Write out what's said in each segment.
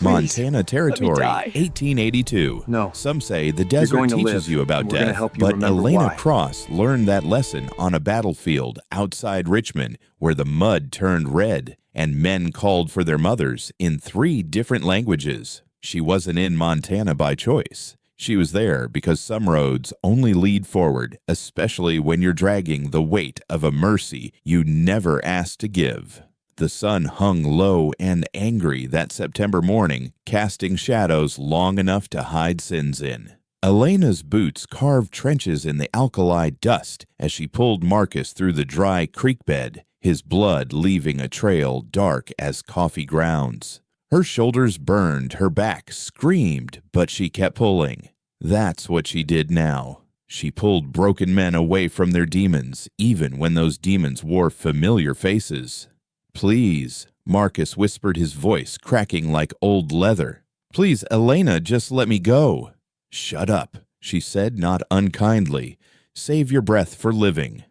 Please, Montana Territory, die. 1882. No. Some say the You're desert going to teaches live, you about and we're gonna death, help you but remember Elena why. Cross learned that lesson on a battlefield outside Richmond where the mud turned red and men called for their mothers in 3 different languages. She wasn't in Montana by choice. She was there because some roads only lead forward, especially when you're dragging the weight of a mercy you never asked to give. The sun hung low and angry that September morning, casting shadows long enough to hide sins in. Elena's boots carved trenches in the alkali dust as she pulled Marcus through the dry creek bed, his blood leaving a trail dark as coffee grounds. Her shoulders burned, her back screamed, but she kept pulling. That's what she did now. She pulled broken men away from their demons, even when those demons wore familiar faces. "Please," Marcus whispered, his voice cracking like old leather. "Please, Elena, just let me go." "Shut up," she said, not unkindly. "Save your breath for living."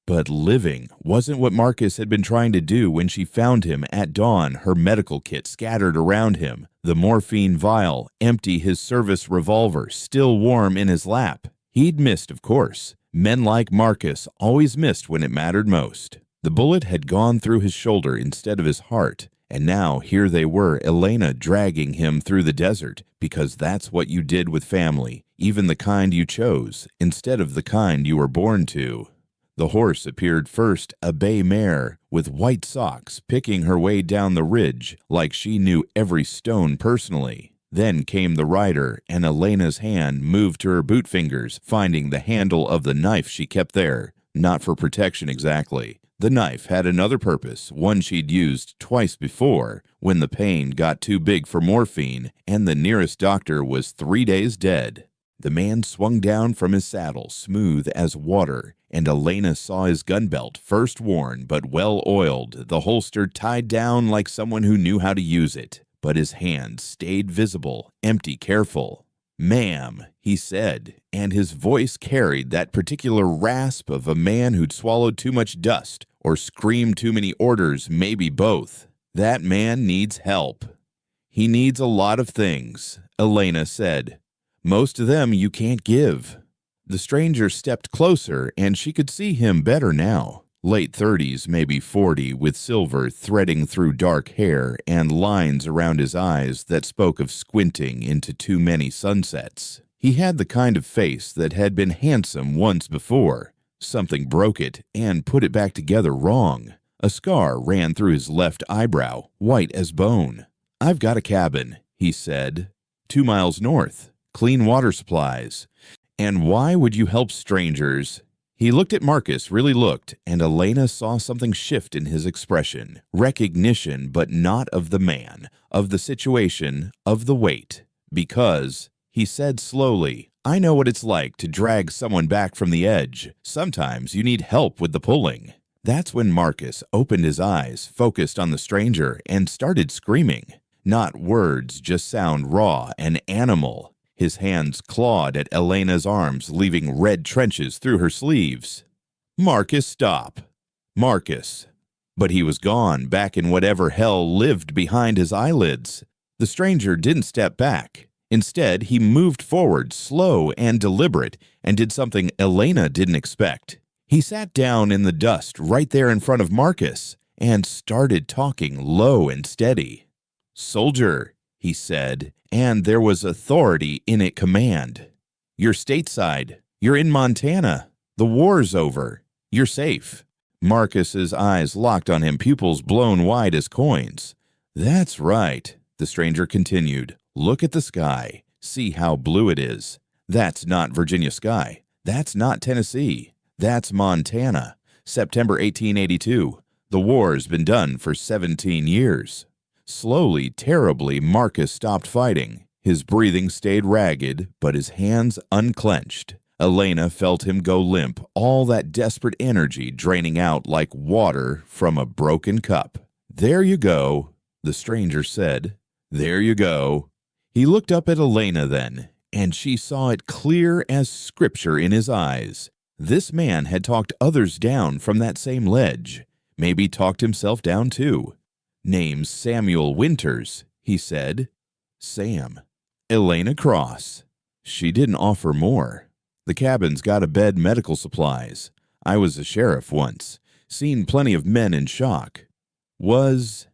But living wasn't what Marcus had been trying to do when she found him at dawn, her medical kit scattered around him, the morphine vial empty, his service revolver still warm in his lap. He'd missed, of course. Men like Marcus always missed when it mattered most. The bullet had gone through his shoulder instead of his heart, and now here they were, Elena dragging him through the desert, because that's what you did with family, even the kind you chose, instead of the kind you were born to. The horse appeared first, a bay mare, with white socks, picking her way down the ridge like she knew every stone personally. Then came the rider, and Elena's hand moved to her boot fingers, finding the handle of the knife she kept there, not for protection exactly. The knife had another purpose, one she'd used twice before, when the pain got too big for morphine, and the nearest doctor was 3 days dead. The man swung down from his saddle, smooth as water, and Elena saw his gun belt, first worn but well-oiled, the holster tied down like someone who knew how to use it. But his hands stayed visible, empty, careful. "Ma'am," he said, and his voice carried that particular rasp of a man who'd swallowed too much dust or screamed too many orders, maybe both. "That man needs help." "He needs a lot of things," Elena said. "Most of them you can't give." The stranger stepped closer, and she could see him better now. Late 30s, maybe 40, with silver threading through dark hair and lines around his eyes that spoke of squinting into too many sunsets. He had the kind of face that had been handsome once before. Something broke it and put it back together wrong. A scar ran through his left eyebrow, white as bone. "I've got a cabin," he said. 2 miles north. Clean water supplies. "And why would you help strangers?" He looked at Marcus, really looked, and Elena saw something shift in his expression. Recognition, but not of the man, of the situation, of the weight. "Because," he said slowly, "I know what it's like to drag someone back from the edge. Sometimes you need help with the pulling." That's when Marcus opened his eyes, focused on the stranger, and started screaming. Not words, just sound raw and animal. His hands clawed at Elena's arms, leaving red trenches through her sleeves. "Marcus, stop." Marcus. But he was gone, back in whatever hell lived behind his eyelids. The stranger didn't step back. Instead, he moved forward, slow and deliberate, and did something Elena didn't expect. He sat down in the dust right there in front of Marcus and started talking low and steady. "Soldier," he said, and there was authority in it, command. "You're stateside. You're in Montana. The war's over. You're safe." Marcus's eyes locked on him, pupils blown wide as coins. "That's right," the stranger continued. "Look at the sky. See how blue it is. That's not Virginia sky. That's not Tennessee. That's Montana. September 1882. The war's been done for 17 years. Slowly, terribly, Marcus stopped fighting. His breathing stayed ragged, but his hands unclenched. Elena felt him go limp, all that desperate energy draining out like water from a broken cup. "There you go," the stranger said. "There you go." He looked up at Elena then, and she saw it clear as scripture in his eyes. This man had talked others down from that same ledge, maybe talked himself down too. "Name's Samuel Winters," he said. Sam. Elena Cross. She didn't offer more. The cabin's got a bed, medical supplies. I was a sheriff once. Seen plenty of men in shock. Was...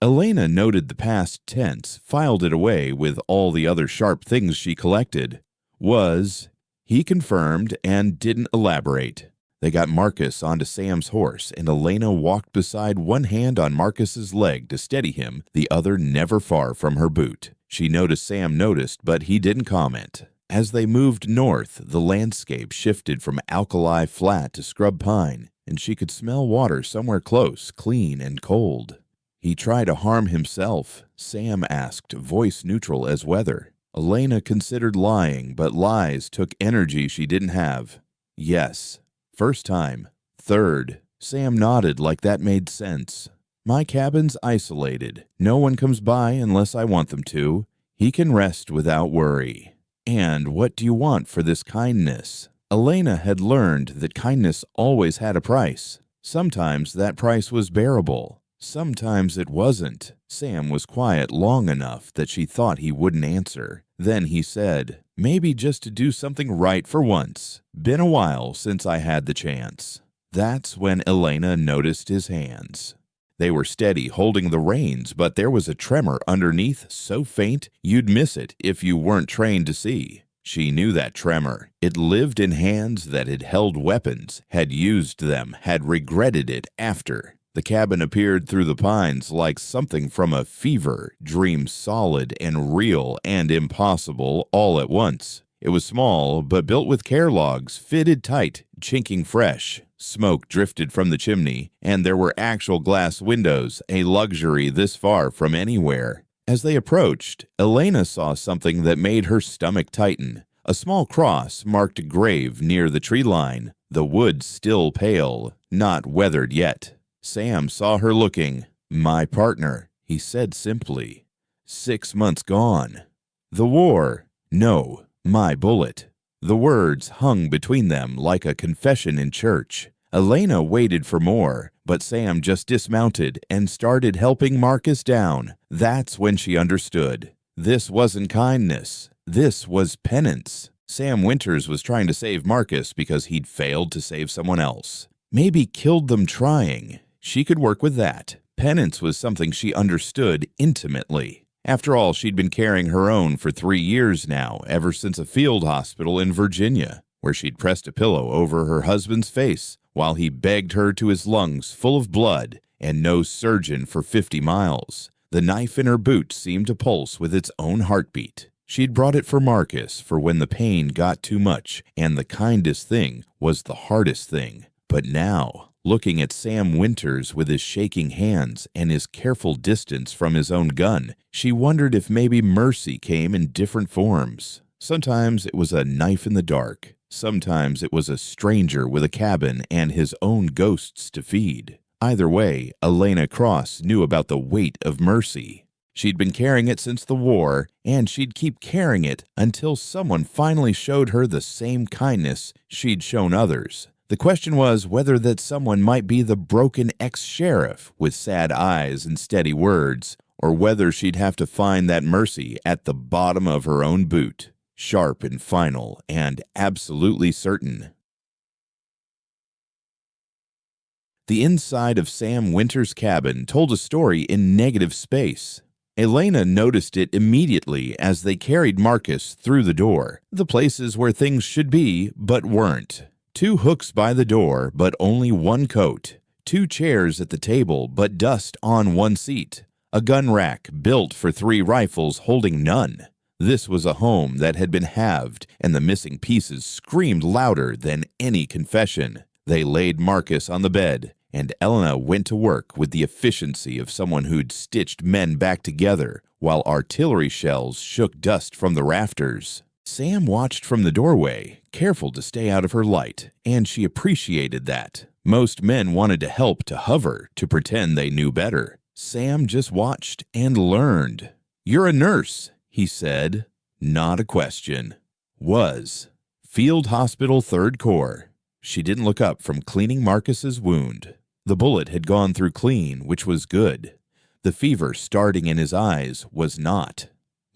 Elena noted the past tense, filed it away with all the other sharp things she collected. Was... He confirmed and didn't elaborate. They got Marcus onto Sam's horse, and Elena walked beside, one hand on Marcus's leg to steady him, the other never far from her boot. She noticed Sam noticed, but he didn't comment. As they moved north, the landscape shifted from alkali flat to scrub pine, and she could smell water somewhere close, clean and cold. He tried to harm himself? Sam asked, voice neutral as weather. Elena considered lying, but lies took energy she didn't have. Yes. First time. Third. Sam nodded like that made sense. My cabin's isolated. No one comes by unless I want them to. He can rest without worry. And what do you want for this kindness? Elena had learned that kindness always had a price. Sometimes that price was bearable. Sometimes it wasn't. Sam was quiet long enough that she thought he wouldn't answer. Then he said, maybe just to do something right for once. Been a while since I had the chance. That's when Elena noticed his hands. They were steady, holding the reins, but there was a tremor underneath so faint you'd miss it if you weren't trained to see. She knew that tremor. It lived in hands that had held weapons, had used them, had regretted it after. The cabin appeared through the pines like something from a fever dream, solid and real and impossible all at once. It was small, but built with care logs, fitted tight, chinking fresh. Smoke drifted from the chimney, and there were actual glass windows, a luxury this far from anywhere. As they approached, Elena saw something that made her stomach tighten. A small cross marked a grave near the tree line, the wood still pale, not weathered yet. Sam saw her looking. My partner, he said simply. 6 months gone. The war. No, my bullet. The words hung between them like a confession in church. Elena waited for more, but Sam just dismounted and started helping Marcus down. That's when she understood. This wasn't kindness. This was penance. Sam Winters was trying to save Marcus because he'd failed to save someone else. Maybe killed them trying. She could work with that. Penance was something she understood intimately. After all, she'd been carrying her own for 3 years now, ever since a field hospital in Virginia, where she'd pressed a pillow over her husband's face while he begged her to his lungs full of blood and no surgeon for 50 miles. The knife in her boot seemed to pulse with its own heartbeat. She'd brought it for Marcus for when the pain got too much, and the kindest thing was the hardest thing. But now, looking at Sam Winters with his shaking hands and his careful distance from his own gun, she wondered if maybe mercy came in different forms. Sometimes it was a knife in the dark. Sometimes it was a stranger with a cabin and his own ghosts to feed. Either way, Elena Cross knew about the weight of mercy. She'd been carrying it since the war, and she'd keep carrying it until someone finally showed her the same kindness she'd shown others. The question was whether that someone might be the broken ex-sheriff with sad eyes and steady words, or whether she'd have to find that mercy at the bottom of her own boot, sharp and final and absolutely certain. The inside of Sam Winters' cabin told a story in negative space. Elena noticed it immediately as they carried Marcus through the door, the places where things should be but weren't. 2 hooks by the door, but only 1 coat. 2 chairs at the table, but dust on 1 seat. A gun rack built for 3 rifles holding none. This was a home that had been halved, and the missing pieces screamed louder than any confession. They laid Marcus on the bed, and Elena went to work with the efficiency of someone who'd stitched men back together, while artillery shells shook dust from the rafters. Sam watched from the doorway, careful to stay out of her light, and she appreciated that. Most men wanted to help, to hover, to pretend they knew better. Sam just watched and learned. "You're a nurse," he said. Not a question. Was. Field Hospital 3rd Corps. She didn't look up from cleaning Marcus's wound. The bullet had gone through clean, which was good. The fever starting in his eyes was not.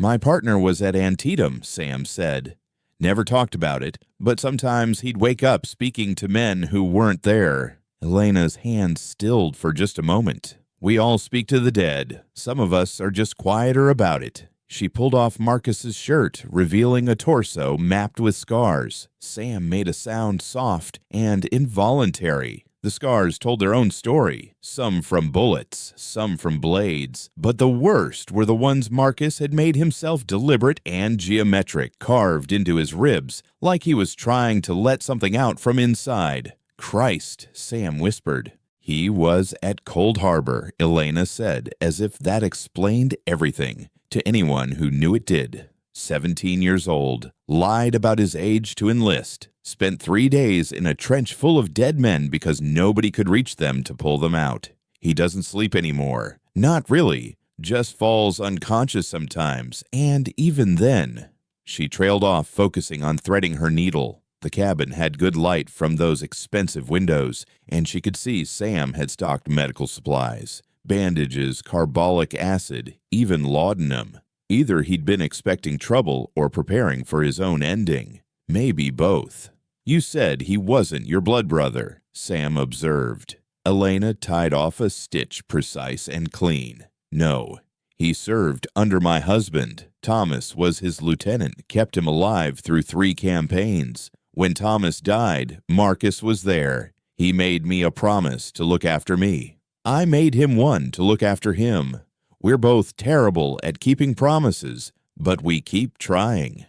My partner was at Antietam, Sam said. Never talked about it, but sometimes he'd wake up speaking to men who weren't there. Elena's hand stilled for just a moment. We all speak to the dead. Some of us are just quieter about it. She pulled off Marcus's shirt, revealing a torso mapped with scars. Sam made a sound soft and involuntary. The scars told their own story, some from bullets, some from blades, but the worst were the ones Marcus had made himself deliberate and geometric, carved into his ribs, like he was trying to let something out from inside. Christ, Sam whispered. He was at Cold Harbor, Elena said, as if that explained everything, to anyone who knew it did. 17 years old, lied about his age to enlist, spent 3 days in a trench full of dead men because nobody could reach them to pull them out. He doesn't sleep anymore. Not really, just falls unconscious sometimes, and even then. She trailed off, focusing on threading her needle. The cabin had good light from those expensive windows, and she could see Sam had stocked medical supplies, bandages, carbolic acid, even laudanum. Either he'd been expecting trouble or preparing for his own ending. Maybe both. You said he wasn't your blood brother, Sam observed. Elena tied off a stitch precise and clean. No, he served under my husband. Thomas was his lieutenant, kept him alive through 3 campaigns. When Thomas died, Marcus was there. He made me a promise to look after me. I made him one to look after him. We're both terrible at keeping promises, but we keep trying.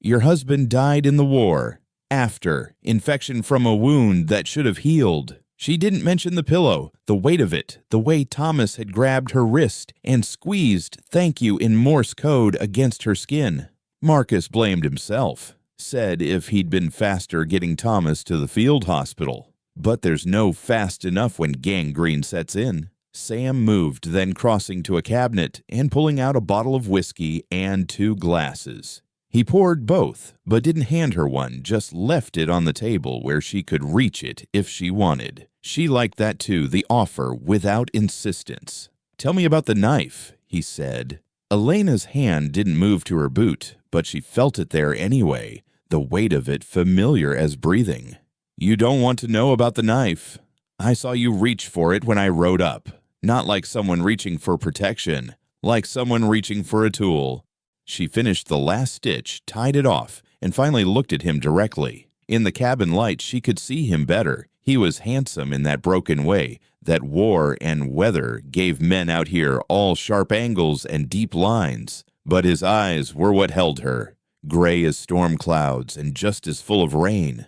Your husband died in the war. After infection from a wound that should have healed. She didn't mention the pillow, the weight of it, the way Thomas had grabbed her wrist and squeezed "thank you" in Morse code against her skin. Marcus blamed himself, said if he'd been faster getting Thomas to the field hospital. But there's no fast enough when gangrene sets in. Sam moved, then crossing to a cabinet and pulling out a bottle of whiskey and 2 glasses. He poured both, but didn't hand her one, just left it on the table where she could reach it if she wanted. She liked that too, the offer without insistence. Tell me about the knife, he said. Elena's hand didn't move to her boot, but she felt it there anyway, the weight of it familiar as breathing. You don't want to know about the knife. I saw you reach for it when I rode up. Not like someone reaching for protection, like someone reaching for a tool. She finished the last stitch, tied it off, and finally looked at him directly. In the cabin light, she could see him better. He was handsome in that broken way that war and weather gave men out here all sharp angles and deep lines. But his eyes were what held her, gray as storm clouds and just as full of rain.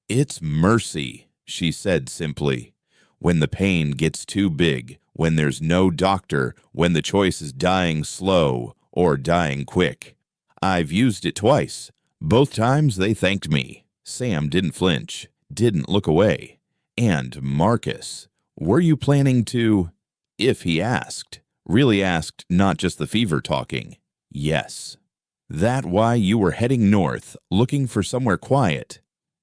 It's mercy, she said simply. When the pain gets too big, when there's no doctor, when the choice is dying slow or dying quick. I've used it twice. Both times they thanked me. Sam didn't flinch, didn't look away. And Marcus, were you planning to, if he asked, really asked, not just the fever talking? Yes. That why you were heading north, looking for somewhere quiet?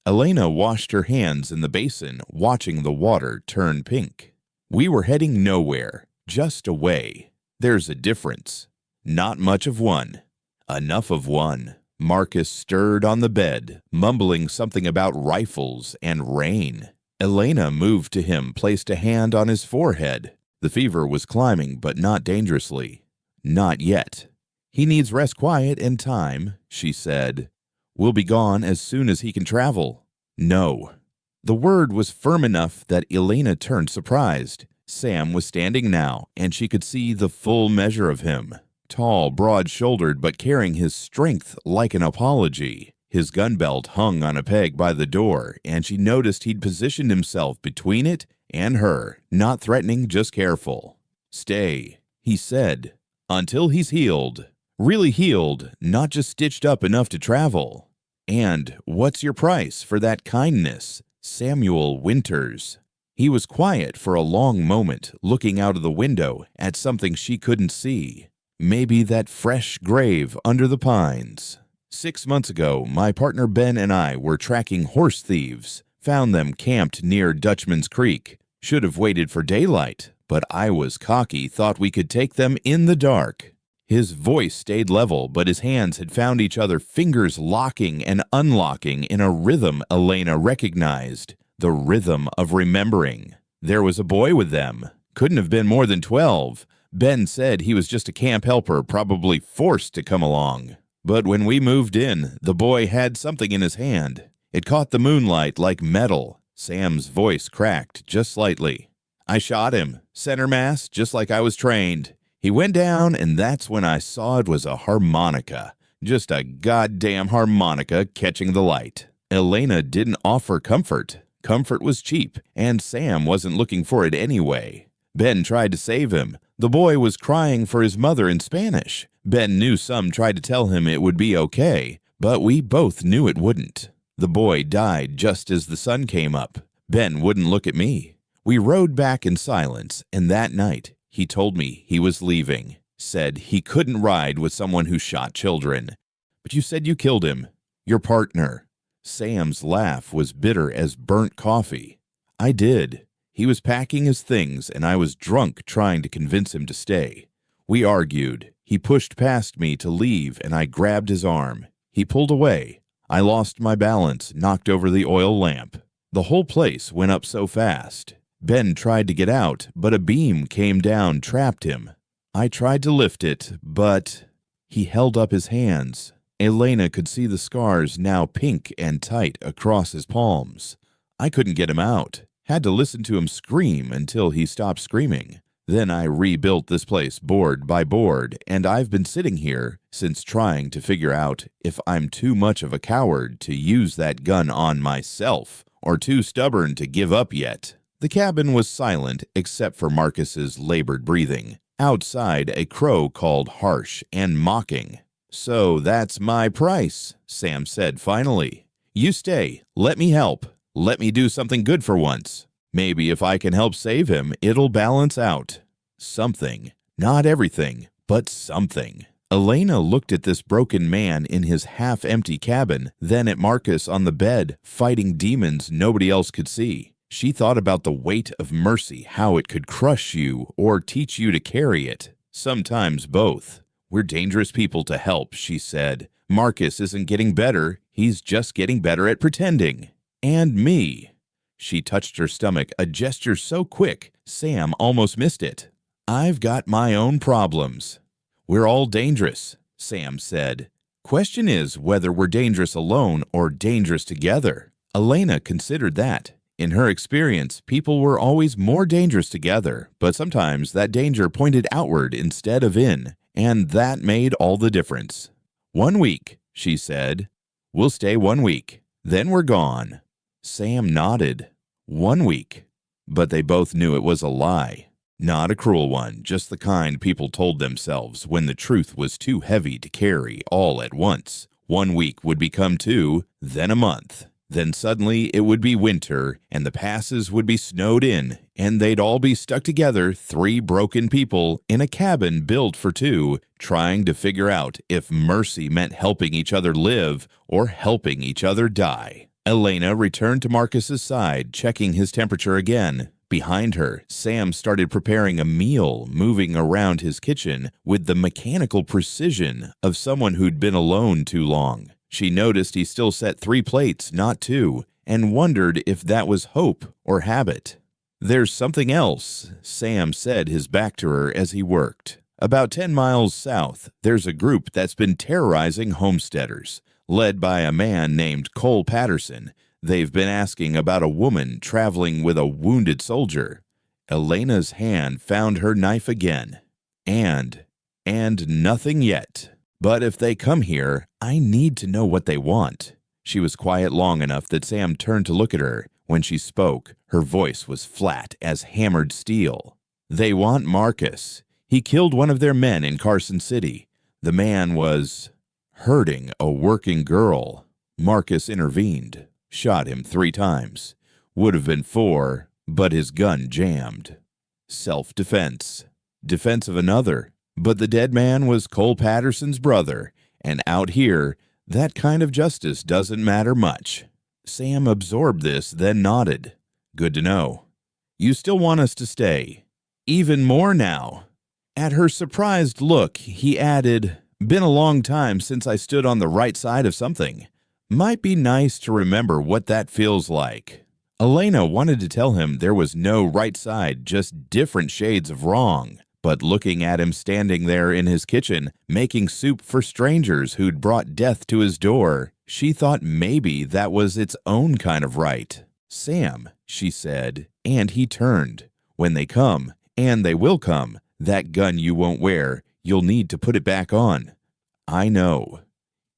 Elena washed her hands in the basin, watching the water turn pink. We were heading nowhere, just away. There's a difference. Not much of one. Enough of one. Marcus stirred on the bed, mumbling something about rifles and rain. Elena moved to him, placed a hand on his forehead. The fever was climbing, but not dangerously. Not yet. He needs rest, quiet, and time, she said. We'll be gone as soon as he can travel. No. The word was firm enough that Elena turned surprised. Sam was standing now, and she could see the full measure of him. Tall, broad-shouldered, but carrying his strength like an apology. His gun belt hung on a peg by the door, and she noticed he'd positioned himself between it and her, not threatening, just careful. Stay, he said, until he's healed. Really healed, not just stitched up enough to travel. And what's your price for that kindness? Samuel Winters. He was quiet for a long moment, looking out of the window at something she couldn't see. Maybe that fresh grave under the pines. 6 months ago, my partner Ben and I were tracking horse thieves. Found them camped near Dutchman's Creek. Should have waited for daylight, but I was cocky, thought we could take them in the dark. His voice stayed level, but his hands had found each other, fingers locking and unlocking in a rhythm Elena recognized, the rhythm of remembering. There was a boy with them. Couldn't have been more than 12. Ben said he was just a camp helper, probably forced to come along. But when we moved in, the boy had something in his hand. It caught the moonlight like metal. Sam's voice cracked just slightly. I shot him, center mass, just like I was trained. He went down, and that's when I saw it was a harmonica. Just a goddamn harmonica catching the light. Elena didn't offer comfort. Comfort was cheap, and Sam wasn't looking for it anyway. Ben tried to save him. The boy was crying for his mother in Spanish. Ben knew some tried to tell him it would be okay, but we both knew it wouldn't. The boy died just as the sun came up. Ben wouldn't look at me. We rode back in silence, and that night he told me he was leaving. Said he couldn't ride with someone who shot children. But you said you killed him. Your partner. Sam's laugh was bitter as burnt coffee. I did. He was packing his things, and I was drunk trying to convince him to stay. We argued. He pushed past me to leave, and I grabbed his arm. He pulled away. I lost my balance, knocked over the oil lamp. The whole place went up so fast. Ben tried to get out, but a beam came down, trapped him. I tried to lift it, but he held up his hands. Elena could see the scars now pink and tight across his palms. I couldn't get him out. Had to listen to him scream until he stopped screaming. Then I rebuilt this place board by board, and I've been sitting here since trying to figure out if I'm too much of a coward to use that gun on myself or too stubborn to give up yet. The cabin was silent except for Marcus's labored breathing. Outside, a crow called harsh and mocking. So that's my price, Sam said finally. You stay. Let me help. Let me do something good for once. Maybe if I can help save him, it'll balance out. Something. Not everything, but something. Elena looked at this broken man in his half-empty cabin, then at Marcus on the bed, fighting demons nobody else could see. She thought about the weight of mercy, how it could crush you or teach you to carry it. Sometimes both. We're dangerous people to help, she said. Marcus isn't getting better. He's just getting better at pretending. And me. She touched her stomach, a gesture so quick, Sam almost missed it. I've got my own problems. We're all dangerous, Sam said. Question is whether we're dangerous alone or dangerous together. Elena considered that. In her experience, people were always more dangerous together, but sometimes that danger pointed outward instead of in, and that made all the difference. 1 week, she said. We'll stay 1 week. Then we're gone. Sam nodded. 1 week. But they both knew it was a lie. Not a cruel one, just the kind people told themselves when the truth was too heavy to carry all at once. 1 week would become 2, then a month. Then suddenly it would be winter, and the passes would be snowed in, and they'd all be stuck together, 3 broken people, in a cabin built for 2, trying to figure out if mercy meant helping each other live or helping each other die. Elena returned to Marcus's side, checking his temperature again. Behind her, Sam started preparing a meal, moving around his kitchen with the mechanical precision of someone who'd been alone too long. She noticed he still set 3 plates, not 2, and wondered if that was hope or habit. There's something else, Sam said, his back to her as he worked. About 10 miles south, there's a group that's been terrorizing homesteaders, led by a man named Cole Patterson. They've been asking about a woman traveling with a wounded soldier. Elena's hand found her knife again. And nothing yet. But if they come here, I need to know what they want. She was quiet long enough that Sam turned to look at her. When she spoke, her voice was flat as hammered steel. They want Marcus. He killed one of their men in Carson City. The man was hurting a working girl. Marcus intervened, shot him 3 times. Would have been 4, but his gun jammed. Self-defense. Defense of another. But the dead man was Cole Patterson's brother, and out here, that kind of justice doesn't matter much. Sam absorbed this, then nodded. Good to know. You still want us to stay. Even more now. At her surprised look, he added, "Been a long time since I stood on the right side of something. Might be nice to remember what that feels like." Elena wanted to tell him there was no right side, just different shades of wrong. But looking at him standing there in his kitchen, making soup for strangers who'd brought death to his door, she thought maybe that was its own kind of right. "Sam," she said, and he turned. "When they come, and they will come, that gun you won't wear, you'll need to put it back on." "I know."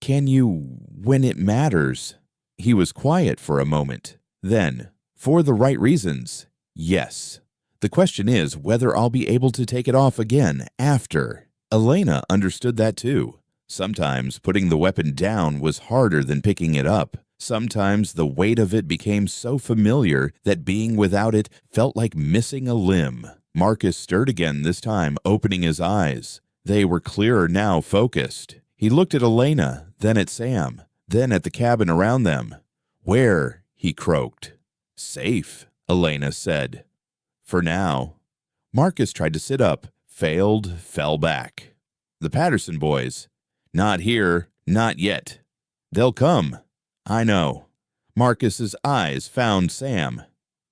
"Can you, when it matters?" He was quiet for a moment. Then, "For the right reasons, yes. The question is whether I'll be able to take it off again after." Elena understood that too. Sometimes putting the weapon down was harder than picking it up. Sometimes the weight of it became so familiar that being without it felt like missing a limb. Marcus stirred again, this time opening his eyes. They were clearer now, focused. He looked at Elena, then at Sam, then at the cabin around them. "Where?" he croaked. "Safe," Elena said. "For now." Marcus tried to sit up, failed, fell back. "The Patterson boys." "Not here, not yet." "They'll come." "I know." Marcus's eyes found Sam.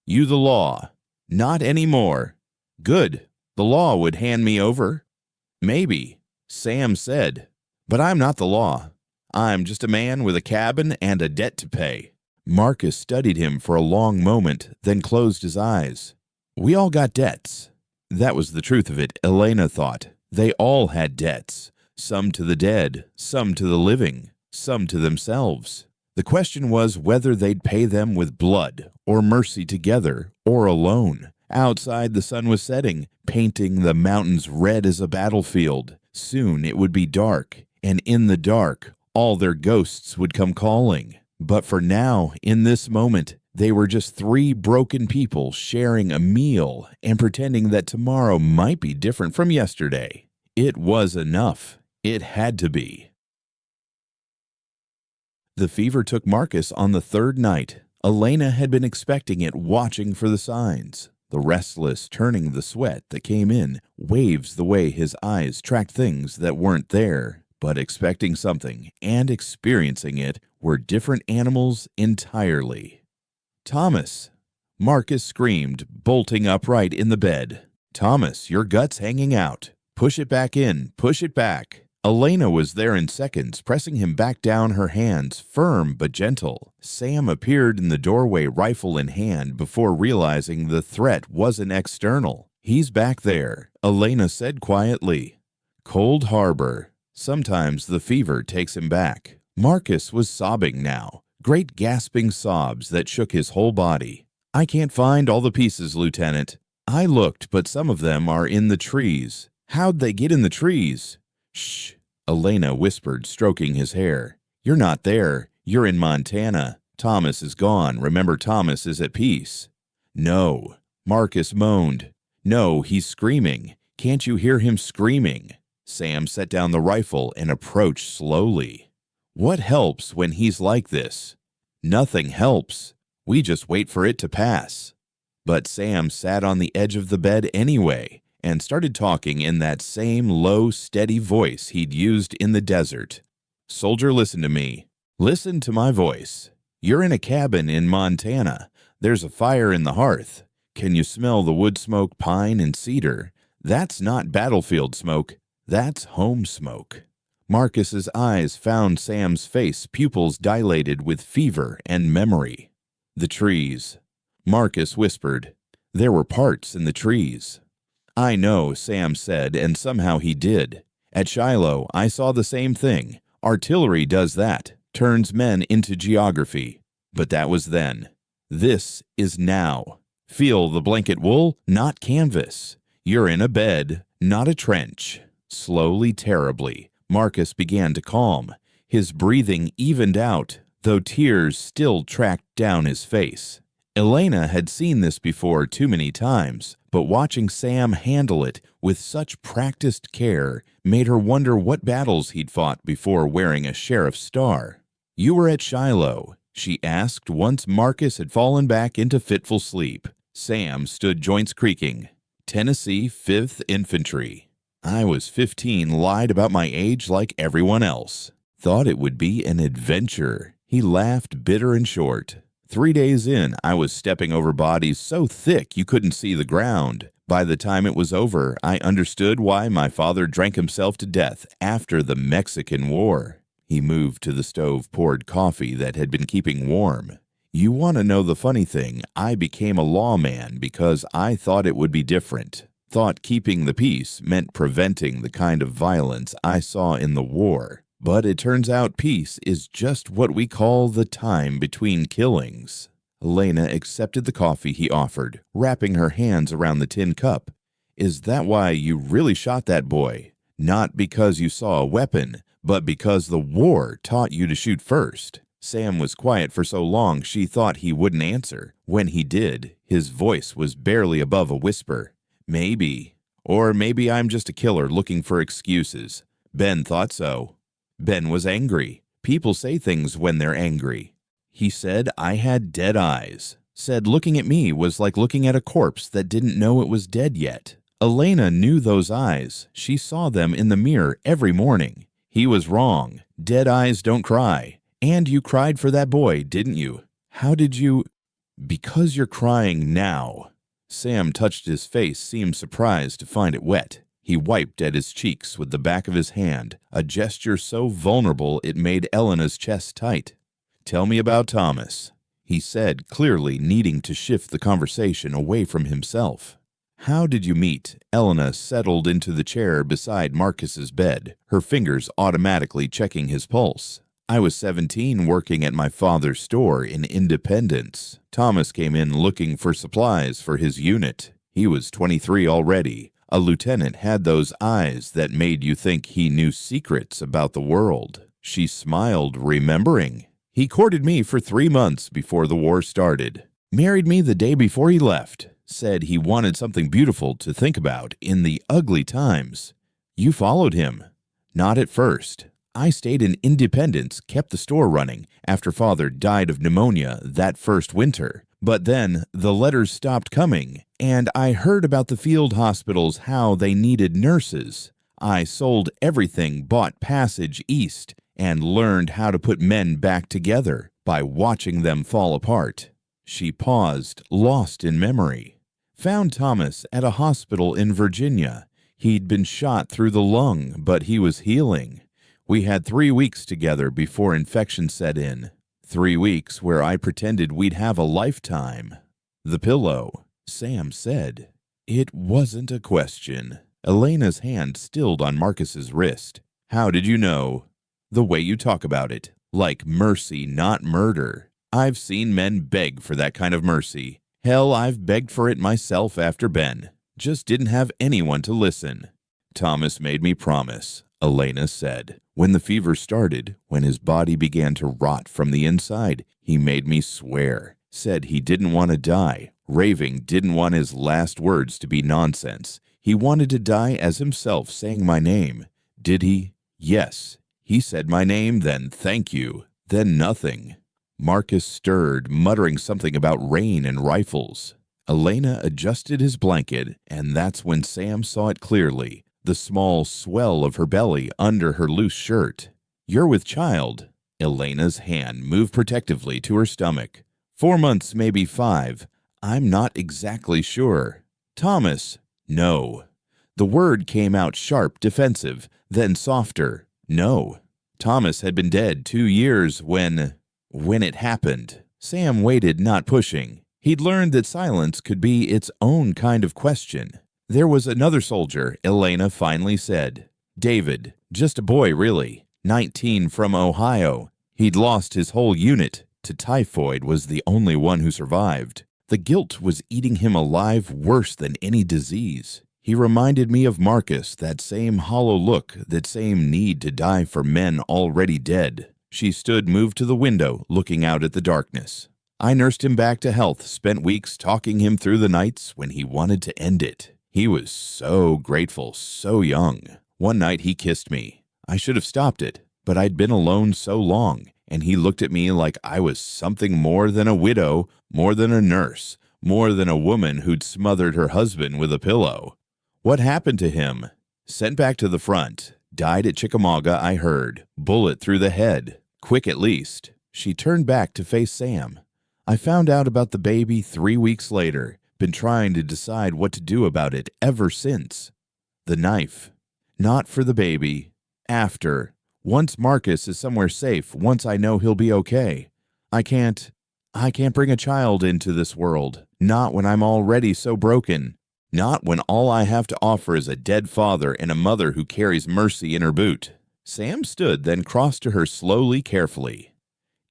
"You the law." "Not anymore." "Good. The law would hand me over." "Maybe," Sam said. "But I'm not the law. I'm just a man with a cabin and a debt to pay." Marcus studied him for a long moment, then closed his eyes. "We all got debts." That was the truth of it, Elena thought. They all had debts. Some to the dead, some to the living, some to themselves. The question was whether they'd pay them with blood or mercy together or alone. Outside the sun was setting, painting the mountains red as a battlefield. Soon it would be dark, and in the dark, all their ghosts would come calling. But for now, in this moment, they were just three broken people sharing a meal and pretending that tomorrow might be different from yesterday. It was enough. It had to be. The fever took Marcus on the third night. Elena had been expecting it, watching for the signs. The restless turning the sweat that came in, waves the way his eyes tracked things that weren't there. But expecting something and experiencing it were different animals entirely. "Thomas!" Marcus screamed, bolting upright in the bed. "Thomas, your gut's hanging out. Push it back in, push it back." Elena was there in seconds, pressing him back down, her hands firm but gentle. Sam appeared in the doorway, rifle in hand, before realizing the threat wasn't external. "He's back there," Elena said quietly. "Cold Harbor. Sometimes the fever takes him back." Marcus was sobbing now, great gasping sobs that shook his whole body. "I can't find all the pieces, Lieutenant. I looked, but some of them are in the trees." "How'd they get in the trees?" "Shh," Elena whispered, stroking his hair. "You're not there. You're in Montana. Thomas is gone. Remember, Thomas is at peace." "No," Marcus moaned. "No, he's screaming. Can't you hear him screaming?" Sam set down the rifle and approached slowly. "What helps when he's like this?" "Nothing helps. We just wait for it to pass." But Sam sat on the edge of the bed anyway and started talking in that same low, steady voice he'd used in the desert. "Soldier, listen to me. Listen to my voice. You're in a cabin in Montana. There's a fire in the hearth. Can you smell the wood smoke, pine, and cedar? That's not battlefield smoke. That's home smoke." Marcus's eyes found Sam's face, pupils dilated with fever and memory. "The trees," Marcus whispered. "There were parts in the trees." "I know," Sam said, and somehow he did. "At Shiloh, I saw the same thing. Artillery does that, turns men into geography. But that was then. This is now. Feel the blanket wool, not canvas. You're in a bed, not a trench." Slowly, terribly, Marcus began to calm. His breathing evened out, though tears still tracked down his face. Elena had seen this before too many times, but watching Sam handle it with such practiced care made her wonder what battles he'd fought before wearing a sheriff's star. "You were at Shiloh?" she asked once Marcus had fallen back into fitful sleep. Sam stood, joints creaking. "Tennessee 5th Infantry." I was 15, lied about my age like everyone else. Thought it would be an adventure. He laughed bitter and short. 3 days in, I was stepping over bodies so thick you couldn't see the ground. By the time it was over, I understood why my father drank himself to death after the Mexican War. He moved to the stove, poured coffee that had been keeping warm. You want to know the funny thing? I became a lawman because I thought it would be different. Thought keeping the peace meant preventing the kind of violence I saw in the war. But it turns out peace is just what we call the time between killings. Elena accepted the coffee he offered, wrapping her hands around the tin cup. Is that why you really shot that boy? Not because you saw a weapon, but because the war taught you to shoot first. Sam was quiet for so long she thought he wouldn't answer. When he did, his voice was barely above a whisper. Maybe. Or maybe I'm just a killer looking for excuses. Ben thought so. Ben was angry. People say things when they're angry. He said I had dead eyes. Said looking at me was like looking at a corpse that didn't know it was dead yet. Elena knew those eyes. She saw them in the mirror every morning. He was wrong. Dead eyes don't cry. And you cried for that boy, didn't you? How did you? Because you're crying now. Sam touched his face, seemed surprised to find it wet. He wiped at his cheeks with the back of his hand, a gesture so vulnerable it made Elena's chest tight. Tell me about Thomas, he said, clearly needing to shift the conversation away from himself. How did you meet? Elena settled into the chair beside Marcus's bed, her fingers automatically checking his pulse. I was 17 working at my father's store in Independence. Thomas came in looking for supplies for his unit. He was 23 already. A lieutenant had those eyes that made you think he knew secrets about the world. She smiled, remembering. He courted me for 3 months before the war started. Married me the day before he left. Said he wanted something beautiful to think about in the ugly times. You followed him. Not at first. I stayed in Independence, kept the store running after Father died of pneumonia that first winter. But then the letters stopped coming, and I heard about the field hospitals, how they needed nurses. I sold everything, bought passage east, and learned how to put men back together by watching them fall apart. She paused, lost in memory. Found Thomas at a hospital in Virginia. He'd been shot through the lung, but he was healing. We had 3 weeks together before infection set in. 3 weeks where I pretended we'd have a lifetime. The pillow, Sam said. It wasn't a question. Elena's hand stilled on Marcus's wrist. How did you know? The way you talk about it. Like mercy, not murder. I've seen men beg for that kind of mercy. Hell, I've begged for it myself after Ben. Just didn't have anyone to listen. Thomas made me promise, Elena said. When the fever started, when his body began to rot from the inside, he made me swear. Said he didn't want to die. Raving didn't want his last words to be nonsense. He wanted to die as himself, saying my name. Did he? Yes. He said my name, then thank you, then nothing. Marcus stirred, muttering something about rain and rifles. Elena adjusted his blanket, and that's when Sam saw it clearly. The small swell of her belly under her loose shirt. You're with child. Elena's hand moved protectively to her stomach. 4 months, maybe 5. I'm not exactly sure. Thomas. No. The word came out sharp, defensive, then softer. No. Thomas had been dead 2 years when it happened. Sam waited, not pushing. He'd learned that silence could be its own kind of question. There was another soldier, Elena finally said. David, just a boy really, 19 from Ohio. He'd lost his whole unit to typhoid, was the only one who survived. The guilt was eating him alive worse than any disease. He reminded me of Marcus, that same hollow look, that same need to die for men already dead. She stood, moved to the window, looking out at the darkness. I nursed him back to health, spent weeks talking him through the nights when he wanted to end it. He was so grateful, so young. One night he kissed me. I should have stopped it, but I'd been alone so long, and he looked at me like I was something more than a widow, more than a nurse, more than a woman who'd smothered her husband with a pillow. What happened to him? Sent back to the front. Died at Chickamauga, I heard. Bullet through the head. Quick at least. She turned back to face Sam. I found out about the baby 3 weeks later. Been trying to decide what to do about it ever since. The knife. Not for the baby. After. Once Marcus is somewhere safe, once I know he'll be okay. I can't bring a child into this world. Not when I'm already so broken. Not when all I have to offer is a dead father and a mother who carries mercy in her boot. Sam stood, then crossed to her slowly, carefully.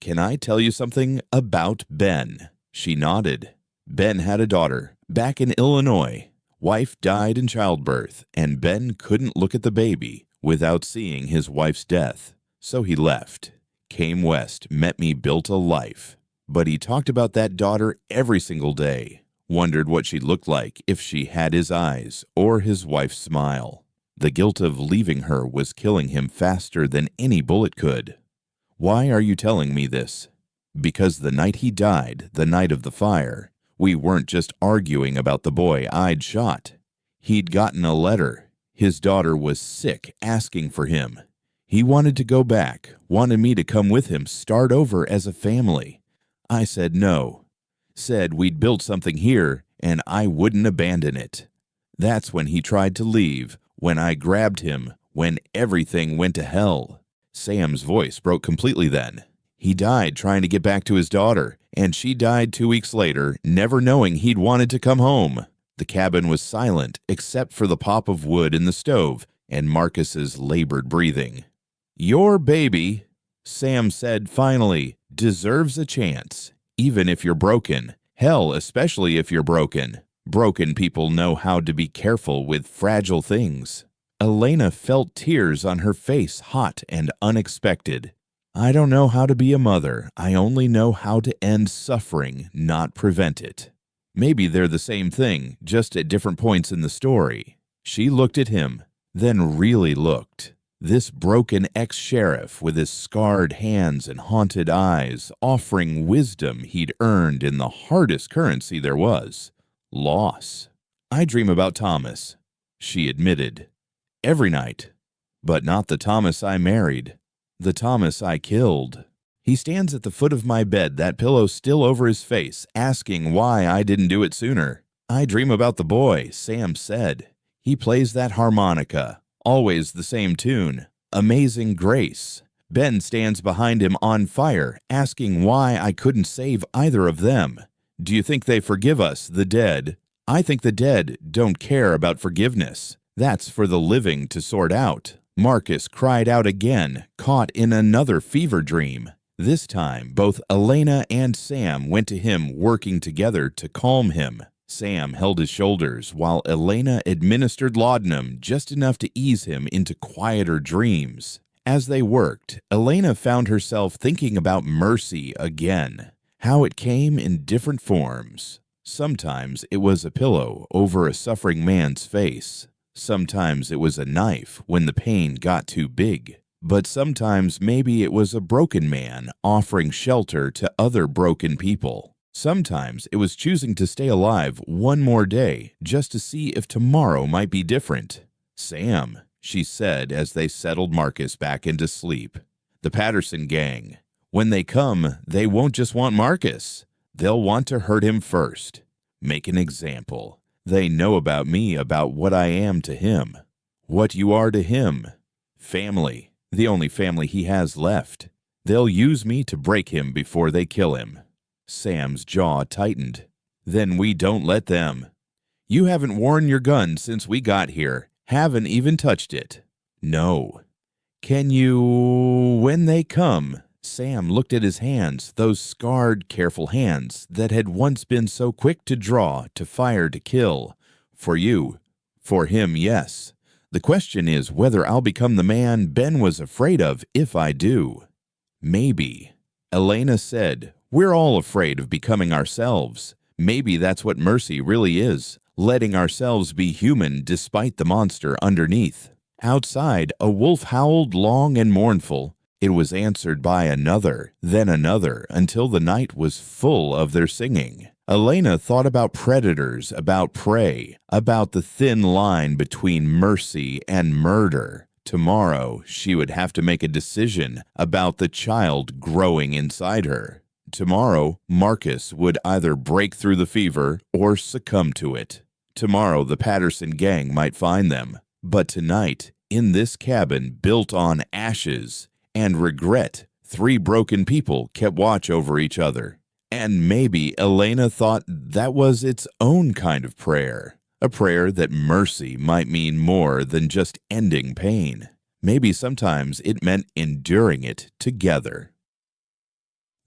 Can I tell you something about Ben? She nodded. Ben had a daughter, back in Illinois. Wife died in childbirth, and Ben couldn't look at the baby without seeing his wife's death. So he left, came west, met me, built a life. But he talked about that daughter every single day. Wondered what she'd look like if she had his eyes or his wife's smile. The guilt of leaving her was killing him faster than any bullet could. Why are you telling me this? Because the night he died, the night of the fire, we weren't just arguing about the boy I'd shot. He'd gotten a letter. His daughter was sick, asking for him. He wanted to go back, wanted me to come with him, start over as a family. I said no. Said we'd build something here, and I wouldn't abandon it. That's when he tried to leave, when I grabbed him, when everything went to hell. Sam's voice broke completely then. He died trying to get back to his daughter, and she died 2 weeks later, never knowing he'd wanted to come home. The cabin was silent, except for the pop of wood in the stove and Marcus's labored breathing. Your baby, Sam said finally, deserves a chance. Even if you're broken. Hell, especially if you're broken. Broken people know how to be careful with fragile things. Elena felt tears on her face, hot and unexpected. I don't know how to be a mother. I only know how to end suffering, not prevent it. Maybe they're the same thing, just at different points in the story. She looked at him, then really looked. This broken ex-sheriff with his scarred hands and haunted eyes, offering wisdom he'd earned in the hardest currency there was, loss. I dream about Thomas, she admitted. Every night. But not the Thomas I married. The Thomas I killed. He stands at the foot of my bed, that pillow still over his face, asking why I didn't do it sooner. I dream about the boy, Sam said. He plays that harmonica. Always the same tune, Amazing Grace. Ben stands behind him on fire, asking why I couldn't save either of them. Do you think they forgive us, the dead? I think the dead don't care about forgiveness. That's for the living to sort out. Marcus cried out again, caught in another fever dream. This time, both Elena and Sam went to him, working together to calm him. Sam held his shoulders while Elena administered laudanum just enough to ease him into quieter dreams. As they worked, Elena found herself thinking about mercy again, how it came in different forms. Sometimes it was a pillow over a suffering man's face. Sometimes it was a knife when the pain got too big. But sometimes maybe it was a broken man offering shelter to other broken people. Sometimes it was choosing to stay alive one more day just to see if tomorrow might be different. Sam, she said as they settled Marcus back into sleep. The Patterson gang. When they come, they won't just want Marcus. They'll want to hurt him first. Make an example. They know about me, about what I am to him. What you are to him. Family. The only family he has left. They'll use me to break him before they kill him. Sam's jaw tightened. Then we don't let them. You haven't worn your gun since we got here. Haven't even touched it. No. Can you... When they come... Sam looked at his hands, those scarred, careful hands that had once been so quick to draw, to fire, to kill. For you. For him, yes. The question is whether I'll become the man Ben was afraid of if I do. Maybe. Elena said, we're all afraid of becoming ourselves. Maybe that's what mercy really is, letting ourselves be human despite the monster underneath. Outside, a wolf howled long and mournful. It was answered by another, then another, until the night was full of their singing. Elena thought about predators, about prey, about the thin line between mercy and murder. Tomorrow, she would have to make a decision about the child growing inside her. Tomorrow, Marcus would either break through the fever or succumb to it. Tomorrow, the Patterson gang might find them. But tonight, in this cabin built on ashes and regret, 3 broken people kept watch over each other. And maybe Elena thought that was its own kind of prayer. A prayer that mercy might mean more than just ending pain. Maybe sometimes it meant enduring it together.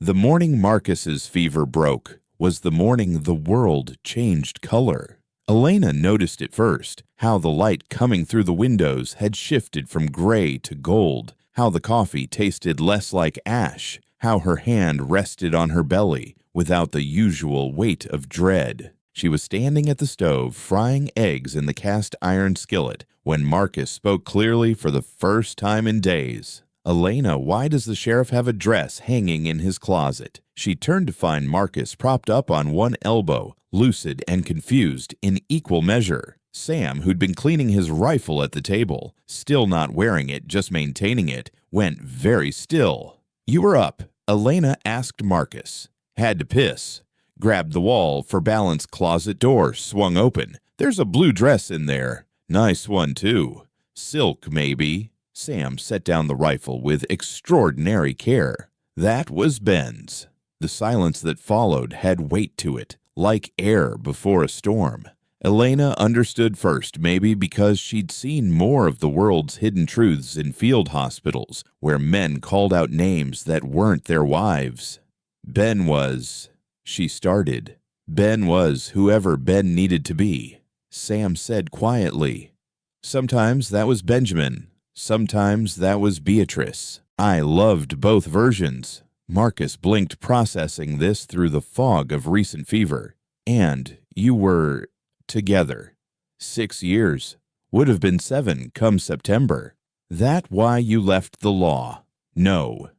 The morning Marcus's fever broke was the morning the world changed color. Elena noticed it first, how the light coming through the windows had shifted from gray to gold, how the coffee tasted less like ash, how her hand rested on her belly without the usual weight of dread. She was standing at the stove frying eggs in the cast iron skillet when Marcus spoke clearly for the first time in days. "Elena, why does the sheriff have a dress hanging in his closet?" She turned to find Marcus propped up on one elbow, lucid and confused in equal measure. Sam, who'd been cleaning his rifle at the table, still not wearing it, just maintaining it, went very still. "You were up," Elena asked Marcus. "Had to piss." Grabbed the wall for balance, closet door swung open. "There's a blue dress in there. Nice one, too. Silk, maybe." Sam set down the rifle with extraordinary care. That was Ben's. The silence that followed had weight to it, like air before a storm. Elena understood first, maybe because she'd seen more of the world's hidden truths in field hospitals, where men called out names that weren't their wives. Ben was... She started. Ben was whoever Ben needed to be. Sam said quietly, "Sometimes that was Benjamin. Sometimes that was Beatrice. I loved both versions." Marcus blinked, processing this through the fog of recent fever. "And you were together. 6 years. Would have been 7 come September. That why you left the law?" "No.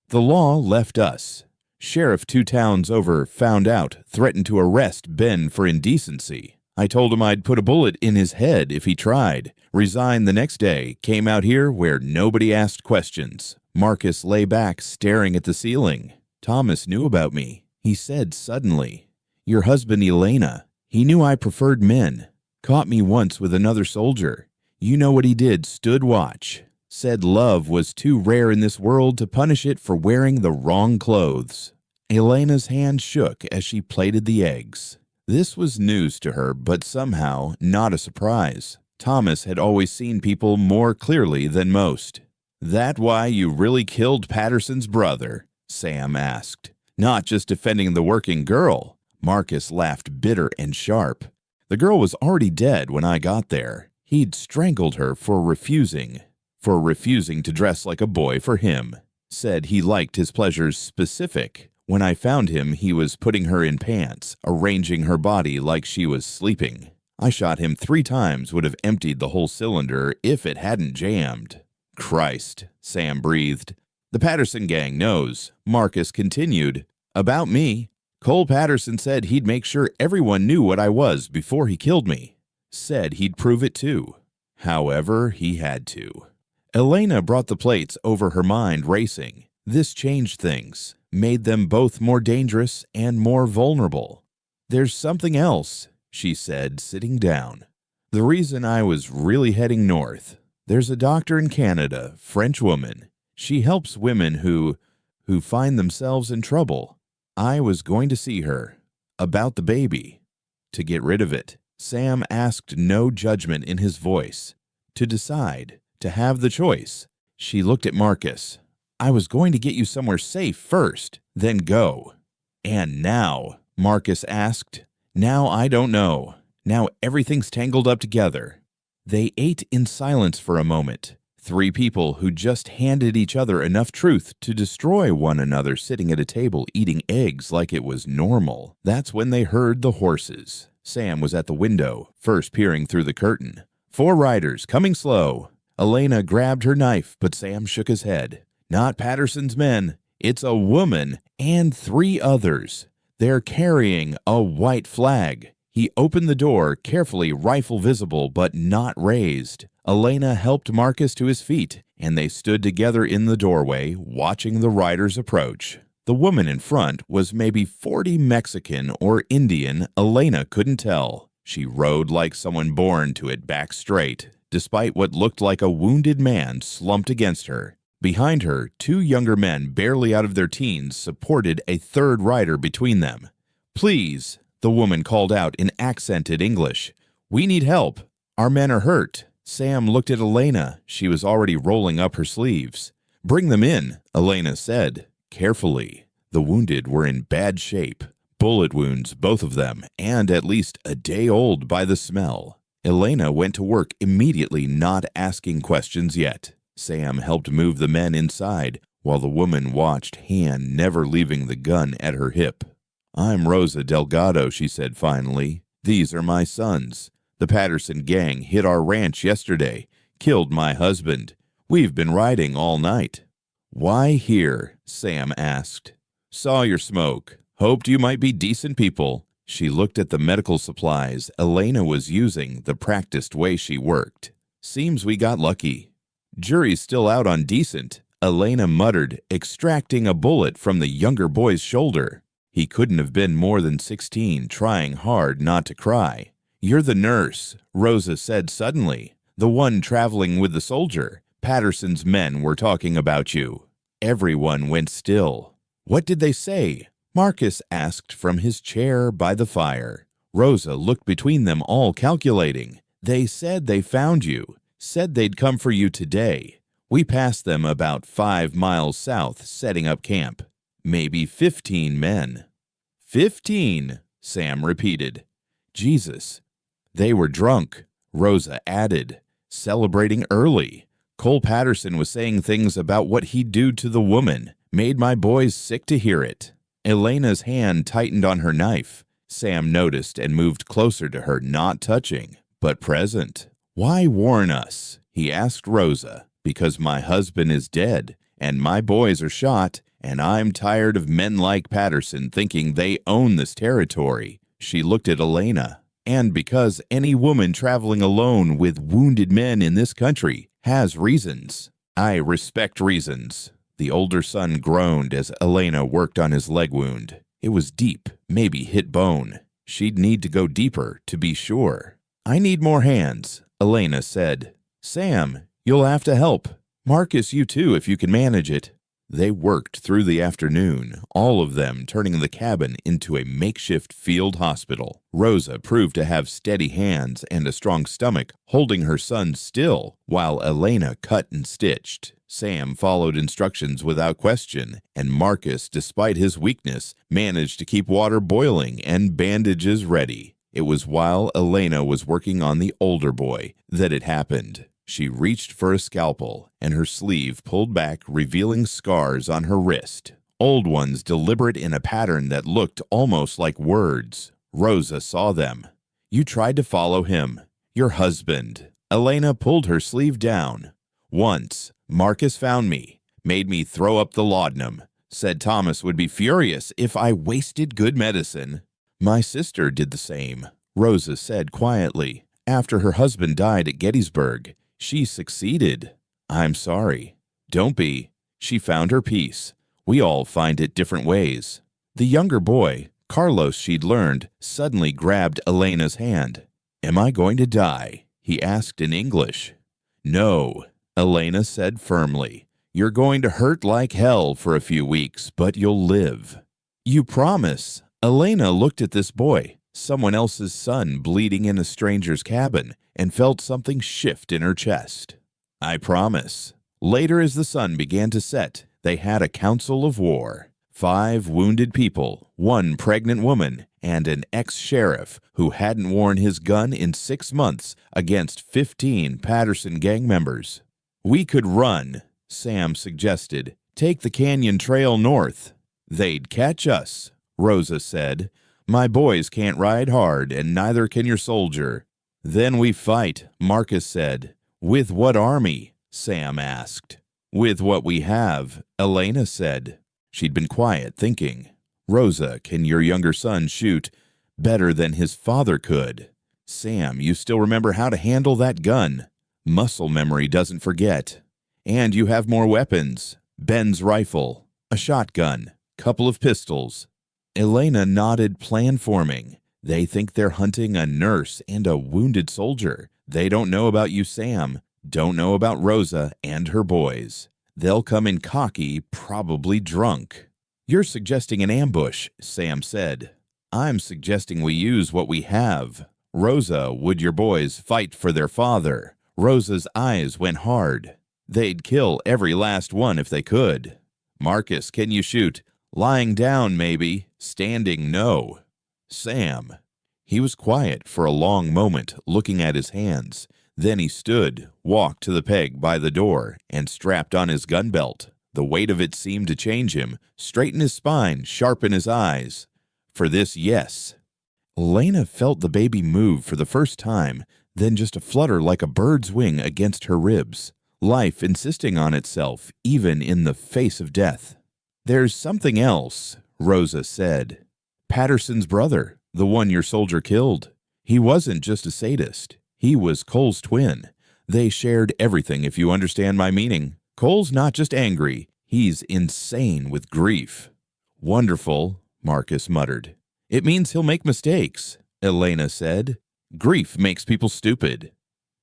The law left us. Sheriff 2 towns over found out, threatened to arrest Ben for indecency. I told him I'd put a bullet in his head if he tried. Resigned the next day, came out here where nobody asked questions." Marcus lay back, staring at the ceiling. "Thomas knew about me. He said suddenly, 'Your husband Elena. He knew I preferred men. Caught me once with another soldier. You know what he did, stood watch. Said love was too rare in this world to punish it for wearing the wrong clothes." Elena's hand shook as she plated the eggs. This was news to her, but somehow not a surprise. Thomas had always seen people more clearly than most. "That why you really killed Patterson's brother?" Sam asked. "Not just defending the working girl." Marcus laughed bitter and sharp. "The girl was already dead when I got there. He'd strangled her for refusing to dress like a boy for him. Said he liked his pleasures specific. When I found him, he was putting her in pants, arranging her body like she was sleeping. I shot him 3 times, would have emptied the whole cylinder if it hadn't jammed." "Christ," Sam breathed. "The Patterson gang knows." Marcus continued, "About me. Cole Patterson said he'd make sure everyone knew what I was before he killed me. Said he'd prove it too. However, he had to." Elena brought the plates over, her mind racing. This changed things, made them both more dangerous and more vulnerable. "There's something else," she said, sitting down. "The reason I was really heading north. There's a doctor in Canada, French woman. She helps women who find themselves in trouble. I was going to see her. About the baby. To get rid of it." Sam asked, no judgment in his voice. "To decide. To have the choice." She looked at Marcus. "I was going to get you somewhere safe first, then go." "And now?" Marcus asked. "Now I don't know. Now everything's tangled up together." They ate in silence for a moment. 3 people who just handed each other enough truth to destroy one another, sitting at a table eating eggs like it was normal. That's when they heard the horses. Sam was at the window, first peering through the curtain. 4 riders, coming slow. Elena grabbed her knife, but Sam shook his head. "Not Patterson's men. It's a woman and 3 others. They're carrying a white flag. He opened the door, carefully, rifle visible but not raised. Elena helped Marcus to his feet, and they stood together in the doorway, watching the riders approach. The woman in front was maybe 40 Mexican or Indian, Elena couldn't tell. She rode like someone born to it, back straight, despite what looked like a wounded man slumped against her. Behind her, 2 younger men barely out of their teens supported a third rider between them. "Please," the woman called out in accented English. "We need help. Our men are hurt." Sam looked at Elena. She was already rolling up her sleeves. "Bring them in," Elena said, carefully. The wounded were in bad shape. Bullet wounds, both of them, and at least a day old by the smell. Elena went to work immediately, not asking questions yet. Sam helped move the men inside, while the woman watched, hand never leaving the gun at her hip. "I'm Rosa Delgado," she said finally. "These are my sons. The Patterson gang hit our ranch yesterday, killed my husband. We've been riding all night." "Why here?" Sam asked. "Saw your smoke. Hoped you might be decent people." She looked at the medical supplies Elena was using, the practiced way she worked. "Seems we got lucky." "Jury's still out on decent," Elena muttered, extracting a bullet from the younger boy's shoulder. He couldn't have been more than 16, trying hard not to cry. "You're the nurse," Rosa said suddenly. "The one traveling with the soldier. Patterson's men were talking about you." Everyone went still. "What did they say?" Marcus asked from his chair by the fire. Rosa looked between them, all calculating. "They said they found you. Said they'd come for you today. We passed them about 5 miles south, setting up camp. Maybe 15 men." "15," Sam repeated. "Jesus." "They were drunk," Rosa added. "Celebrating early. Cole Patterson was saying things about what he'd do to the woman. Made my boys sick to hear it." Elena's hand tightened on her knife. Sam noticed and moved closer to her, not touching, but present. "Why warn us?" he asked Rosa. "Because my husband is dead, and my boys are shot, and I'm tired of men like Patterson thinking they own this territory." She looked at Elena. "And because any woman traveling alone with wounded men in this country has reasons. I respect reasons." The older son groaned as Elena worked on his leg wound. It was deep, maybe hit bone. She'd need to go deeper to be sure. "I need more hands," Elena said. "Sam, you'll have to help. Marcus, you too, if you can manage it." They worked through the afternoon, all of them turning the cabin into a makeshift field hospital. Rosa proved to have steady hands and a strong stomach, holding her son still, while Elena cut and stitched. Sam followed instructions without question, and Marcus, despite his weakness, managed to keep water boiling and bandages ready. It was while Elena was working on the older boy that it happened. She reached for a scalpel, and her sleeve pulled back, revealing scars on her wrist. Old ones deliberate in a pattern that looked almost like words. Rosa saw them. "You tried to follow him. Your husband." Elena pulled her sleeve down. "Once, Marcus found me, made me throw up the laudanum. Said Thomas would be furious if I wasted good medicine." "My sister did the same," Rosa said quietly. "After her husband died at Gettysburg, she succeeded." "I'm sorry." "Don't be. She found her peace. We all find it different ways." The younger boy, Carlos, she'd learned, suddenly grabbed Elena's hand. "Am I going to die?" he asked in English. "No," Elena said firmly. "You're going to hurt like hell for a few weeks, but you'll live." "You promise?" Elena looked at this boy, someone else's son bleeding in a stranger's cabin, and felt something shift in her chest. "I promise." Later, as the sun began to set, they had a council of war. 5 wounded people, 1 pregnant woman, and an ex-sheriff who hadn't worn his gun in 6 months against 15 Patterson gang members. "We could run," Sam suggested. "Take the canyon trail north." "They'd catch us," Rosa said. "My boys can't ride hard, and neither can your soldier." "Then we fight," Marcus said. "With what army?" Sam asked. "With what we have," Elena said. She'd been quiet, thinking. Rosa, can your younger son shoot better than his father could? Sam, you still remember how to handle that gun. Muscle memory doesn't forget. And you have more weapons. Ben's rifle, a shotgun, couple of pistols. Elena nodded, plan forming. They think they're hunting a nurse and a wounded soldier. They don't know about you, Sam. Don't know about Rosa and her boys. They'll come in cocky, probably drunk. You're suggesting an ambush, Sam said. I'm suggesting we use what we have. Rosa, would your boys fight for their father? Rosa's eyes went hard. They'd kill every last one if they could. Marcus, can you shoot? Lying down, maybe. Standing, no. Sam. He was quiet for a long moment, looking at his hands. Then he stood, walked to the peg by the door, and strapped on his gun belt. The weight of it seemed to change him, straighten his spine, sharpen his eyes. For this, yes. Elena felt the baby move for the first time, then just a flutter like a bird's wing against her ribs. Life insisting on itself, even in the face of death. There's something else, Rosa said. Patterson's brother, the one your soldier killed. He wasn't just a sadist. He was Cole's twin. They shared everything, if you understand my meaning. Cole's not just angry. He's insane with grief. Wonderful, Marcus muttered. It means he'll make mistakes, Elena said. Grief makes people stupid.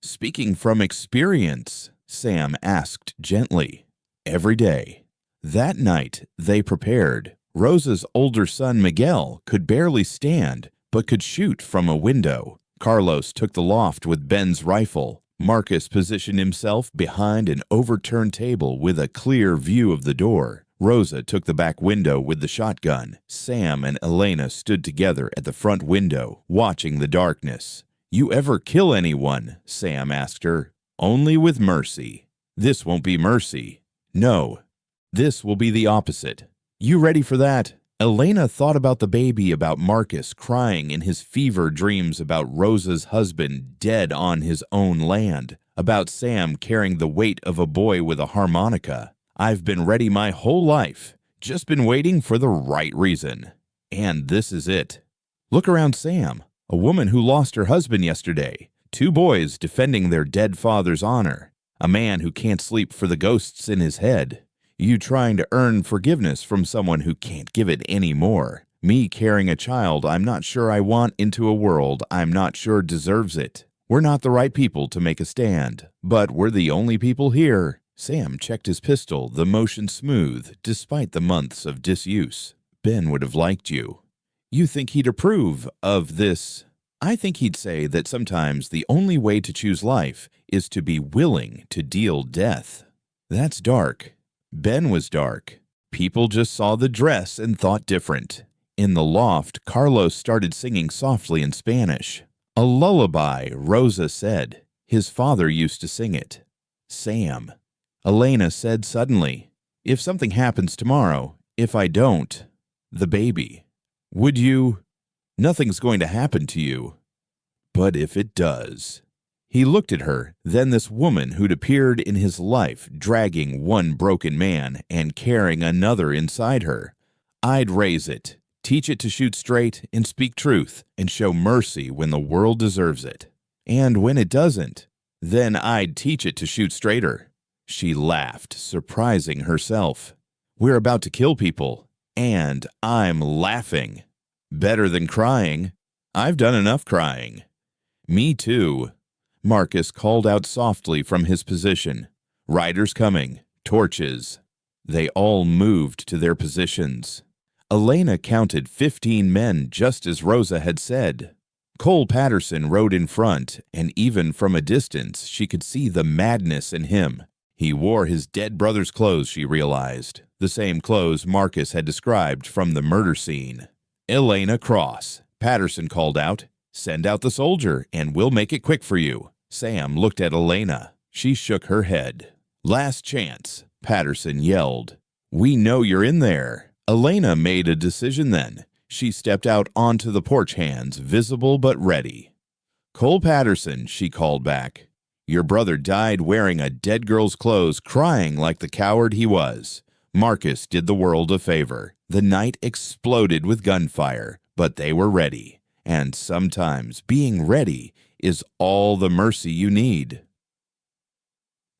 Speaking from experience, Sam asked gently. Every day. That night, they prepared. Rosa's older son, Miguel, could barely stand, but could shoot from a window. Carlos took the loft with Ben's rifle. Marcus positioned himself behind an overturned table with a clear view of the door. Rosa took the back window with the shotgun. Sam and Elena stood together at the front window, watching the darkness. You ever kill anyone? Sam asked her. Only with mercy. This won't be mercy. No, this will be the opposite. You ready for that? Elena thought about the baby, about Marcus crying in his fever dreams, about Rosa's husband dead on his own land, about Sam carrying the weight of a boy with a harmonica. I've been ready my whole life, just been waiting for the right reason. And this is it. Look around Sam, a woman who lost her husband yesterday, 2 boys defending their dead father's honor, a man who can't sleep for the ghosts in his head. You trying to earn forgiveness from someone who can't give it anymore. Me carrying a child I'm not sure I want into a world I'm not sure deserves it. We're not the right people to make a stand, but we're the only people here. Sam checked his pistol, the motion smooth, despite the months of disuse. Ben would have liked you. You think he'd approve of this? I think he'd say that sometimes the only way to choose life is to be willing to deal death. That's dark. Ben was dark. People just saw the dress and thought different. In the loft, Carlos started singing softly in Spanish. A lullaby, Rosa said. His father used to sing it. Sam. Elena said suddenly, if something happens tomorrow, if I don't, the baby, would you? Nothing's going to happen to you. But if it does. He looked at her, then this woman who'd appeared in his life, dragging one broken man and carrying another inside her. I'd raise it, teach it to shoot straight and speak truth and show mercy when the world deserves it. And when it doesn't, then I'd teach it to shoot straighter. She laughed, surprising herself. We're about to kill people, and I'm laughing. Better than crying. I've done enough crying. Me too. Marcus called out softly from his position. Riders coming. Torches. They all moved to their positions. Elena counted 15 men, just as Rosa had said. Cole Patterson rode in front, and even from a distance she could see the madness in him. He wore his dead brother's clothes, she realized, the same clothes Marcus had described from the murder scene. Elena Cross, Patterson called out. Send out the soldier, and we'll make it quick for you. Sam looked at Elena. She shook her head. Last chance, Patterson yelled. We know you're in there. Elena made a decision then. She stepped out onto the porch, hands visible but ready. Cole Patterson, she called back. Your brother died wearing a dead girl's clothes, crying like the coward he was. Marcus did the world a favor. The night exploded with gunfire, but they were ready. And sometimes being ready is all the mercy you need.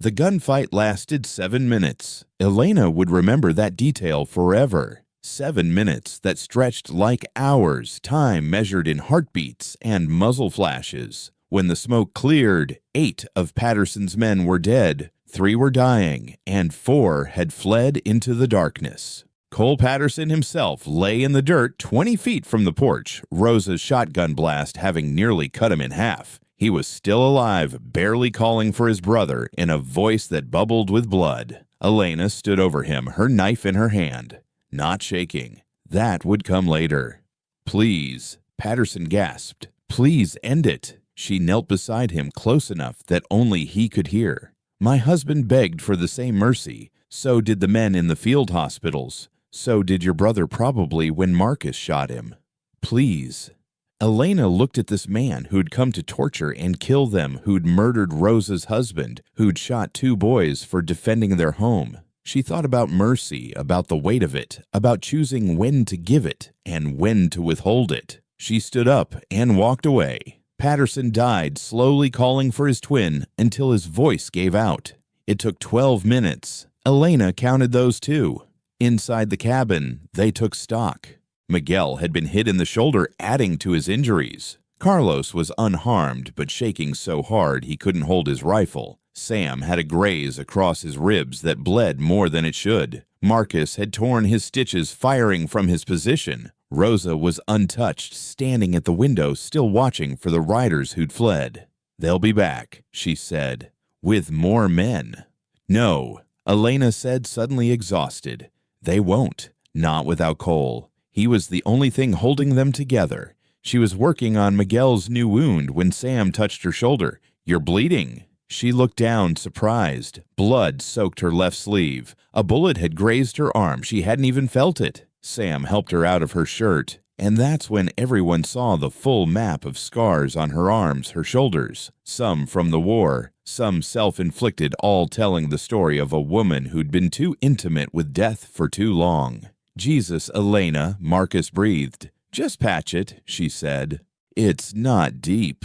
The gunfight lasted 7 minutes. Elena would remember that detail forever. 7 minutes that stretched like hours, time measured in heartbeats and muzzle flashes. When the smoke cleared, 8 of Patterson's men were dead, 3 were dying, and 4 had fled into the darkness. Cole Patterson himself lay in the dirt 20 feet from the porch, Rosa's shotgun blast having nearly cut him in half. He was still alive, barely calling for his brother in a voice that bubbled with blood. Elena stood over him, her knife in her hand, not shaking. That would come later. "Please," Patterson gasped. "Please end it." She knelt beside him close enough that only he could hear. "My husband begged for the same mercy. So did the men in the field hospitals. So did your brother probably when Marcus shot him. Please." Elena looked at this man who'd come to torture and kill them, who'd murdered Rosa's husband, who'd shot 2 boys for defending their home. She thought about mercy, about the weight of it, about choosing when to give it and when to withhold it. She stood up and walked away. Patterson died, slowly calling for his twin until his voice gave out. It took 12 minutes. Elena counted those too. Inside the cabin, they took stock. Miguel had been hit in the shoulder, adding to his injuries. Carlos was unharmed, but shaking so hard he couldn't hold his rifle. Sam had a graze across his ribs that bled more than it should. Marcus had torn his stitches firing from his position. Rosa was untouched, standing at the window, still watching for the riders who'd fled. "They'll be back," she said, "with more men." "No," Elena said, suddenly exhausted. "They won't. Not without Cole. He was the only thing holding them together." She was working on Miguel's new wound when Sam touched her shoulder. "You're bleeding." She looked down, surprised. Blood soaked her left sleeve. A bullet had grazed her arm. She hadn't even felt it. Sam helped her out of her shirt, and that's when everyone saw the full map of scars on her arms, her shoulders, some from the war, some self-inflicted, all telling the story of a woman who'd been too intimate with death for too long. "Jesus, Elena," Marcus breathed. "Just patch it," she said. "It's not deep."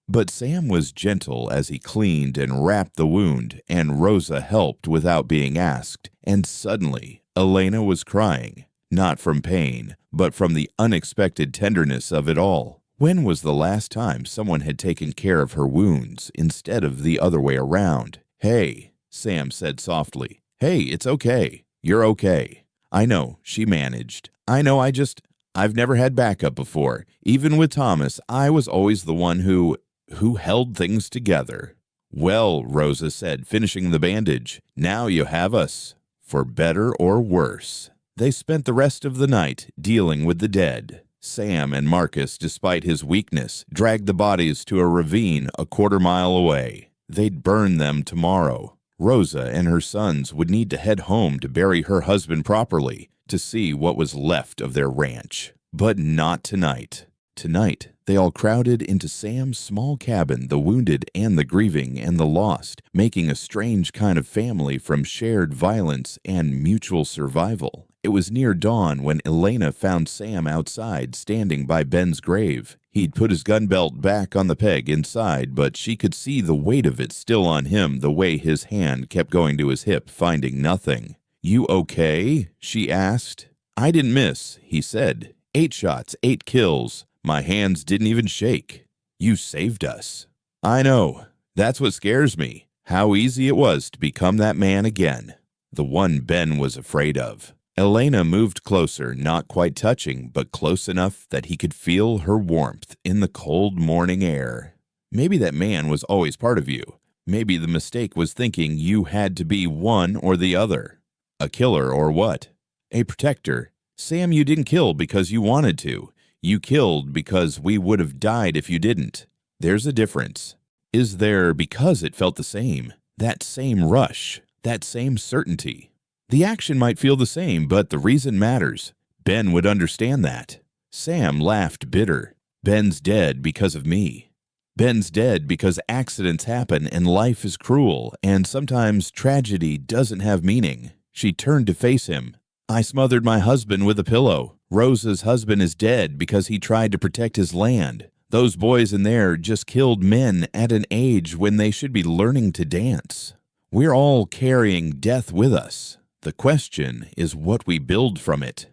But Sam was gentle as he cleaned and wrapped the wound, and Rosa helped without being asked, and suddenly Elena was crying. Not from pain, but from the unexpected tenderness of it all. When was the last time someone had taken care of her wounds instead of the other way around? "Hey," Sam said softly. "Hey, it's okay. You're okay." "I know," she managed. "I know, I've never had backup before. Even with Thomas, I was always the one who held things together." "Well," Rosa said, finishing the bandage, "now you have us. For better or worse." They spent the rest of the night dealing with the dead. Sam and Marcus, despite his weakness, dragged the bodies to a ravine a quarter-mile away. They'd burn them tomorrow. Rosa and her sons would need to head home to bury her husband properly, to see what was left of their ranch. But not tonight. Tonight, they all crowded into Sam's small cabin, the wounded and the grieving and the lost, making a strange kind of family from shared violence and mutual survival. It was near dawn when Elena found Sam outside, standing by Ben's grave. He'd put his gun belt back on the peg inside, but she could see the weight of it still on him, the way his hand kept going to his hip, finding nothing. "You okay?" she asked. "I didn't miss," he said. 8 shots, 8 kills. My hands didn't even shake. You saved us." "I know. That's what scares me. How easy it was to become that man again. The one Ben was afraid of." Elena moved closer, not quite touching, but close enough that he could feel her warmth in the cold morning air. "Maybe that man was always part of you. Maybe the mistake was thinking you had to be one or the other. A killer or what? A protector. Sam, you didn't kill because you wanted to. You killed because we would have died if you didn't. There's a difference. Is there because it felt the same? That same rush, that same certainty. The action might feel the same, but the reason matters. Ben would understand that." Sam laughed bitter. "Ben's dead because of me. Ben's dead because accidents happen and life is cruel, and sometimes tragedy doesn't have meaning." She turned to face him. I smothered my husband with a pillow. Rosa's husband is dead because he tried to protect his land. Those boys in there just killed men at an age when they should be learning to dance. We're all carrying death with us. The question is what we build from it.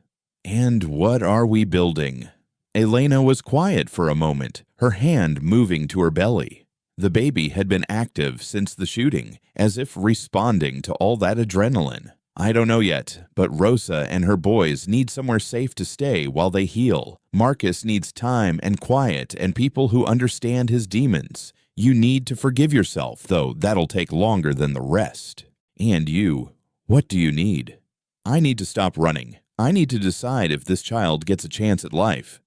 And what are we building? Elena was quiet for a moment, her hand moving to her belly. The baby had been active since the shooting, as if responding to all that adrenaline. I don't know yet, but Rosa and her boys need somewhere safe to stay while they heal. Marcus needs time and quiet and people who understand his demons. You need to forgive yourself, though that'll take longer than the rest. And you, what do you need? I need to stop running. I need to decide if this child gets a chance at life.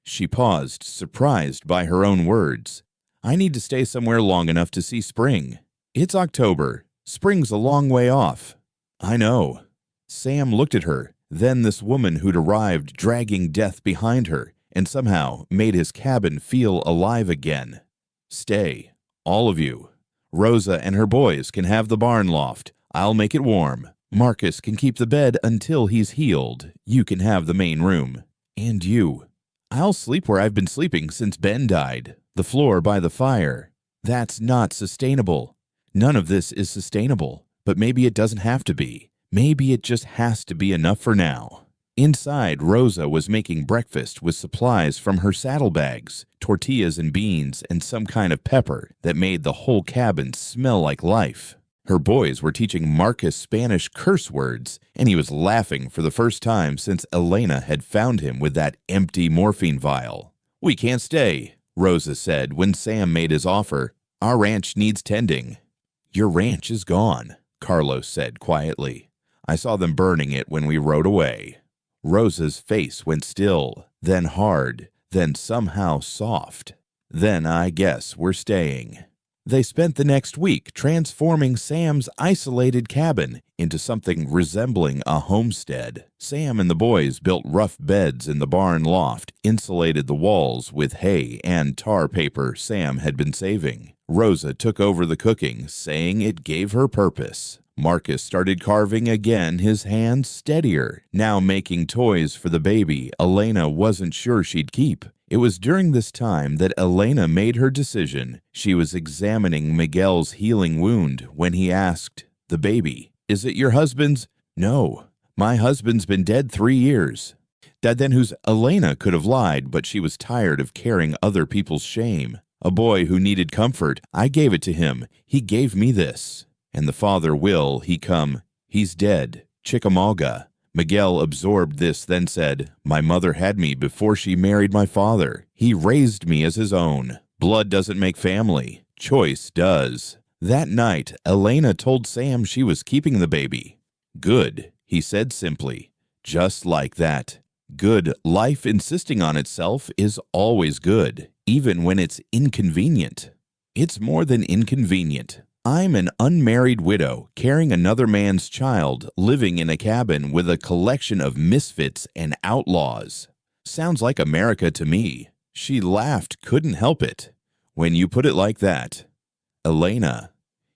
She paused, surprised by her own words. I need to stay somewhere long enough to see spring. It's October. Spring's a long way off. I know. Sam looked at her, then this woman who'd arrived dragging death behind her and somehow made his cabin feel alive again. Stay, all of you. Rosa and her boys can have the barn loft. I'll make it warm. Marcus can keep the bed until he's healed. You can have the main room. And you. I'll sleep where I've been sleeping since Ben died. The floor by the fire. That's not sustainable. None of this is sustainable, but maybe it doesn't have to be. Maybe it just has to be enough for now. Inside, Rosa was making breakfast with supplies from her saddlebags, tortillas and beans, and some kind of pepper that made the whole cabin smell like life. Her boys were teaching Marcus Spanish curse words, and he was laughing for the first time since Elena had found him with that empty morphine vial. We can't stay, Rosa said when Sam made his offer. Our ranch needs tending. Your ranch is gone, Carlos said quietly. I saw them burning it when we rode away. Rosa's face went still, then hard, then somehow soft. Then I guess we're staying. They spent the next week transforming Sam's isolated cabin into something resembling a homestead. Sam and the boys built rough beds in the barn loft, insulated the walls with hay and tar paper Sam had been saving. Rosa took over the cooking, saying it gave her purpose. Marcus started carving again, his hands steadier, now making toys for the baby Elena wasn't sure she'd keep. It was during this time that Elena made her decision. She was examining Miguel's healing wound when he asked, "The baby, is it your husband's?" "No, my husband's been dead 3 years." Dad then whose Elena could have lied, but she was tired of carrying other people's shame. A boy who needed comfort. I gave it to him. He gave me this. And the father will, he come. He's dead. Chickamauga. Miguel absorbed this, then said, my mother had me before she married my father. He raised me as his own. Blood doesn't make family. Choice does. That night, Elena told Sam she was keeping the baby. Good, he said simply. Just like that. Good. Life insisting on itself is always good, even when it's inconvenient. It's more than inconvenient. I'm an unmarried widow carrying another man's child, living in a cabin with a collection of misfits and outlaws. Sounds like America to me. She laughed, couldn't help it. When you put it like that. Elena.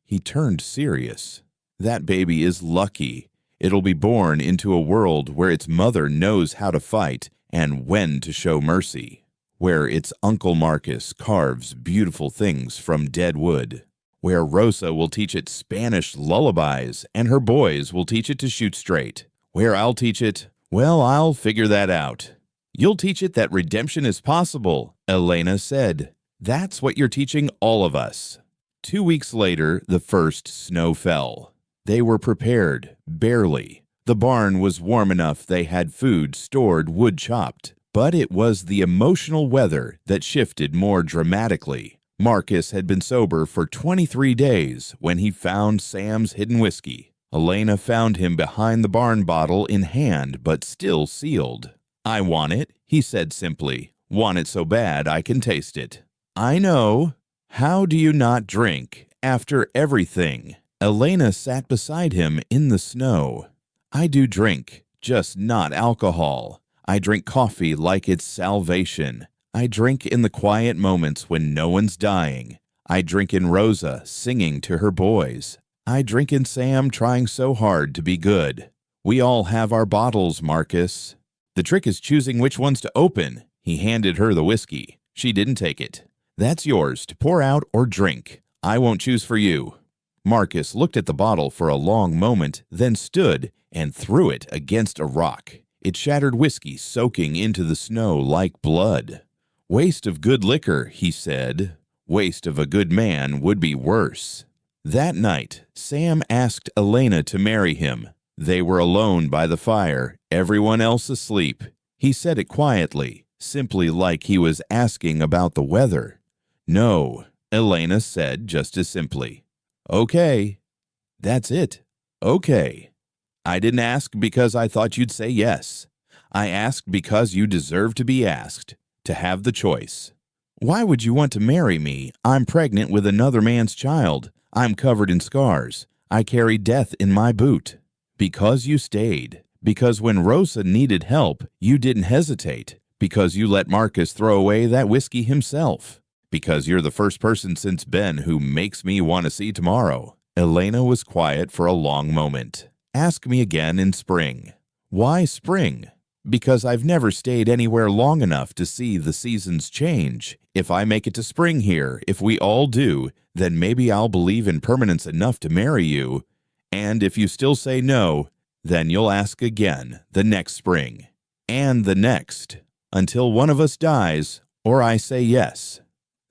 He turned serious. That baby is lucky. It'll be born into a world where its mother knows how to fight and when to show mercy. Where its Uncle Marcus carves beautiful things from dead wood. Where Rosa will teach it Spanish lullabies and her boys will teach it to shoot straight. Where I'll teach it, well, I'll figure that out. You'll teach it that redemption is possible, Elena said. That's what you're teaching all of us. 2 weeks later, the first snow fell. They were prepared, barely. The barn was warm enough they had food stored wood chopped. But it was the emotional weather that shifted more dramatically. Marcus had been sober for 23 days when he found Sam's hidden whiskey. Elena found him behind the barn bottle in hand, but still sealed. I want it, he said simply. Want it so bad I can taste it. I know. How do you not drink after everything? Elena sat beside him in the snow. I do drink, just not alcohol. I drink coffee like it's salvation. I drink in the quiet moments when no one's dying. I drink in Rosa singing to her boys. I drink in Sam trying so hard to be good. We all have our bottles, Marcus. The trick is choosing which ones to open. He handed her the whiskey. She didn't take it. That's yours to pour out or drink. I won't choose for you. Marcus looked at the bottle for a long moment, then stood and threw it against a rock. It shattered whiskey, soaking into the snow like blood. Waste of good liquor, he said. Waste of a good man would be worse. That night, Sam asked Elena to marry him. They were alone by the fire, everyone else asleep. He said it quietly, simply like he was asking about the weather. No, Elena said just as simply. Okay. That's it. Okay. I didn't ask because I thought you'd say yes. I asked because you deserve to be asked, to have the choice. Why would you want to marry me? I'm pregnant with another man's child. I'm covered in scars. I carry death in my boot. Because you stayed. Because when Rosa needed help, you didn't hesitate. Because you let Marcus throw away that whiskey himself. Because you're the first person since Ben who makes me want to see tomorrow. Elena was quiet for a long moment. Ask me again in spring. Why spring? Because I've never stayed anywhere long enough to see the seasons change. If I make it to spring here, if we all do, then maybe I'll believe in permanence enough to marry you. And if you still say no, then you'll ask again the next spring. And the next. Until one of us dies, or I say yes.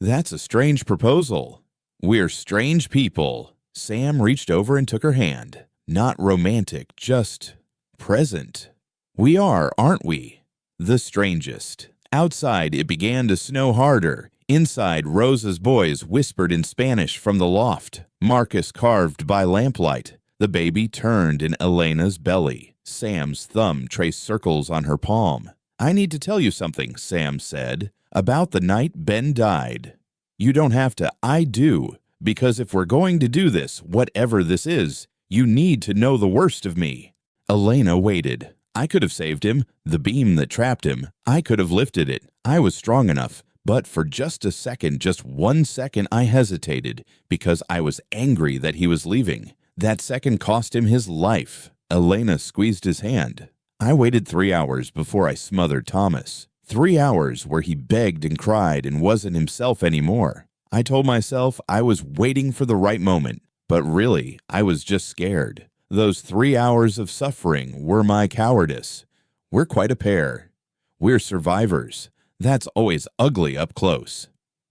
That's a strange proposal. We're strange people. Sam reached over and took her hand. Not romantic, just present. We are, aren't we? The strangest. Outside, it began to snow harder. Inside, Rosa's boys whispered in Spanish from the loft. Marcus carved by lamplight. The baby turned in Elena's belly. Sam's thumb traced circles on her palm. I need to tell you something, Sam said. About the night Ben died. You don't have to. I do. Because if we're going to do this, whatever this is, you need to know the worst of me. Elena waited. I could have saved him. The beam that trapped him. I could have lifted it. I was strong enough. But for just a second, just 1 second, I hesitated because I was angry that he was leaving. That second cost him his life. Elena squeezed his hand. I waited 3 hours before I smothered Thomas. 3 hours where he begged and cried and wasn't himself anymore. I told myself I was waiting for the right moment, but really, I was just scared. Those 3 hours of suffering were my cowardice. We're quite a pair. We're survivors. That's always ugly up close.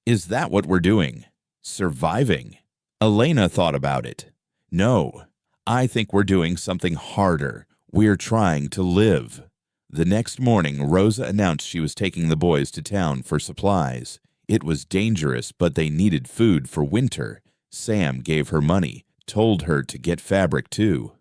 Is that what we're doing? Surviving? Elena thought about it. No, I think we're doing something harder. We're trying to live. The next morning, Rosa announced she was taking the boys to town for supplies. It was dangerous, but they needed food for winter. Sam gave her money, told her to get fabric too.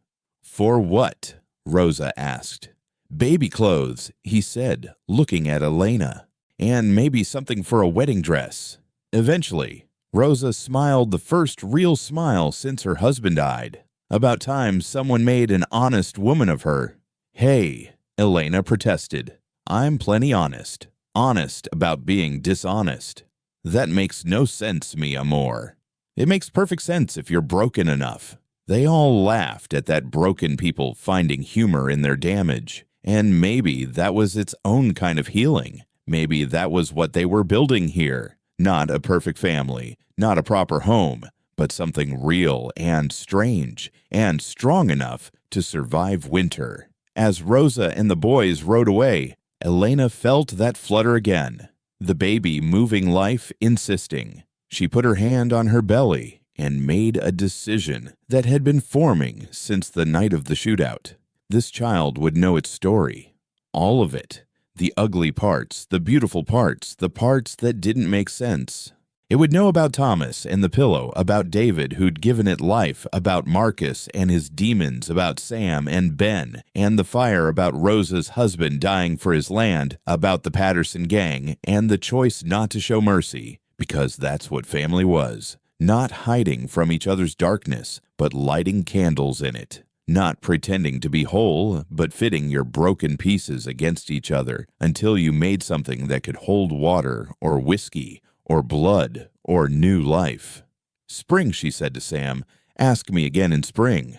For what? Rosa asked. Baby clothes, he said, looking at Elena. And maybe something for a wedding dress. Eventually, Rosa smiled the first real smile since her husband died. About time someone made an honest woman of her. Hey, Elena protested. I'm plenty honest. Honest about being dishonest. That makes no sense, mi amor. It makes perfect sense if you're broken enough. They all laughed at that broken people finding humor in their damage. And maybe that was its own kind of healing. Maybe that was what they were building here. Not a perfect family, not a proper home, but something real and strange and strong enough to survive winter. As Rosa and the boys rode away, Elena felt that flutter again. The baby moving life, insisting. She put her hand on her belly and made a decision that had been forming since the night of the shootout. This child would know its story. All of it. The ugly parts, the beautiful parts, the parts that didn't make sense. It would know about Thomas and the pillow, about David who'd given it life, about Marcus and his demons, about Sam and Ben, and the fire, about Rosa's husband dying for his land, about the Patterson gang, and the choice not to show mercy, because that's what family was. Not hiding from each other's darkness, but lighting candles in it. Not pretending to be whole, but fitting your broken pieces against each other until you made something that could hold water or whiskey or blood or new life. Spring, she said to Sam. Ask me again in spring.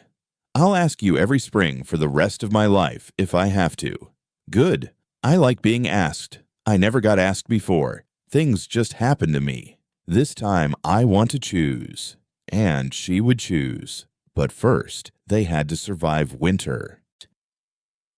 I'll ask you every spring for the rest of my life if I have to. Good. I like being asked. I never got asked before. Things just happen to me. This time I want to choose. And she would choose. But first, they had to survive winter.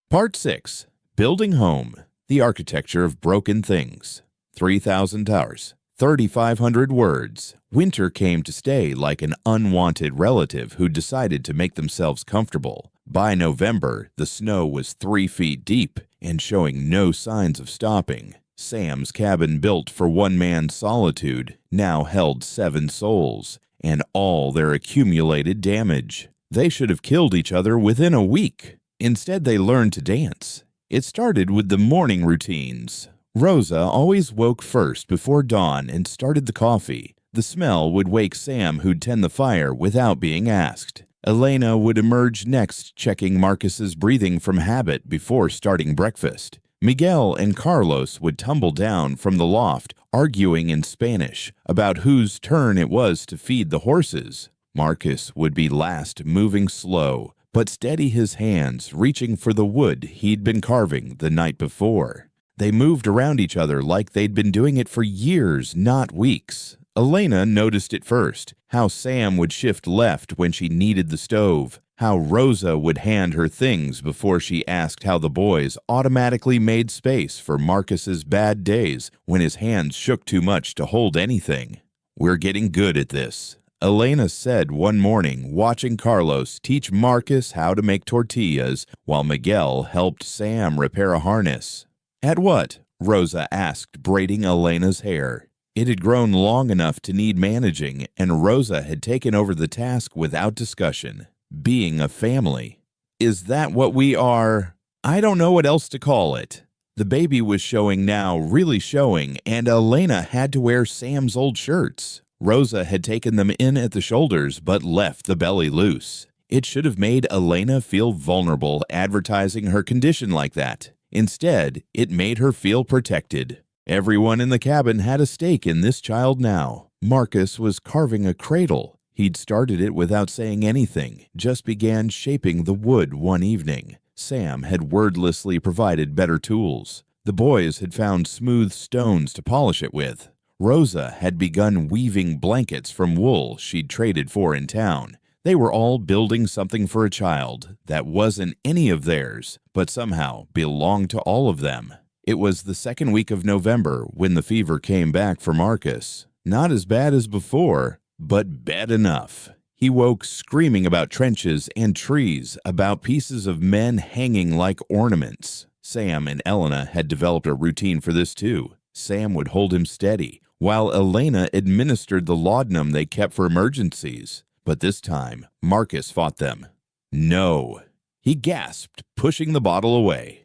Part 6. Building Home. The Architecture of Broken Things. 3,000 towers. 3,500 words. Winter came to stay like an unwanted relative who decided to make themselves comfortable. By November, the snow was 3 feet deep and showing no signs of stopping. Sam's cabin, built for one man's solitude, now held 7 souls and all their accumulated damage. They should have killed each other within a week. Instead, they learned to dance. It started with the morning routines. Rosa always woke first before dawn and started the coffee. The smell would wake Sam, who'd tend the fire without being asked. Elena would emerge next, checking Marcus's breathing from habit before starting breakfast. Miguel and Carlos would tumble down from the loft, arguing in Spanish about whose turn it was to feed the horses. Marcus would be last, moving slow, but steady his hands, reaching for the wood he'd been carving the night before. They moved around each other like they'd been doing it for years, not weeks. Elena noticed it first, how Sam would shift left when she needed the stove, how Rosa would hand her things before she asked how the boys automatically made space for Marcus's bad days when his hands shook too much to hold anything. "We're getting good at this," Elena said one morning, watching Carlos teach Marcus how to make tortillas while Miguel helped Sam repair a harness. "At what?" Rosa asked, braiding Elena's hair. It had grown long enough to need managing, and Rosa had taken over the task without discussion. Being a family. "Is that what we are? I don't know what else to call it." The baby was showing now, really showing, and Elena had to wear Sam's old shirts. Rosa had taken them in at the shoulders, but left the belly loose. It should have made Elena feel vulnerable, advertising her condition like that. Instead, it made her feel protected. Everyone in the cabin had a stake in this child now. Marcus was carving a cradle. He'd started it without saying anything, just began shaping the wood one evening. Sam had wordlessly provided better tools. The boys had found smooth stones to polish it with. Rosa had begun weaving blankets from wool she'd traded for in town. They were all building something for a child that wasn't any of theirs, but somehow belonged to all of them. It was the second week of November when the fever came back for Marcus. Not as bad as before, but bad enough. He woke screaming about trenches and trees, about pieces of men hanging like ornaments. Sam and Elena had developed a routine for this too. Sam would hold him steady, while Elena administered the laudanum they kept for emergencies. But this time, Marcus fought them. "No," he gasped, pushing the bottle away.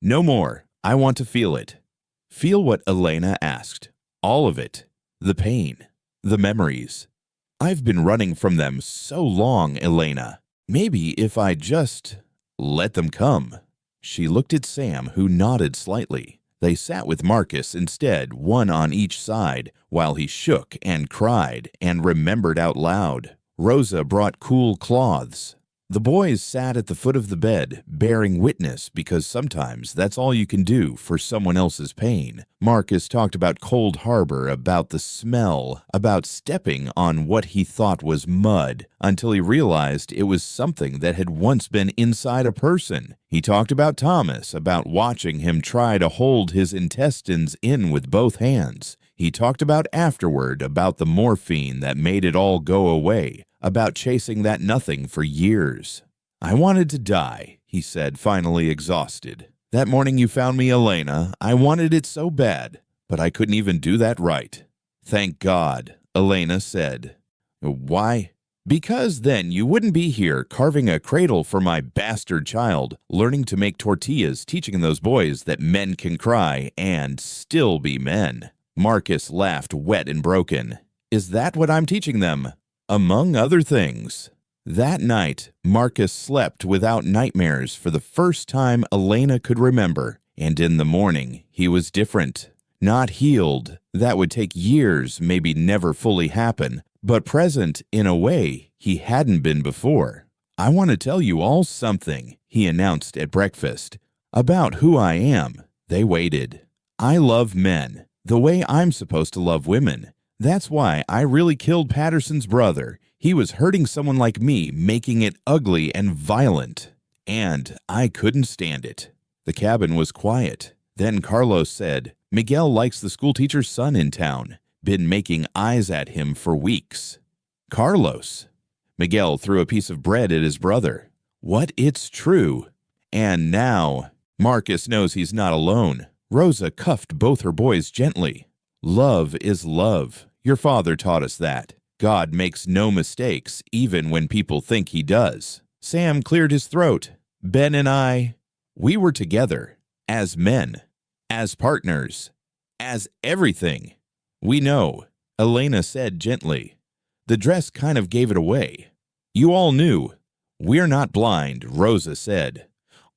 "No more. I want to feel it." "Feel what?" Elena asked. "All of it. The pain. The memories. I've been running from them so long, Elena. Maybe if I just let them come." She looked at Sam, who nodded slightly. They sat with Marcus instead, one on each side, while he shook and cried and remembered out loud. Rosa brought cool cloths. The boys sat at the foot of the bed, bearing witness because sometimes that's all you can do for someone else's pain. Marcus talked about Cold Harbor, about the smell, about stepping on what he thought was mud, until he realized it was something that had once been inside a person. He talked about Thomas, about watching him try to hold his intestines in with both hands. He talked about afterward, about the morphine that made it all go away, about chasing that nothing for years. "I wanted to die," he said, finally exhausted. "That morning you found me, Elena, I wanted it so bad, but I couldn't even do that right." "Thank God," Elena said. "Why?" "Because then you wouldn't be here carving a cradle for my bastard child, learning to make tortillas, teaching those boys that men can cry and still be men." Marcus laughed, wet and broken. "Is that what I'm teaching them?" "Among other things." That night, Marcus slept without nightmares for the first time Elena could remember, and in the morning, he was different. Not healed, that would take years, maybe never fully happen, but present in a way he hadn't been before. I want to tell you all something, he announced at breakfast. About who I am. They waited. I love men, the way I'm supposed to love women. That's why I really killed Patterson's brother. He was hurting someone like me, making it ugly and violent. And I couldn't stand it. The cabin was quiet. Then Carlos said, Miguel likes the schoolteacher's son in town. Been making eyes at him for weeks. Carlos. Miguel threw a piece of bread at his brother. What, it's true. And now, Marcus knows he's not alone. Rosa cuffed both her boys gently. Love is love. Your father taught us that. God makes no mistakes, even when people think he does. Sam cleared his throat. Ben and we were together. As men. As partners. As everything. We know, Elena said gently. The dress kind of gave it away. You all knew. We're not blind, Rosa said.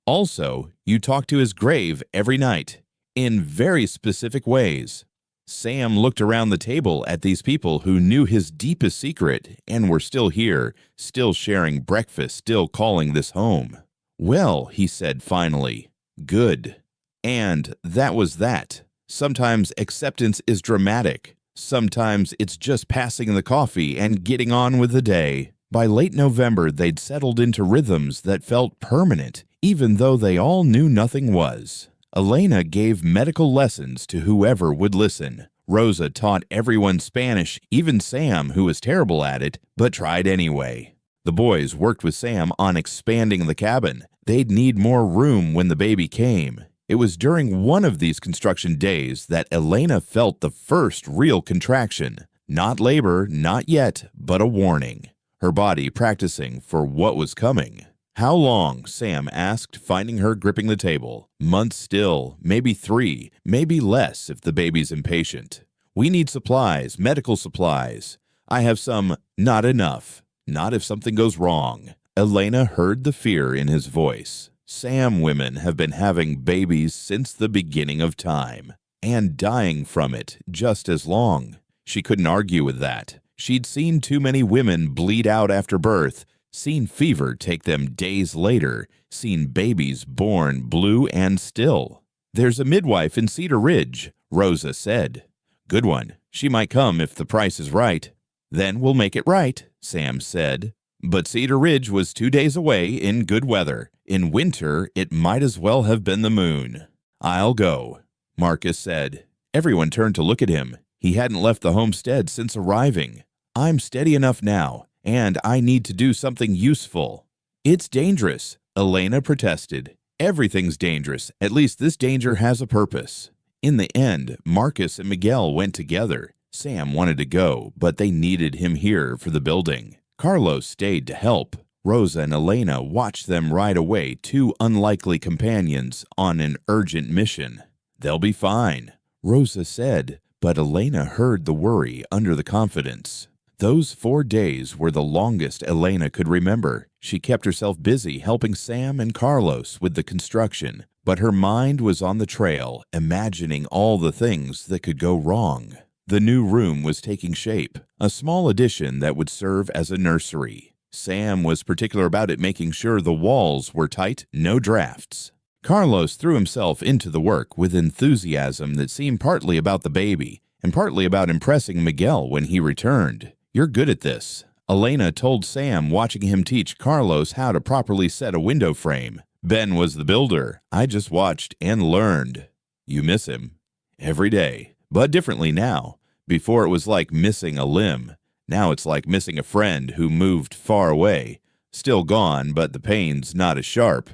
Also, you talk to his grave every night. In very specific ways. Sam looked around the table at these people who knew his deepest secret and were still here, still sharing breakfast, still calling this home. Well, he said finally, good. And that was that. Sometimes acceptance is dramatic. Sometimes it's just passing the coffee and getting on with the day. By late November, they'd settled into rhythms that felt permanent, even though they all knew nothing was. Elena gave medical lessons to whoever would listen. Rosa taught everyone Spanish, even Sam, who was terrible at it, but tried anyway. The boys worked with Sam on expanding the cabin. They'd need more room when the baby came. It was during one of these construction days that Elena felt the first real contraction. Not labor, not yet, but a warning. Her body practicing for what was coming. How long? Sam asked, finding her gripping the table. Months still, maybe 3, maybe less if the baby's impatient. We need supplies, medical supplies. I have some, not enough. Not if something goes wrong. Elena heard the fear in his voice. Sam women have been having babies since the beginning of time, and dying from it just as long. She couldn't argue with that. She'd seen too many women bleed out after birth, seen fever take them days later, seen babies born blue and still. There's a midwife in Cedar Ridge, Rosa said. Good one. She might come if the price is right. Then we'll make it right, Sam said. But Cedar Ridge was 2 days away in good weather. In winter, it might as well have been the moon. I'll go, Marcus said. Everyone turned to look at him. He hadn't left the homestead since arriving. I'm steady enough now. And I need to do something useful. It's dangerous, Elena protested. Everything's dangerous. At least this danger has a purpose. In the end, Marcus and Miguel went together. Sam wanted to go, but they needed him here for the building. Carlos stayed to help. Rosa and Elena watched them ride away, 2 unlikely companions on an urgent mission. They'll be fine, Rosa said, but Elena heard the worry under the confidence. Those 4 days were the longest Elena could remember. She kept herself busy helping Sam and Carlos with the construction, but her mind was on the trail, imagining all the things that could go wrong. The new room was taking shape, a small addition that would serve as a nursery. Sam was particular about it, making sure the walls were tight, no drafts. Carlos threw himself into the work with enthusiasm that seemed partly about the baby and partly about impressing Miguel when he returned. You're good at this, Elena told Sam, watching him teach Carlos how to properly set a window frame. Ben was the builder. I just watched and learned. You miss him. Every day, but differently now. Before it was like missing a limb. Now it's like missing a friend who moved far away. Still gone, but the pain's not as sharp.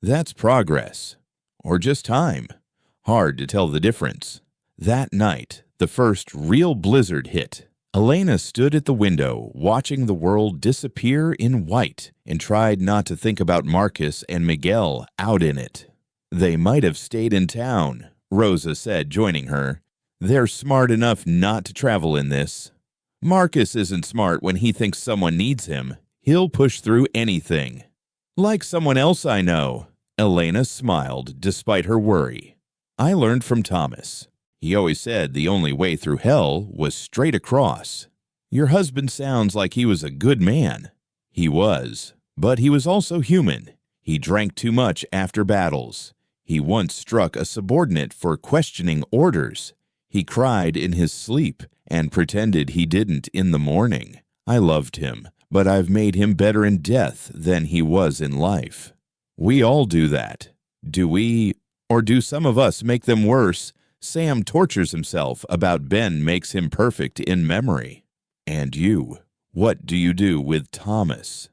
That's progress. Or just time. Hard to tell the difference. That night, the first real blizzard hit. Elena stood at the window, watching the world disappear in white, and tried not to think about Marcus and Miguel out in it. They might have stayed in town, Rosa said, joining her. They're smart enough not to travel in this. Marcus isn't smart when he thinks someone needs him. He'll push through anything. Like someone else I know. Elena smiled despite her worry. I learned from Thomas. He always said the only way through hell was straight across. Your husband sounds like he was a good man. He was, But he was also human. He drank too much after battles. He once struck a subordinate for questioning orders. He cried in his sleep and pretended he didn't in the morning. I loved him, but I've made him better in death than he was in life. We all do that. Do we, or do some of us make them worse? Sam tortures himself about Ben makes him perfect in memory. And you, what do you do with Thomas?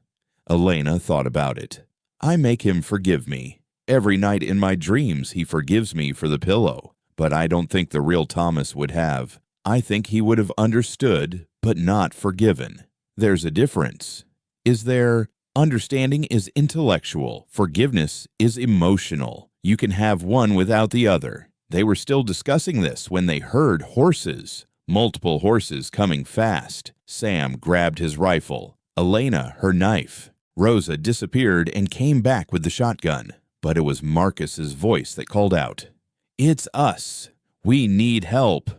Elena thought about it. I make him forgive me. Every night in my dreams he forgives me for the pillow, but I don't think the real Thomas would have. I think he would have understood, but not forgiven. There's a difference. Is there? Understanding is intellectual. Forgiveness is emotional. You can have one without the other. They were still discussing this when they heard horses. Multiple horses coming fast. Sam grabbed his rifle. Elena her knife. Rosa disappeared and came back with the shotgun. But it was Marcus's voice that called out, "It's us. We need help."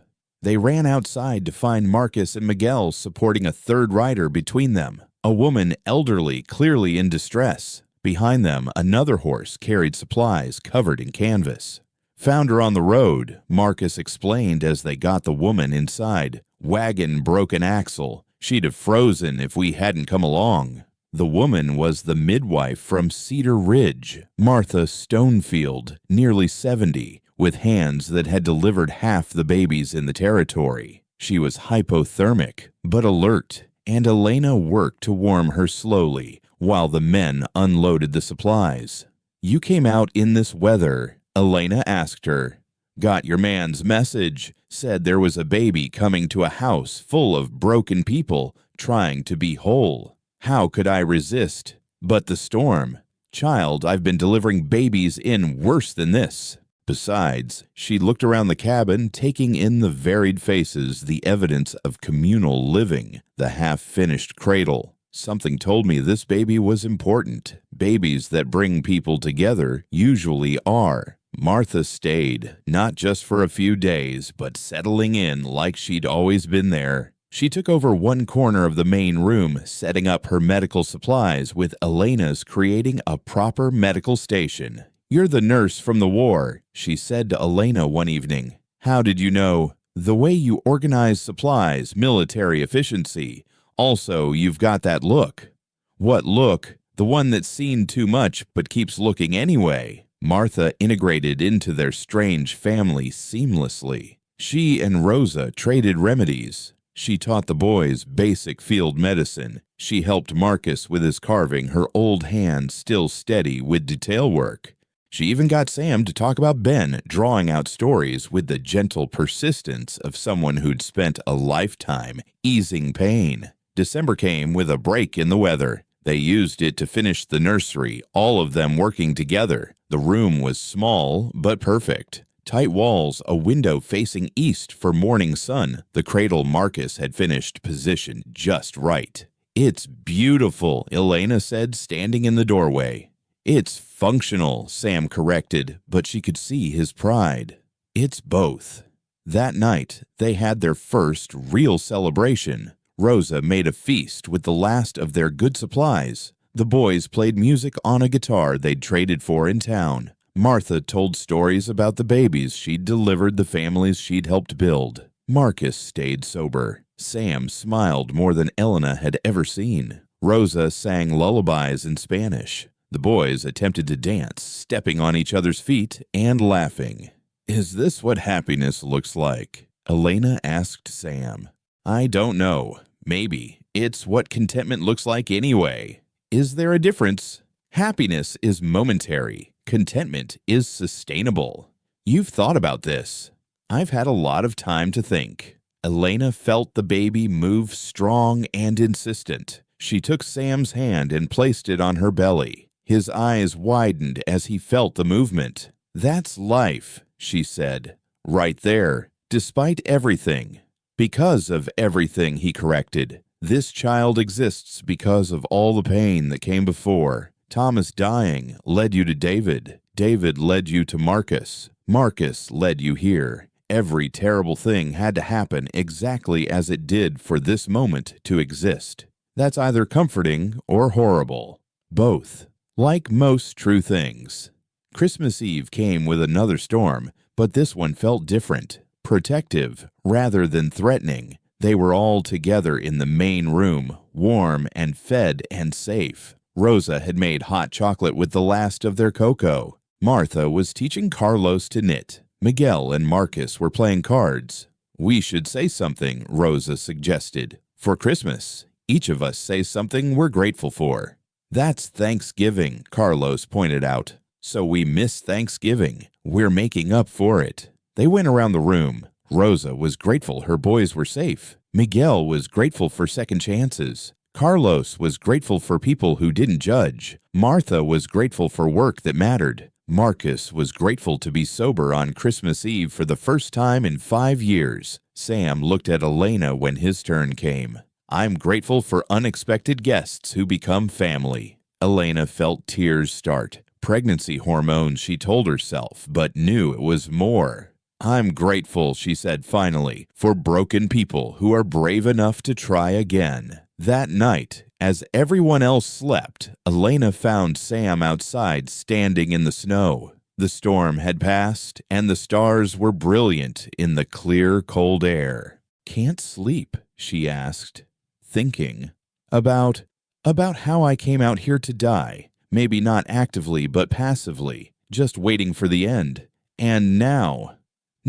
They ran outside to find Marcus and Miguel supporting a third rider between them, a woman elderly, clearly in distress. Behind them, another horse carried supplies covered in canvas. "Found her on the road," Marcus explained as they got the woman inside. "Wagon broke an axle. She'd have frozen if we hadn't come along." The woman was the midwife from Cedar Ridge, Martha Stonefield, nearly 70, with hands that had delivered half the babies in the territory. She was hypothermic, but alert, and Elena worked to warm her slowly while the men unloaded the supplies. "You came out in this weather?" Elena asked her. "Got your man's message. Said there was a baby coming to a house full of broken people trying to be whole. How could I resist? But the storm. Child, I've been delivering babies in worse than this." Besides, she looked around the cabin, taking in the varied faces, the evidence of communal living, the half-finished cradle. Something told me this baby was important. Babies that bring people together usually are. Martha stayed, not just for a few days, but settling in like she'd always been there. She took over one corner of the main room, setting up her medical supplies with Elena's creating a proper medical station. "You're the nurse from the war," she said to Elena one evening. "How did you know? The way you organize supplies, military efficiency. Also, you've got that look." "What look?" "The one that's seen too much but keeps looking anyway." Martha integrated into their strange family seamlessly. She and Rosa traded remedies. She taught the boys basic field medicine. She helped Marcus with his carving, her old hand still steady with detail work. She even got Sam to talk about Ben, drawing out stories with the gentle persistence of someone who'd spent a lifetime easing pain. December came with a break in the weather. They used it to finish the nursery, all of them working together. The room was small, but perfect. Tight walls, a window facing east for morning sun. The cradle Marcus had finished positioned just right. "It's beautiful," Elena said, standing in the doorway. "It's functional," Sam corrected, but she could see his pride. "It's both." That night, they had their first real celebration. Rosa made a feast with the last of their good supplies. The boys played music on a guitar they'd traded for in town. Martha told stories about the babies she'd delivered, the families she'd helped build. Marcus stayed sober. Sam smiled more than Elena had ever seen. Rosa sang lullabies in Spanish. The boys attempted to dance, stepping on each other's feet and laughing. "Is this what happiness looks like?" Elena asked Sam. "I don't know. Maybe. It's what contentment looks like anyway." "Is there a difference?" "Happiness is momentary. Contentment is sustainable." "You've thought about this." "I've had a lot of time to think." Elena felt the baby move strong and insistent. She took Sam's hand and placed it on her belly. His eyes widened as he felt the movement. "That's life," she said. "Right there. Despite everything." "Because of everything," he corrected. "This child exists because of all the pain that came before. Thomas dying led you to David. David led you to Marcus. Marcus led you here. Every terrible thing had to happen exactly as it did for this moment to exist. That's either comforting or horrible." Both. Like most true things. Christmas Eve came with another storm, but this one felt different, protective, rather than threatening. They were all together in the main room, warm and fed and safe. Rosa had made hot chocolate with the last of their cocoa. Martha was teaching Carlos to knit. Miguel and Marcus were playing cards. "We should say something," Rosa suggested. "For Christmas, each of us say something we're grateful for." "That's Thanksgiving," Carlos pointed out. "So we miss Thanksgiving. We're making up for it." They went around the room. Rosa was grateful her boys were safe. Miguel was grateful for second chances. Carlos was grateful for people who didn't judge. Martha was grateful for work that mattered. Marcus was grateful to be sober on Christmas Eve for the first time in 5 years. Sam looked at Elena when his turn came. "I'm grateful for unexpected guests who become family." Elena felt tears start. Pregnancy hormones, she told herself, but knew it was more. "I'm grateful," she said finally, "for broken people who are brave enough to try again." That night, as everyone else slept, Elena found Sam outside standing in the snow. The storm had passed, and the stars were brilliant in the clear, cold air. "Can't sleep?" she asked, thinking about how I came out here to die. Maybe not actively, but passively, just waiting for the end. And now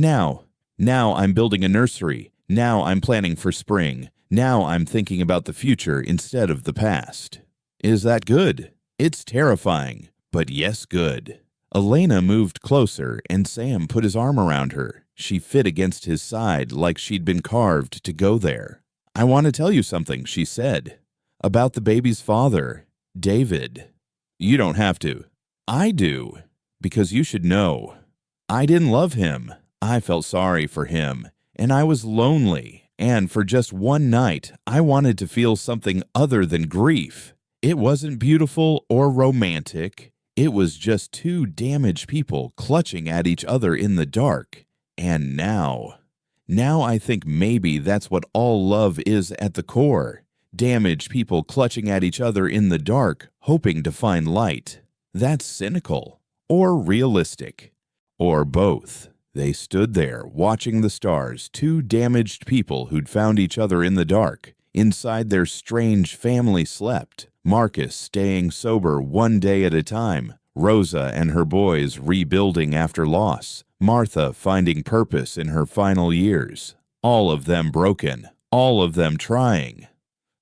I'm building a nursery. Now I'm planning for spring. Now I'm thinking about the future instead of the past. Is that good? It's terrifying, but yes, good. Elena moved closer, and Sam put his arm around her. She fit against his side like she'd been carved to go there. "I want to tell you something," she said. "About the baby's father, David." "You don't have to." "I do, because you should know. I didn't love him. I felt sorry for him, and I was lonely. And for just one night, I wanted to feel something other than grief. It wasn't beautiful or romantic. It was just two damaged people clutching at each other in the dark. And now I think maybe that's what all love is at the core. Damaged people clutching at each other in the dark, hoping to find light. That's cynical, or realistic, or both." They stood there, watching the stars, two damaged people who'd found each other in the dark. Inside their strange family slept, Marcus staying sober one day at a time, Rosa and her boys rebuilding after loss, Martha finding purpose in her final years. All of them broken, all of them trying.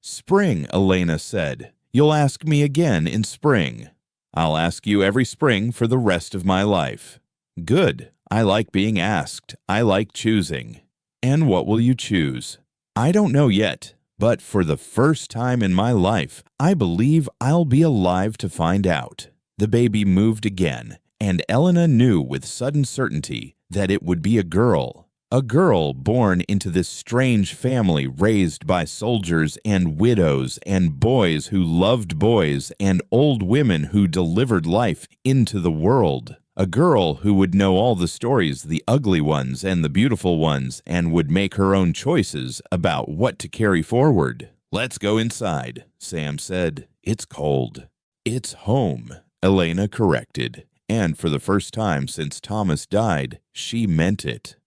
"Spring," Elena said. "You'll ask me again in spring." "I'll ask you every spring for the rest of my life." "Good. I like being asked. I like choosing." "And what will you choose?" "I don't know yet, but for the first time in my life, I believe I'll be alive to find out." The baby moved again, and Elena knew with sudden certainty that it would be a girl. A girl born into this strange family raised by soldiers and widows and boys who loved boys and old women who delivered life into the world. A girl who would know all the stories, the ugly ones and the beautiful ones, and would make her own choices about what to carry forward. "Let's go inside," Sam said. "It's cold." "It's home," Elena corrected, and for the first time since Thomas died, she meant it.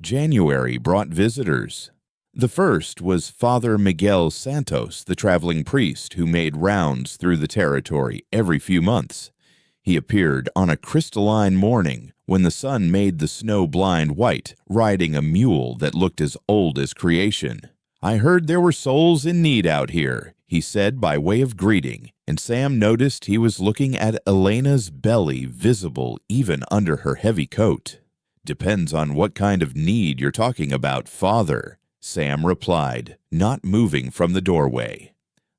January brought visitors. The first was Father Miguel Santos, the traveling priest who made rounds through the territory every few months. He appeared on a crystalline morning when the sun made the snow blind white, riding a mule that looked as old as creation. "I heard there were souls in need out here," he said by way of greeting, and Sam noticed he was looking at Elena's belly visible even under her heavy coat. "Depends on what kind of need you're talking about, Father," Sam replied, not moving from the doorway.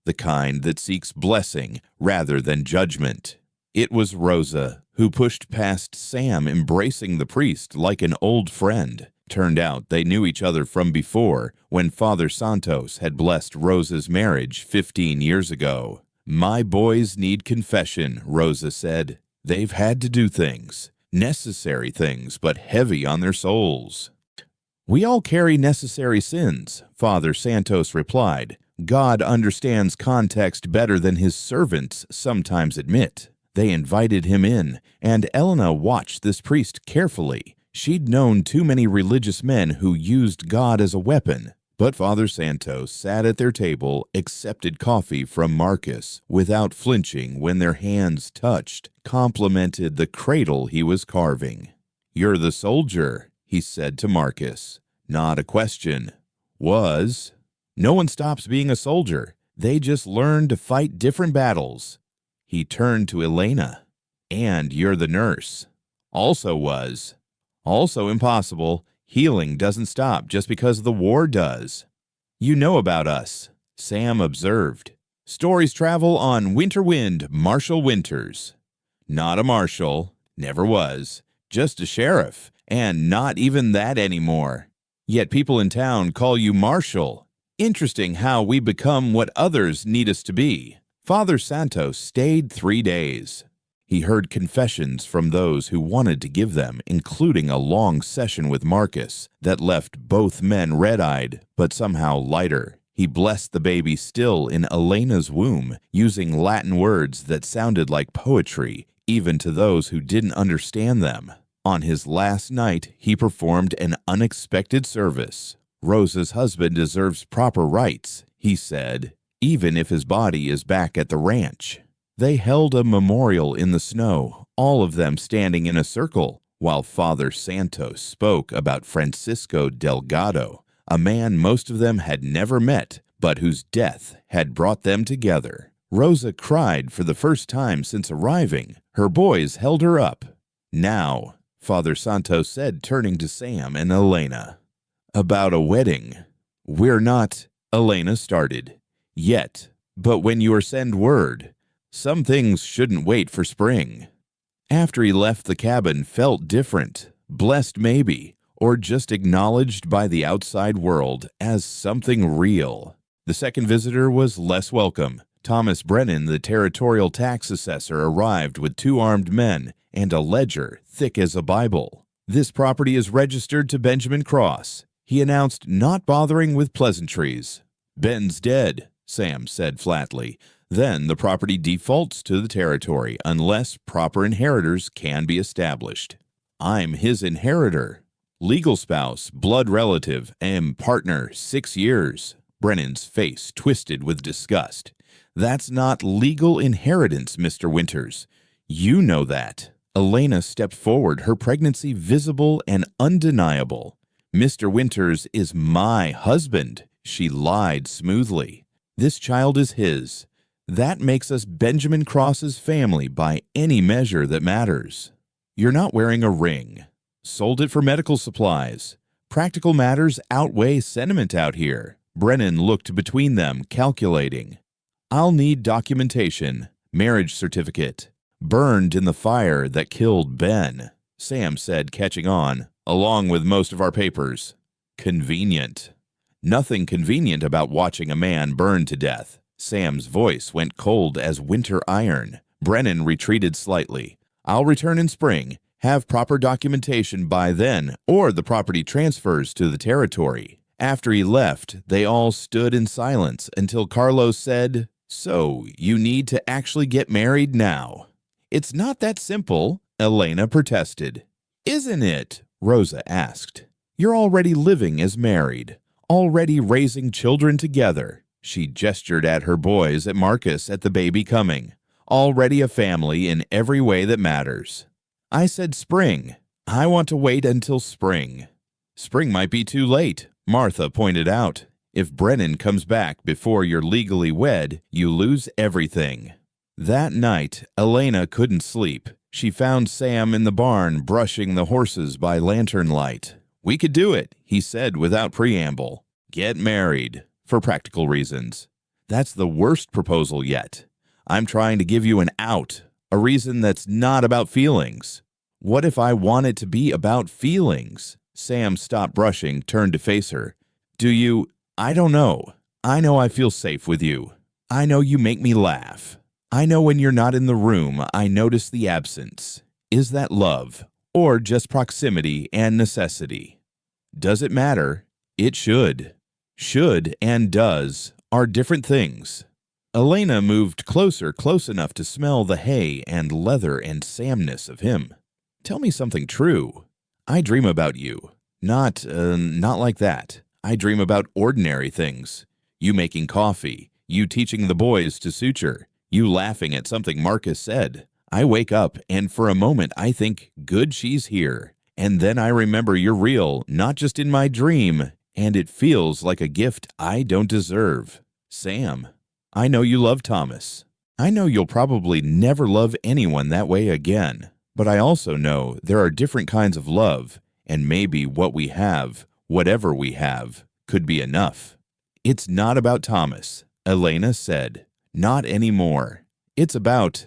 "The kind that seeks blessing rather than judgment." It was Rosa who pushed past Sam, embracing the priest like an old friend. Turned out they knew each other from before, when Father Santos had blessed Rosa's marriage 15 years ago. "My boys need confession," Rosa said. "They've had to do things, necessary things, but heavy on their souls." "We all carry necessary sins," Father Santos replied, God understands context better than his servants sometimes admit. They invited him in, and Elena watched this priest carefully. She'd known too many religious men who used God as a weapon. But Father Santos sat at their table, accepted coffee from Marcus without flinching when their hands touched, complimented the cradle he was carving. "You're the soldier," he said to Marcus. "Not a question." Was. No one stops being a soldier. They just learn to fight different battles. He turned to Elena. "And you're the nurse." Also was. Also impossible. Healing doesn't stop just because the war does. "You know about us," Sam observed. "Stories travel on winter wind, Marshal Winters." "Not a marshal. Never was. Just a sheriff. And not even that anymore. Yet people in town call you Marshal. Interesting how we become what others need us to be." Father Santos stayed 3 days. He heard confessions from those who wanted to give them, including a long session with Marcus that left both men red-eyed, but somehow lighter. He blessed the baby still in Elena's womb, using Latin words that sounded like poetry, even to those who didn't understand them. On his last night, he performed an unexpected service. "Rosa's husband deserves proper rights," he said, "even if his body is back at the ranch." They held a memorial in the snow, all of them standing in a circle, while Father Santos spoke about Francisco Delgado, a man most of them had never met, but whose death had brought them together. Rosa cried for the first time since arriving. Her boys held her up. "Now," Father Santos said, turning to Sam and Elena. "About a wedding." "We're not," Elena started. "Yet, but when you send word. Some things shouldn't wait for spring." After he left, the cabin felt different, blessed maybe, or just acknowledged by the outside world as something real. The second visitor was less welcome. Thomas Brennan, the territorial tax assessor, arrived with 2 armed men and a ledger thick as a Bible. "This property is registered to Benjamin Cross," he announced, not bothering with pleasantries. "Ben's dead," Sam said flatly. "Then the property defaults to the territory unless proper inheritors can be established. I'm his inheritor. Legal spouse, blood relative, and partner 6 years. Brennan's face twisted with disgust. "That's not legal inheritance, Mr. Winters. You know that." Elena stepped forward, her pregnancy visible and undeniable. "Mr. Winters is my husband," she lied smoothly. "This child is his. That makes us Benjamin Cross's family by any measure that matters. You're not wearing a ring. Sold it for medical supplies. Practical matters outweigh sentiment out here." Brennan looked between them, calculating. "I'll need documentation, marriage certificate. Burned in the fire that killed Ben," Sam said, catching on, "along with most of our papers." "Convenient." "Nothing convenient about watching a man burn to death." Sam's voice went cold as winter iron. Brennan retreated slightly. "I'll return in spring. Have proper documentation by then, or the property transfers to the territory." After he left, they all stood in silence until Carlos said, "So, you need to actually get married now." "It's not that simple," Elena protested. "Isn't it?" Rosa asked. "You're already living as married, already raising children together." She gestured at her boys, at Marcus, at the baby coming. "Already a family in every way that matters." "I said spring. I want to wait until spring." "Spring might be too late," Martha pointed out. "If Brennan comes back before you're legally wed, you lose everything." That night, Elena couldn't sleep. She found Sam in the barn brushing the horses by lantern light. "We could do it," he said without preamble. "Get married, for practical reasons." "That's the worst proposal yet. I'm trying to give you an out, a reason that's not about feelings." "What if I want it to be about feelings?" Sam stopped brushing, turned to face her. "Do you? I don't know. I know I feel safe with you. I know you make me laugh. I know when you're not in the room, I notice the absence. Is that love, or just proximity and necessity? Does it matter? It should. Should and does are different things. Elena moved closer, close enough to smell the hay and leather and Samness of him. Tell me something true. I dream about you. Not like that. I dream about ordinary things. You making coffee, you teaching the boys to suture, you laughing at something Marcus said. I wake up, and for a moment I think, good she's here. And then I remember you're real, not just in my dream, and it feels like a gift I don't deserve. Sam, I know you love Thomas. I know you'll probably never love anyone that way again. But I also know there are different kinds of love, and maybe what we have, whatever we have, could be enough. It's not about Thomas, Elena said. Not anymore. It's about,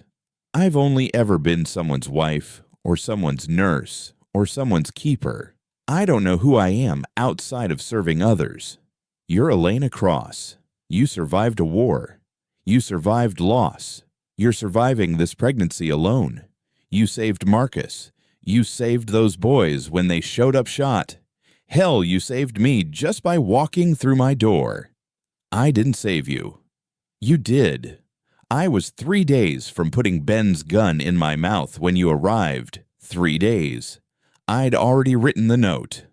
I've only ever been someone's wife, or someone's nurse, or someone's keeper. I don't know who I am outside of serving others. You're Elena Cross. You survived a war. You survived loss. You're surviving this pregnancy alone. You saved Marcus. You saved those boys when they showed up shot. Hell, you saved me just by walking through my door. I didn't save you. You did. I was 3 days from putting Ben's gun in my mouth when you arrived. 3 days. I'd already written the note.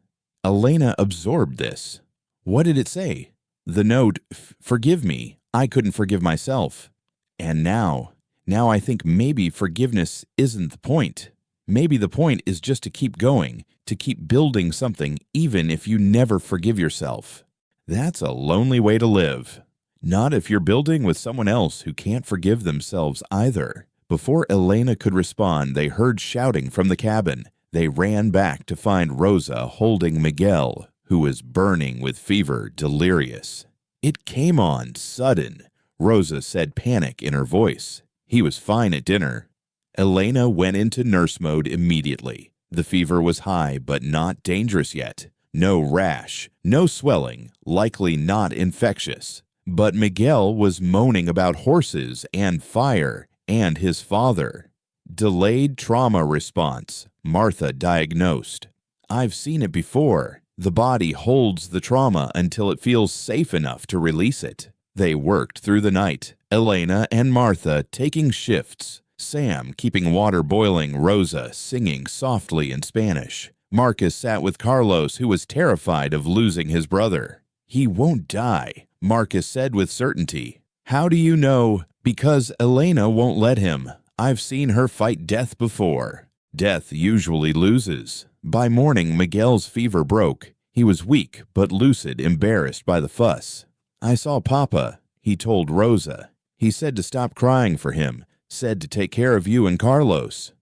Elena absorbed this. What did it say? The note, forgive me. I couldn't forgive myself. And now I think maybe forgiveness isn't the point. Maybe the point is just to keep going, to keep building something even if you never forgive yourself. That's a lonely way to live. Not if you're building with someone else who can't forgive themselves either. Before Elena could respond, they heard shouting from the cabin. They ran back to find Rosa holding Miguel, who was burning with fever, delirious. It came on sudden. Rosa said, panic in her voice. He was fine at dinner. Elena went into nurse mode immediately. The fever was high, but not dangerous yet. No rash, no swelling, likely not infectious. But Miguel was moaning about horses and fire and his father. Delayed trauma response, Martha diagnosed. I've seen it before. The body holds the trauma until it feels safe enough to release it. They worked through the night, Elena and Martha taking shifts, Sam keeping water boiling, Rosa singing softly in Spanish. Marcus sat with Carlos, who was terrified of losing his brother. He won't die, Marcus said with certainty. How do you know? Because Elena won't let him. I've seen her fight death before. Death usually loses. By morning, Miguel's fever broke. He was weak but lucid, embarrassed by the fuss. I saw Papa, he told Rosa. He said to stop crying for him, said to take care of you and Carlos.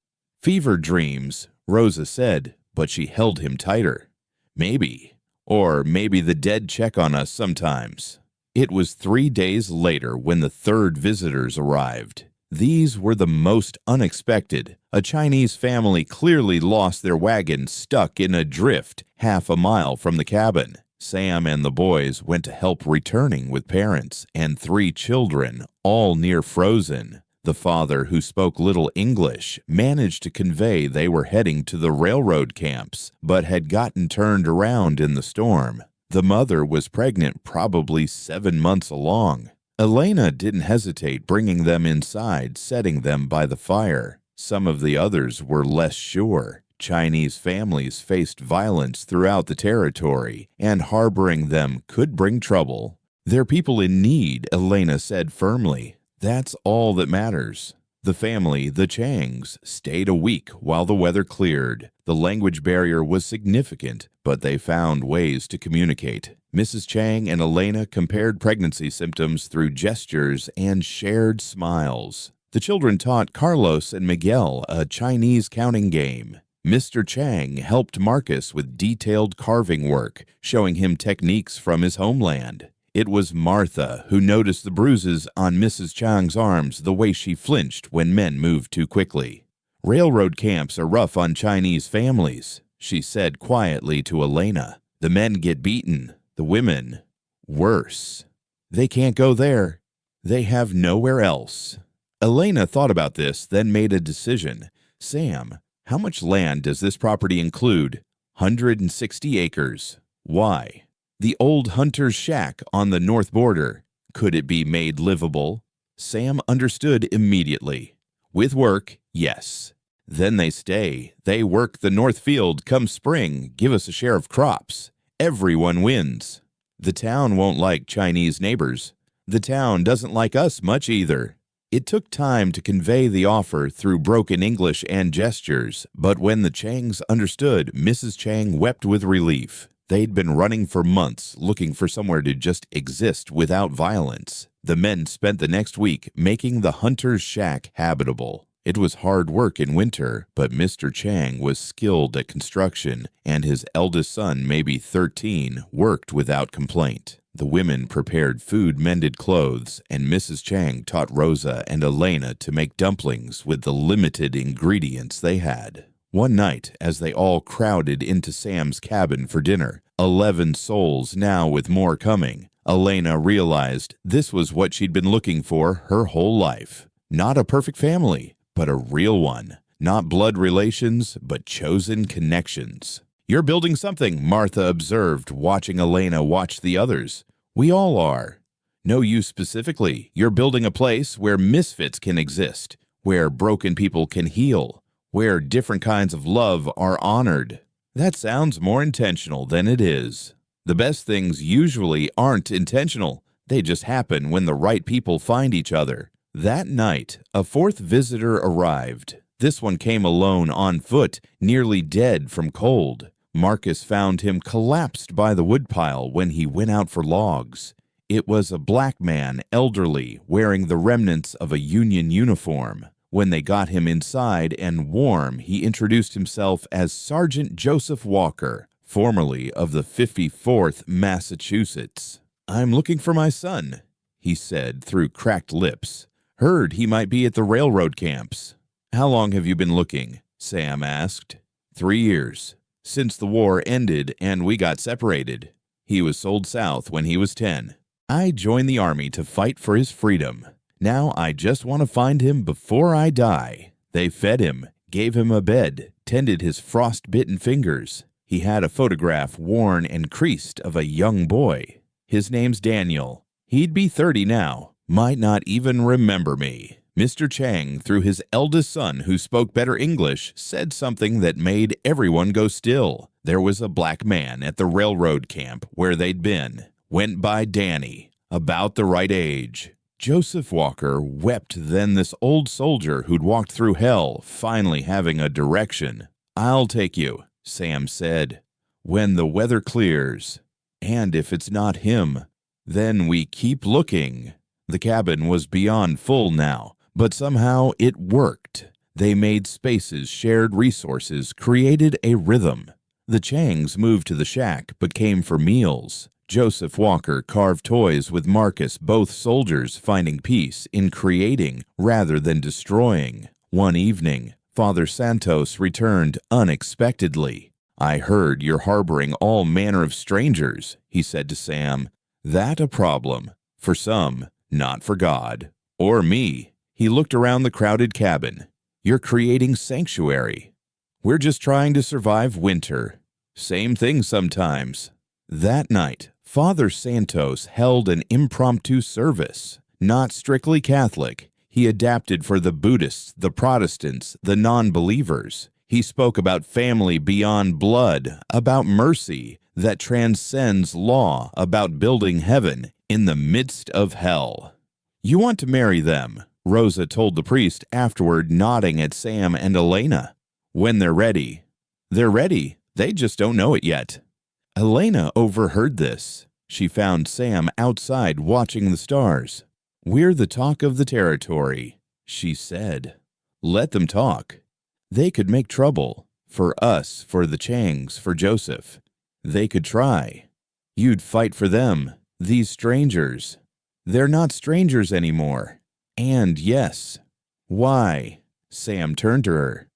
Fever dreams, Rosa said, but she held him tighter. Maybe. Or maybe the dead check on us sometimes. It was 3 days later when the third visitors arrived. These were the most unexpected. A Chinese family clearly lost their wagon stuck in a drift half a mile from the cabin. Sam and the boys went to help returning with parents and 3 children, all near frozen. The father, who spoke little English, managed to convey they were heading to the railroad camps, but had gotten turned around in the storm. The mother was pregnant, probably 7 months along. Elena didn't hesitate bringing them inside, setting them by the fire. Some of the others were less sure. Chinese families faced violence throughout the territory, and harboring them could bring trouble. They're people in need, Elena said firmly. That's all that matters. The family, the Changs, stayed a week while the weather cleared. The language barrier was significant, but they found ways to communicate. Mrs. Chang and Elena compared pregnancy symptoms through gestures and shared smiles. The children taught Carlos and Miguel a Chinese counting game. Mr. Chang helped Marcus with detailed carving work, showing him techniques from his homeland. It was Martha who noticed the bruises on Mrs. Chang's arms, the way she flinched when men moved too quickly. Railroad camps are rough on Chinese families, she said quietly to Elena. The men get beaten, the women, worse. They can't go there. They have nowhere else. Elena thought about this, then made a decision. Sam, how much land does this property include? 160 acres. Why? The old hunter's shack on the north border. Could it be made livable? Sam understood immediately. With work, yes. Then they stay. They work the north field come spring, give us a share of crops. Everyone wins. The town won't like Chinese neighbors. The town doesn't like us much either. It took time to convey the offer through broken English and gestures, but when the Changs understood, Mrs. Chang wept with relief. They'd been running for months, looking for somewhere to just exist without violence. The men spent the next week making the hunter's shack habitable. It was hard work in winter, but Mr. Chang was skilled at construction, and his eldest son, maybe 13, worked without complaint. The women prepared food, mended clothes, and Mrs. Chang taught Rosa and Elena to make dumplings with the limited ingredients they had. One night, as they all crowded into Sam's cabin for dinner, 11 souls now with more coming, Elena realized this was what she'd been looking for her whole life. Not a perfect family, but a real one. Not blood relations, but chosen connections. "You're building something," Martha observed, watching Elena watch the others. "We all are." "No, you specifically. You're building a place where misfits can exist, where broken people can heal, where different kinds of love are honored." That sounds more intentional than it is. The best things usually aren't intentional. They just happen when the right people find each other. That night, a fourth visitor arrived. This one came alone on foot, nearly dead from cold. Marcus found him collapsed by the woodpile when he went out for logs. It was a black man, elderly, wearing the remnants of a Union uniform. When they got him inside and warm, he introduced himself as Sergeant Joseph Walker, formerly of the 54th Massachusetts. "I'm looking for my son," he said through cracked lips. "Heard he might be at the railroad camps." "How long have you been looking?" Sam asked. 3 years. Since the war ended and we got separated. He was sold south when he was 10. I joined the army to fight for his freedom. Now I just want to find him before I die. They fed him, gave him a bed, tended his frost-bitten fingers. He had a photograph worn and creased of a young boy. His name's Daniel. He'd be 30 now. Might not even remember me. Mr. Chang, through his eldest son who spoke better English, said something that made everyone go still. There was a black man at the railroad camp where they'd been. Went by Danny, about the right age. Joseph Walker wept then this old soldier who'd walked through hell, finally having a direction. "I'll take you," Sam said, "when the weather clears. And if it's not him, then we keep looking." The cabin was beyond full now, but somehow it worked. They made spaces, shared resources, created a rhythm. The Changs moved to the shack, but came for meals. Joseph Walker carved toys with Marcus, both soldiers finding peace in creating rather than destroying. One evening, Father Santos returned unexpectedly. "I heard you're harboring all manner of strangers," he said to Sam. "That a problem? For some, not for God. Or me." He looked around the crowded cabin. "You're creating sanctuary." "We're just trying to survive winter." "Same thing sometimes." That night, Father Santos held an impromptu service. Not strictly Catholic, he adapted for the Buddhists, the Protestants, the non-believers. He spoke about family beyond blood, about mercy that transcends law, about building heaven in the midst of hell. "You want to marry them," Rosa told the priest afterward, nodding at Sam and Elena. "When they're ready." "They're ready. They just don't know it yet." Elena overheard this. She found Sam outside watching the stars. "We're the talk of the territory," she said. "Let them talk. They could make trouble. For us, for the Changs, for Joseph. They could try. You'd fight for them, these strangers. They're not strangers anymore. And yes." "Why?" Sam turned to her.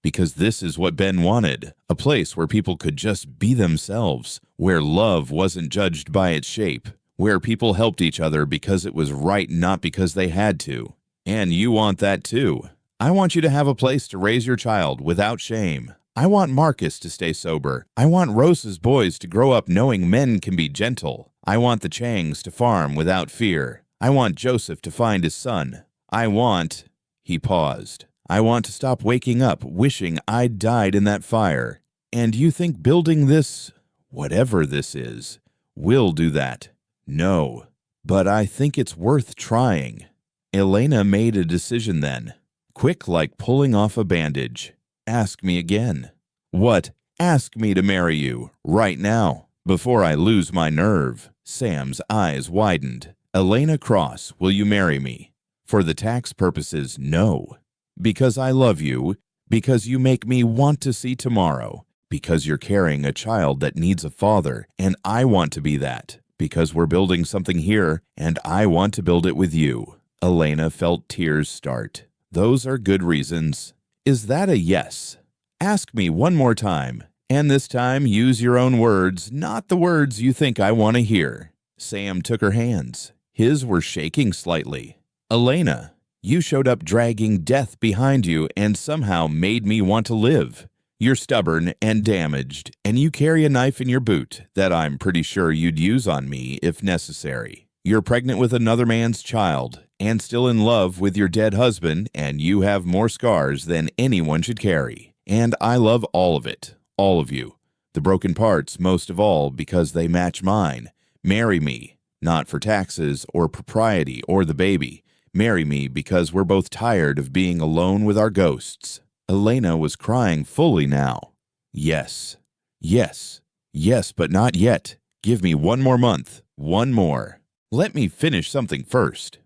"Because this is what Ben wanted, a place where people could just be themselves, where love wasn't judged by its shape, where people helped each other because it was right, not because they had to. And you want that too. I want you to have a place to raise your child without shame. I want Marcus to stay sober. I want Rosa's boys to grow up knowing men can be gentle. I want the Changs to farm without fear. I want Joseph to find his son. I want—" He paused. "I want to stop waking up wishing I'd died in that fire. And you think building this, whatever this is, will do that? No. But I think it's worth trying." Elena made a decision then, quick like pulling off a bandage. "Ask me again." "What? Ask me to marry you, right now, before I lose my nerve." Sam's eyes widened. "Elena Cross, will you marry me?" "For the tax purposes, no. Because I love you, because you make me want to see tomorrow, because you're carrying a child that needs a father, and I want to be that, because we're building something here, and I want to build it with you." Elena felt tears start. "Those are good reasons. Is that a yes? Ask me one more time, and this time use your own words, not the words you think I want to hear." Sam took her hands. His were shaking slightly. "Elena, you showed up dragging death behind you and somehow made me want to live. You're stubborn and damaged, and you carry a knife in your boot that I'm pretty sure you'd use on me if necessary. You're pregnant with another man's child and still in love with your dead husband, and you have more scars than anyone should carry. And I love all of it, all of you. The broken parts most of all because they match mine. Marry me, not for taxes or propriety or the baby. Marry me because we're both tired of being alone with our ghosts." Elena was crying fully now. "Yes, yes, yes, but not yet. Give me one more month, one more. Let me finish something first."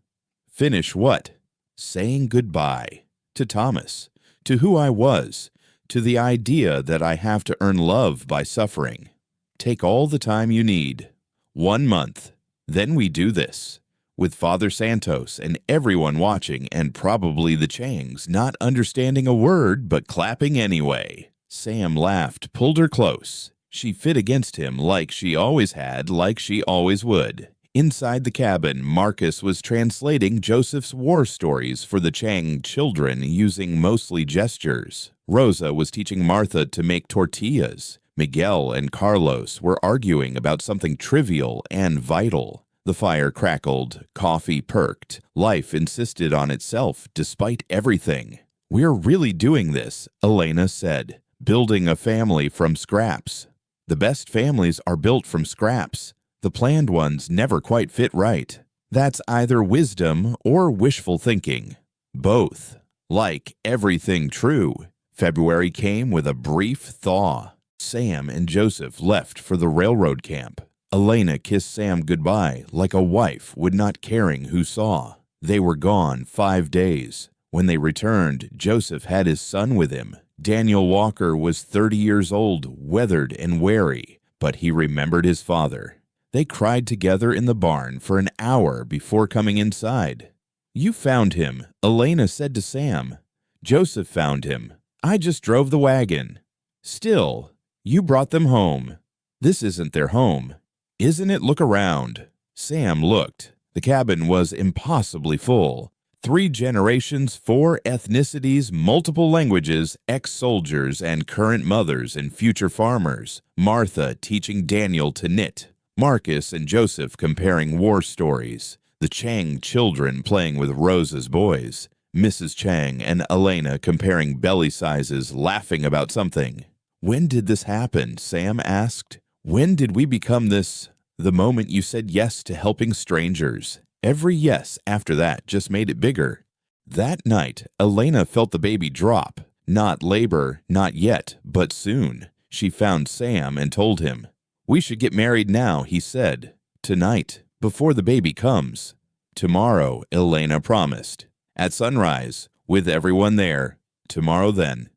"Finish what?" "Saying goodbye. To Thomas. To who I was. To the idea that I have to earn love by suffering. Take all the time you need. 1 month. Then we do this. With Father Santos and everyone watching and probably the Changs not understanding a word but clapping anyway." Sam laughed, pulled her close. She fit against him like she always had, like she always would. Inside the cabin, Marcus was translating Joseph's war stories for the Chang children using mostly gestures. Rosa was teaching Martha to make tortillas. Miguel and Carlos were arguing about something trivial and vital. The fire crackled, coffee perked. Life insisted on itself despite everything. "We're really doing this," Elena said, "building a family from scraps. The best families are built from scraps. The planned ones never quite fit right. That's either wisdom or wishful thinking. Both. Like everything true." February came with a brief thaw. Sam and Joseph left for the railroad camp. Elena kissed Sam goodbye like a wife would, not caring who saw. They were gone 5 days. When they returned, Joseph had his son with him. Daniel Walker was 30 years old, weathered and wary, but he remembered his father. They cried together in the barn for an hour before coming inside. "You found him," Elena said to Sam. "Joseph found him. I just drove the wagon." "Still, you brought them home. This isn't their home. Isn't it? Look around." Sam looked. The cabin was impossibly full. 3 generations, 4 ethnicities, multiple languages, ex-soldiers and current mothers and future farmers. Martha teaching Daniel to knit. Marcus and Joseph comparing war stories. The Chang children playing with Rosa's boys. Mrs. Chang and Elena comparing belly sizes, laughing about something. "When did this happen?" Sam asked. "When did we become this?" "The moment you said yes to helping strangers. Every yes after that just made it bigger." That night, Elena felt the baby drop. Not labor, not yet, but soon. She found Sam and told him. "We should get married now," he said. "Tonight, before the baby comes." "Tomorrow," Elena promised. "At sunrise, with everyone there. Tomorrow then."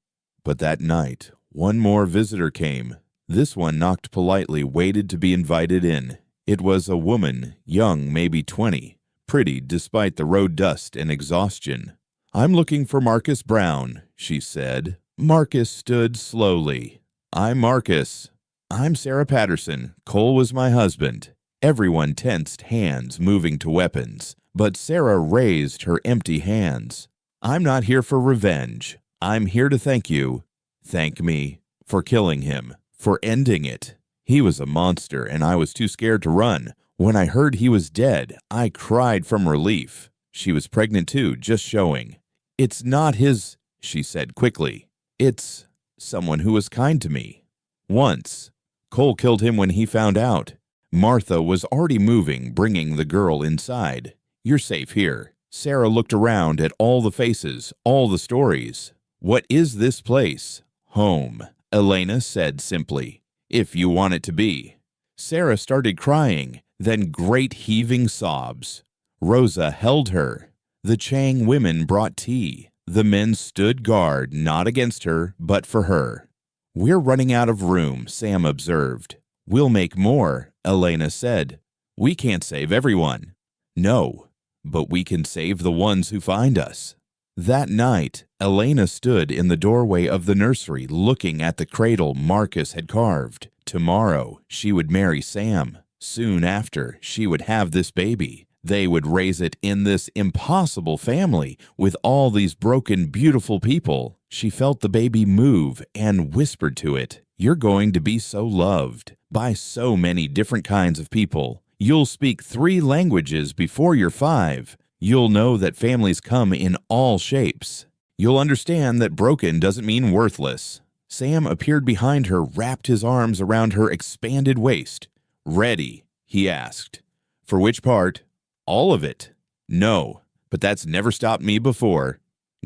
But that night, one more visitor came. This one knocked politely, waited to be invited in. It was a woman, young, maybe 20, pretty despite the road dust and exhaustion. "I'm looking for Marcus Brown," she said. Marcus stood slowly. "I'm Marcus." "I'm Sarah Patterson. Cole was my husband." Everyone tensed, hands moving to weapons, but Sarah raised her empty hands. "I'm not here for revenge. I'm here to thank you. Thank me for killing him, for ending it. He was a monster and I was too scared to run. When I heard he was dead, I cried from relief. She was pregnant too, just showing. It's not his, she said quickly. It's someone who was kind to me. Once. Cole killed him when he found out. Martha was already moving, bringing the girl inside. You're safe here. Sarah looked around at all the faces, all the stories. What is this place? Home, Elena said simply. If you want it to be. Sarah started crying, then great heaving sobs. Rosa held her. The Chang women brought tea. The men stood guard, not against her, but for her. We're running out of room, Sam observed. We'll make more, Elena said. We can't save everyone. No, but we can save the ones who find us. That night, Elena stood in the doorway of the nursery looking at the cradle Marcus had carved. Tomorrow, she would marry Sam. Soon after, she would have this baby. They would raise it in this impossible family with all these broken, beautiful people. She felt the baby move and whispered to it, "You're going to be so loved by so many different kinds of people. You'll speak 3 languages before you're 5. You'll know that families come in all shapes. You'll understand that broken doesn't mean worthless." Sam appeared behind her, wrapped his arms around her expanded waist. "Ready?" he asked. "For which part?" "All of it." "No, but that's never stopped me before."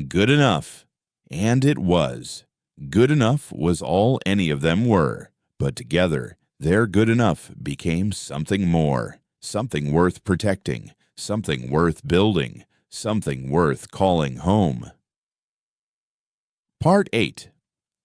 "Good enough." And it was. Good enough was all any of them were, but together their good enough became something more, something worth protecting, something worth building, something worth calling home. Part 8.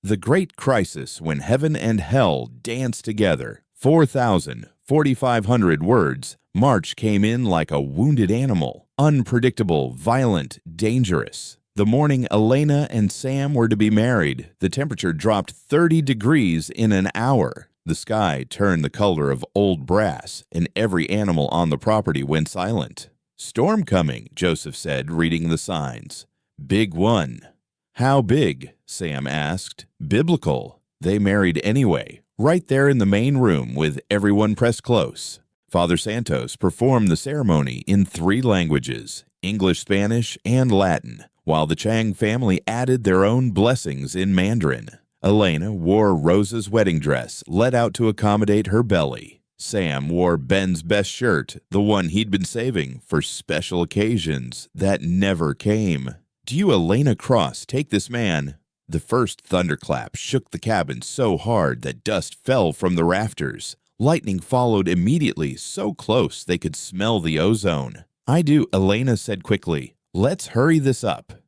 The Great Crisis When Heaven and Hell Danced Together. 4,500 words. March came in like a wounded animal, unpredictable, violent, dangerous. The morning Elena and Sam were to be married, the temperature dropped 30 degrees in an hour. The sky turned the color of old brass, and every animal on the property went silent. "Storm coming," Joseph said, reading the signs. "Big one." "How big?" Sam asked. "Biblical." They married anyway, right there in the main room with everyone pressed close. Father Santos performed the ceremony in 3 languages, English, Spanish, and Latin, while the Chang family added their own blessings in Mandarin. Elena wore Rosa's wedding dress, let out to accommodate her belly. Sam wore Ben's best shirt, the one he'd been saving for special occasions that never came. "Do you, Elena Cross, take this man?" The first thunderclap shook the cabin so hard that dust fell from the rafters. Lightning followed immediately, so close they could smell the ozone. "I do," Elena said quickly. "Let's hurry this up."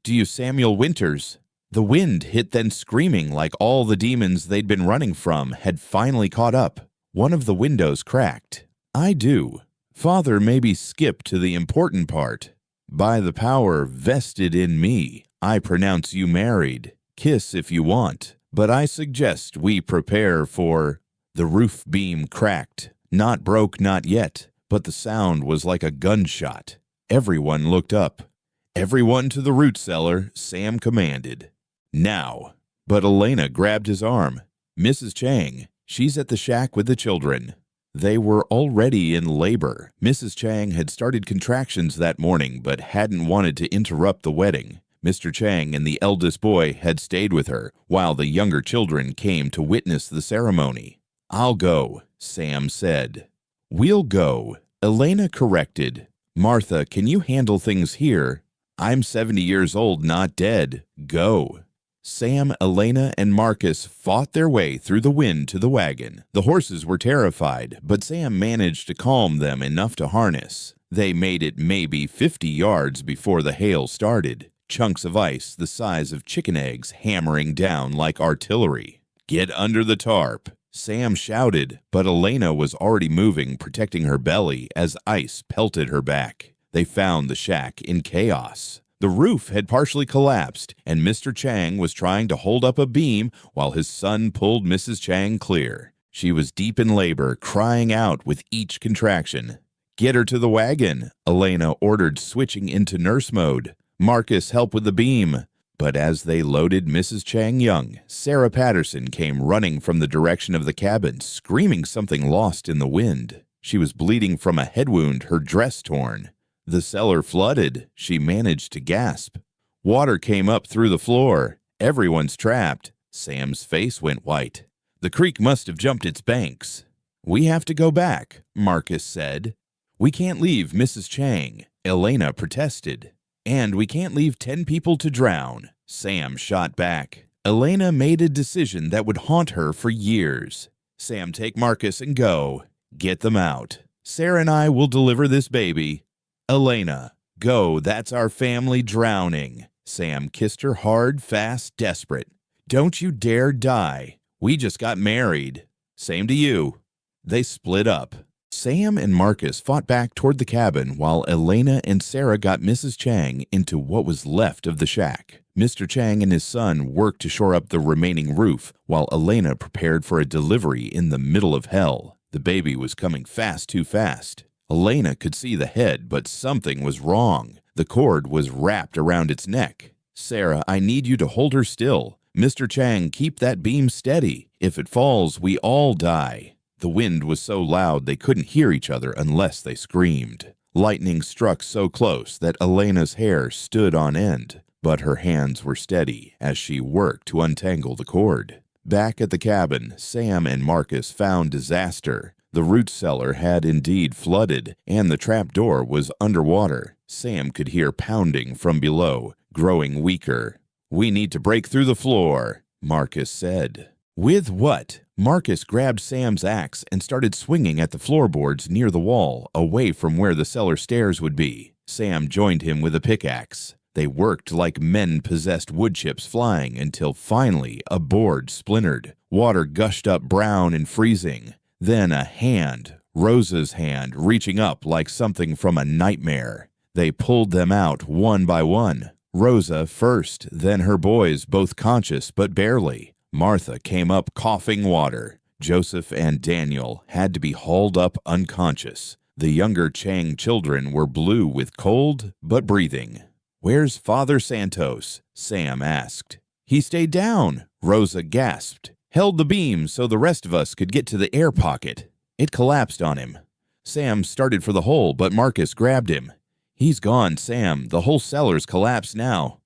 "Do you, Samuel Winters?" The wind hit, then screaming like all the demons they'd been running from had finally caught up. One of the windows cracked. "I do." "Father, maybe skip to the important part. By the power vested in me, I pronounce you married. Kiss if you want, but I suggest we prepare for—" The roof beam cracked. Not broke, not yet, but the sound was like a gunshot. Everyone looked up. "Everyone to the root cellar," Sam commanded. "Now." But Elena grabbed his arm. "Mrs. Chang, she's at the shack with the children." They were already in labor. Mrs. Chang had started contractions that morning but hadn't wanted to interrupt the wedding. Mr. Chang and the eldest boy had stayed with her, while the younger children came to witness the ceremony. "I'll go," Sam said. "We'll go," Elena corrected. "Martha, can you handle things here? I'm 70 years old, not dead. Go." Sam, Elena, and Marcus fought their way through the wind to the wagon. The horses were terrified, but Sam managed to calm them enough to harness. They made it maybe 50 yards before the hail started. Chunks of ice the size of chicken eggs hammering down like artillery. "Get under the tarp," Sam shouted, but Elena was already moving, protecting her belly as ice pelted her back. They found the shack in chaos. The roof had partially collapsed, and Mr. Chang was trying to hold up a beam while his son pulled Mrs. Chang clear. She was deep in labor, crying out with each contraction. "Get her to the wagon," Elena ordered, switching into nurse mode. "Marcus, help with the beam." But as they loaded Mrs. Chang young, Sarah Patterson came running from the direction of the cabin, screaming something lost in the wind. She was bleeding from a head wound, her dress torn. The cellar flooded. She managed to gasp. Water came up through the floor. Everyone's trapped. Sam's face went white. The creek must have jumped its banks. We have to go back, Marcus said. We can't leave Mrs. Chang, Elena protested. And we can't leave 10 people to drown, Sam shot back. Elena made a decision that would haunt her for years. Sam, take Marcus and go. Get them out. Sarah and I will deliver this baby. Elena, go, that's our family drowning. Sam kissed her hard, fast, desperate. Don't you dare die. We just got married. Same to you. They split up. Sam and Marcus fought back toward the cabin while Elena and Sarah got Mrs. Chang into what was left of the shack. Mr. Chang and his son worked to shore up the remaining roof while Elena prepared for a delivery in the middle of hell. The baby was coming fast, too fast. Elena could see the head, but something was wrong. The cord was wrapped around its neck. Sarah, I need you to hold her still. Mr. Chang, keep that beam steady. If it falls, we all die. The wind was so loud they couldn't hear each other unless they screamed. Lightning struck so close that Elena's hair stood on end, but her hands were steady as she worked to untangle the cord. Back at the cabin, Sam and Marcus found disaster. The root cellar had indeed flooded, and the trap door was underwater. Sam could hear pounding from below, growing weaker. We need to break through the floor, Marcus said. With what? Marcus grabbed Sam's axe and started swinging at the floorboards near the wall, away from where the cellar stairs would be. Sam joined him with a pickaxe. They worked like men-possessed wood chips flying until finally a board splintered. Water gushed up brown and freezing. Then a hand, Rosa's hand, reaching up like something from a nightmare. They pulled them out one by one. Rosa first, then her boys, both conscious but barely. Martha came up coughing water. Joseph and Daniel had to be hauled up unconscious. The younger Chang children were blue with cold but breathing. Where's Father Santos? Sam asked. He stayed down, Rosa gasped. Held the beam so the rest of us could get to the air pocket. It collapsed on him. Sam started for the hole, but Marcus grabbed him. He's gone, Sam. The whole cellar's collapsed now.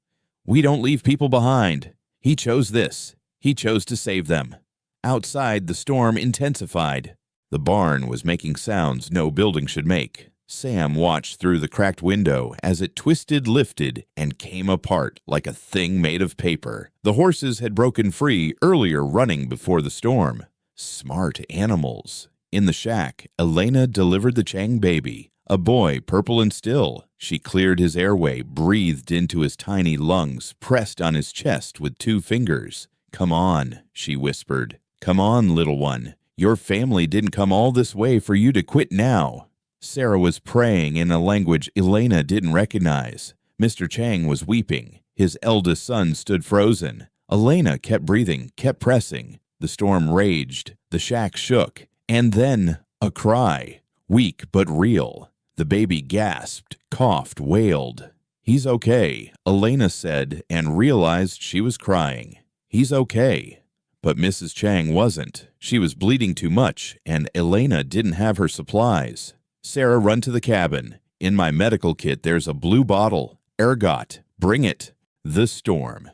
We don't leave people behind. He chose this. He chose to save them. Outside, the storm intensified. The barn was making sounds no building should make. Sam watched through the cracked window as it twisted, lifted, and came apart like a thing made of paper. The horses had broken free earlier, running before the storm. Smart animals. In the shack, Elena delivered the Chang baby, a boy purple and still. She cleared his airway, breathed into his tiny lungs, pressed on his chest with 2 fingers. Come on, she whispered. Come on, little one. Your family didn't come all this way for you to quit now. Sarah was praying in a language Elena didn't recognize. Mr. Chang was weeping. His eldest son stood frozen. Elena kept breathing, kept pressing. The storm raged. The shack shook. And then a cry, weak but real. The baby gasped, coughed, wailed. He's okay, Elena said, and realized she was crying. He's okay. But Mrs. Chang wasn't. She was bleeding too much, and Elena didn't have her supplies. Sarah, run to the cabin. In my medical kit, there's a blue bottle. Ergot. Bring it. The storm.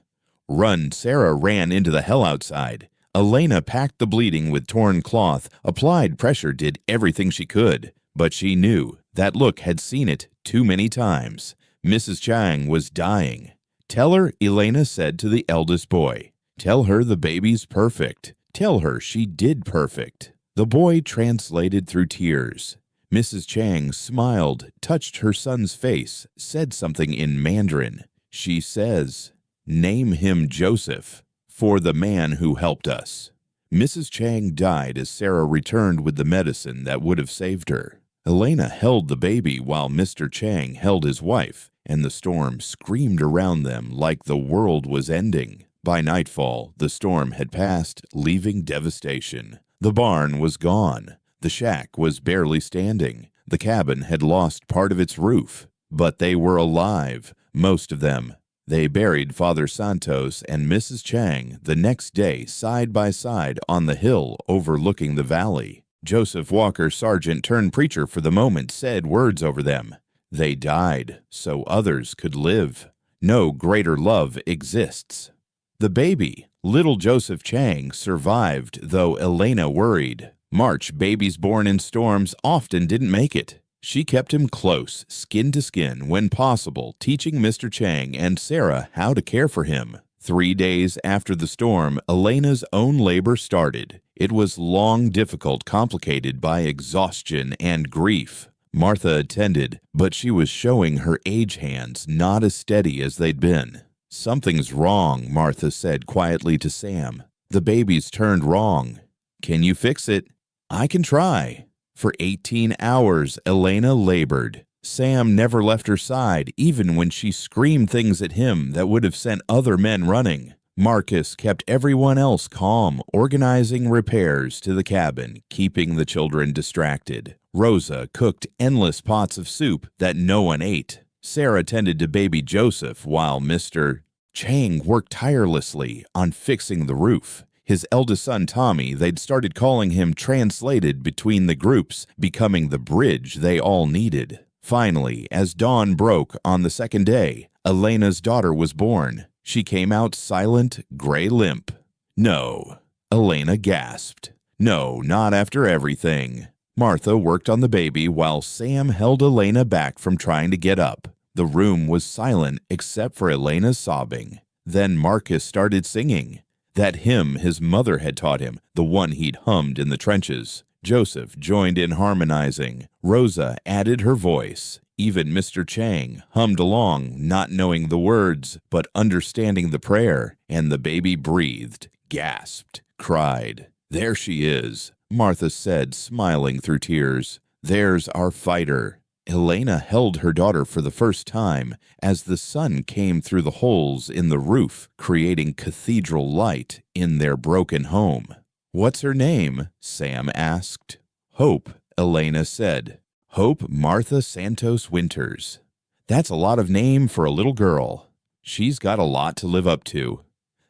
Run. Sarah ran into the hell outside. Elena packed the bleeding with torn cloth, applied pressure, did everything she could. But she knew. That look had seen it too many times. Mrs. Chang was dying. Tell her, Elena said to the eldest boy. Tell her the baby's perfect. Tell her she did perfect. The boy translated through tears. Mrs. Chang smiled, touched her son's face, said something in Mandarin. She says, "Name him Joseph, for the man who helped us." Mrs. Chang died as Sarah returned with the medicine that would have saved her. Elena held the baby while Mr. Chang held his wife, and the storm screamed around them like the world was ending. By nightfall, the storm had passed, leaving devastation. The barn was gone. The shack was barely standing. The cabin had lost part of its roof. But they were alive, most of them. They buried Father Santos and Mrs. Chang the next day side by side on the hill overlooking the valley. Joseph Walker, sergeant turned preacher for the moment, said words over them. They died so others could live. No greater love exists. The baby, little Joseph Chang, survived, though Elena worried. March babies born in storms often didn't make it. She kept him close, skin to skin, when possible, teaching Mr. Chang and Sarah how to care for him. 3 days after the storm, Elena's own labor started. It was long, difficult, complicated by exhaustion and grief. Martha attended, but she was showing her age hands not as steady as they'd been. Something's wrong, Martha said quietly to Sam. The baby's turned wrong. Can you fix it? I can try. For 18 hours, Elena labored. Sam never left her side, even when she screamed things at him that would have sent other men running. Marcus kept everyone else calm, organizing repairs to the cabin, keeping the children distracted. Rosa cooked endless pots of soup that no one ate. Sarah tended to baby Joseph while Mr. Chang worked tirelessly on fixing the roof. His eldest son, Tommy, they'd started calling him translated between the groups, becoming the bridge they all needed. Finally, as dawn broke on the second day, Elena's daughter was born. She came out silent, gray limp. No, Elena gasped. No, not after everything. Martha worked on the baby while Sam held Elena back from trying to get up. The room was silent except for Elena's sobbing. Then Marcus started singing. That hymn his mother had taught him, the one he'd hummed in the trenches. Joseph joined in harmonizing. Rosa added her voice. Even Mr. Chang hummed along, not knowing the words, but understanding the prayer, and the baby breathed, gasped, cried. There she is, Martha said, smiling through tears. There's our fighter. Elena held her daughter for the first time as the sun came through the holes in the roof, creating cathedral light in their broken home. What's her name? Sam asked. Hope, Elena said. Hope Martha Santos Winters. That's a lot of name for a little girl. She's got a lot to live up to.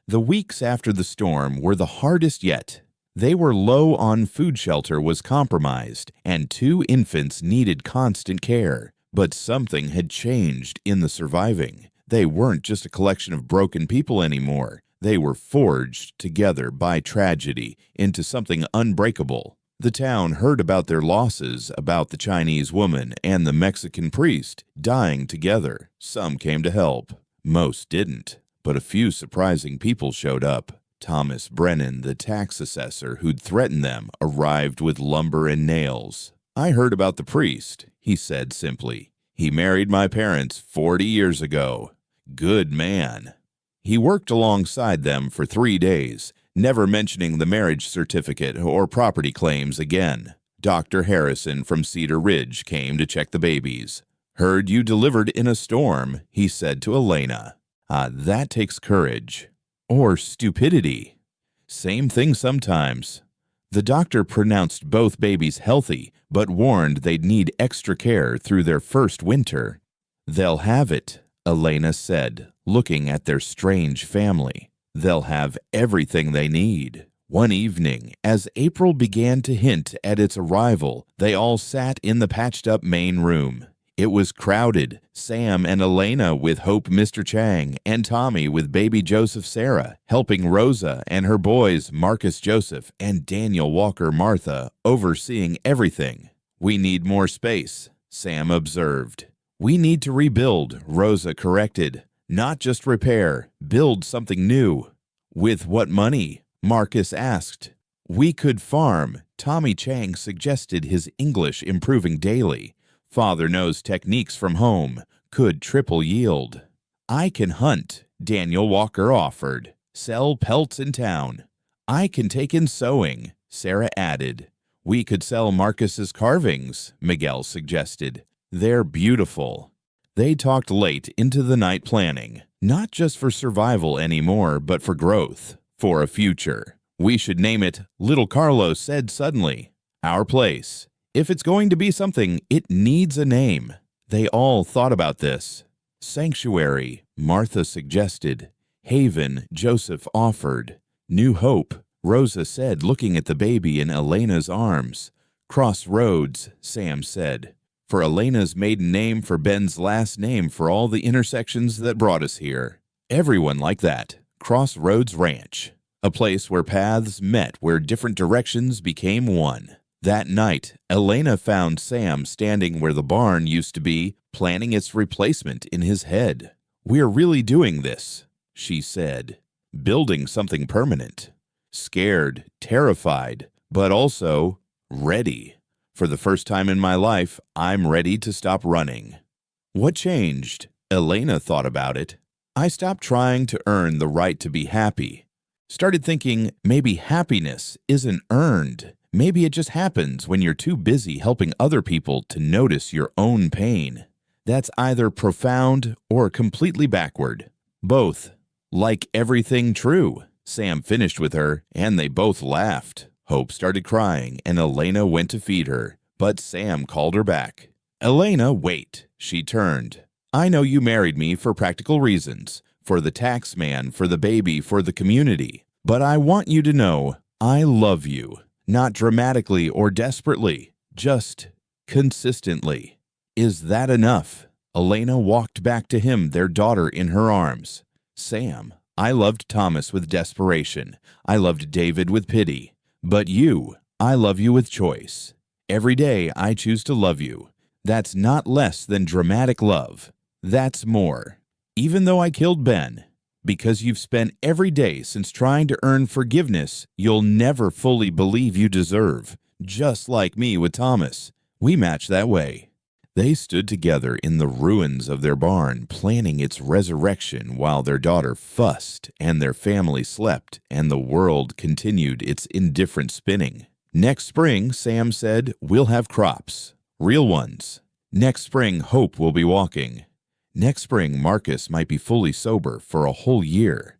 The weeks after the storm were the hardest yet. They were low on food, shelter was compromised, and 2 infants needed constant care. But something had changed in the surviving. They weren't just a collection of broken people anymore. They were forged together by tragedy into something unbreakable. The town heard about their losses, about the Chinese woman and the Mexican priest dying together. Some came to help. Most didn't, but a few surprising people showed up. Thomas Brennan, the tax assessor who'd threatened them, arrived with lumber and nails. I heard about the priest, he said simply. He married my parents 40 years ago. Good man. He worked alongside them for 3 days, never mentioning the marriage certificate or property claims again. Dr. Harrison from Cedar Ridge came to check the babies. Heard you delivered in a storm, he said to Elena. That takes courage. Or stupidity. Same thing sometimes. The doctor pronounced both babies healthy, but warned they'd need extra care through their first winter. They'll have it, Elena said, looking at their strange family. They'll have everything they need. One evening, as April began to hint at its arrival, they all sat in the patched-up main room. It was crowded. Sam and Elena with Hope Mr. Chang, and Tommy with baby Joseph Sarah, helping Rosa and her boys Marcus Joseph and Daniel Walker Martha, overseeing everything. We need more space, Sam observed. We need to rebuild, Rosa corrected. Not just repair, build something new. With what money? Marcus asked. We could farm. Tommy Chang suggested, his English improving daily. Father knows techniques from home, could triple yield. I can hunt, Daniel Walker offered. Sell pelts in town. I can take in sewing, Sarah added. We could sell Marcus's carvings, Miguel suggested. They're beautiful. They talked late into the night planning, not just for survival anymore, but for growth, for a future. We should name it, Little Carlos said suddenly. Our place. If it's going to be something, it needs a name. They all thought about this. Sanctuary, Martha suggested. Haven, Joseph offered. New Hope, Rosa said, looking at the baby in Elena's arms. Crossroads, Sam said. For Elena's maiden name, for Ben's last name, for all the intersections that brought us here. Everyone like that. Crossroads Ranch. A place where paths met, where different directions became one. That night, Elena found Sam standing where the barn used to be, planning its replacement in his head. "We're really doing this," she said. "Building something permanent." Scared, terrified, but also ready. For the first time in my life, I'm ready to stop running. What changed? Elena thought about it. I stopped trying to earn the right to be happy. Started thinking maybe happiness isn't earned. Maybe it just happens when you're too busy helping other people to notice your own pain. That's either profound or completely backward. Both. Like everything true. Sam finished with her, and they both laughed. Hope started crying, and Elena went to feed her, but Sam called her back. "Elena, wait." She turned. "I know you married me for practical reasons, for the tax man, for the baby, for the community. But I want you to know I love you, not dramatically or desperately, just consistently." "Is that enough?" Elena walked back to him, their daughter in her arms. "Sam, I loved Thomas with desperation. I loved David with pity. But you, I love you with choice. Every day I choose to love you. That's not less than dramatic love. That's more. Even though I killed Ben, because you've spent every day since trying to earn forgiveness you'll never fully believe you deserve. Just like me with Thomas. We match that way." They stood together in the ruins of their barn, planning its resurrection while their daughter fussed and their family slept and the world continued its indifferent spinning. "Next spring," Sam said, "we'll have crops. Real ones. Next spring, Hope will be walking. Next spring, Marcus might be fully sober for a whole year.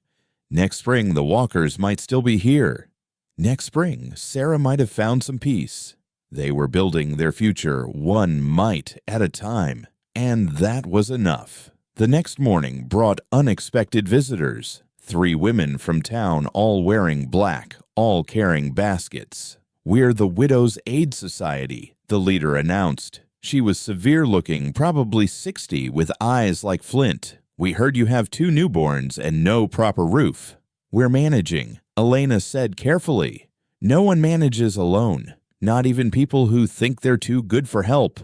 Next spring, the Walkers might still be here. Next spring, Sarah might have found some peace." They were building their future one mite at a time, and that was enough. The next morning brought unexpected visitors. 3 women from town, all wearing black, all carrying baskets. "We're the Widows' Aid Society," the leader announced. She was severe-looking, probably 60, with eyes like flint. "We heard you have 2 newborns and no proper roof." "We're managing," Elena said carefully. "No one manages alone. Not even people who think they're too good for help."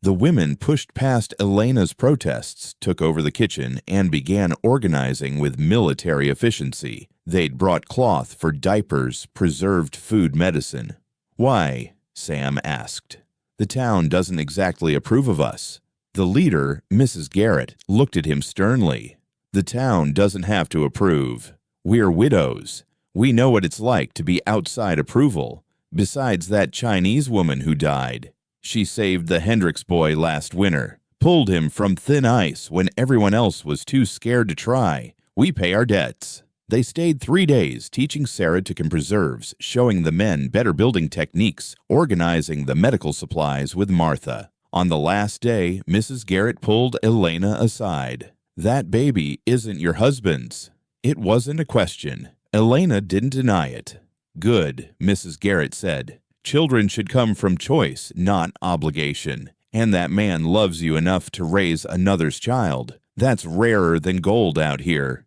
The women pushed past Elena's protests, took over the kitchen, and began organizing with military efficiency. They'd brought cloth for diapers, preserved food, medicine. "Why?" Sam asked. "The town doesn't exactly approve of us." The leader, Mrs. Garrett, looked at him sternly. "The town doesn't have to approve. We're widows. We know what it's like to be outside approval. Besides that Chinese woman who died, she saved the Hendricks boy last winter, pulled him from thin ice when everyone else was too scared to try. We pay our debts." They stayed 3 days teaching Sarah to cook preserves, showing the men better building techniques, organizing the medical supplies with Martha. On the last day, Mrs. Garrett pulled Elena aside. "That baby isn't your husband's." It wasn't a question. Elena didn't deny it. "Good," Mrs. Garrett said. "Children should come from choice, not obligation. And that man loves you enough to raise another's child. That's rarer than gold out here."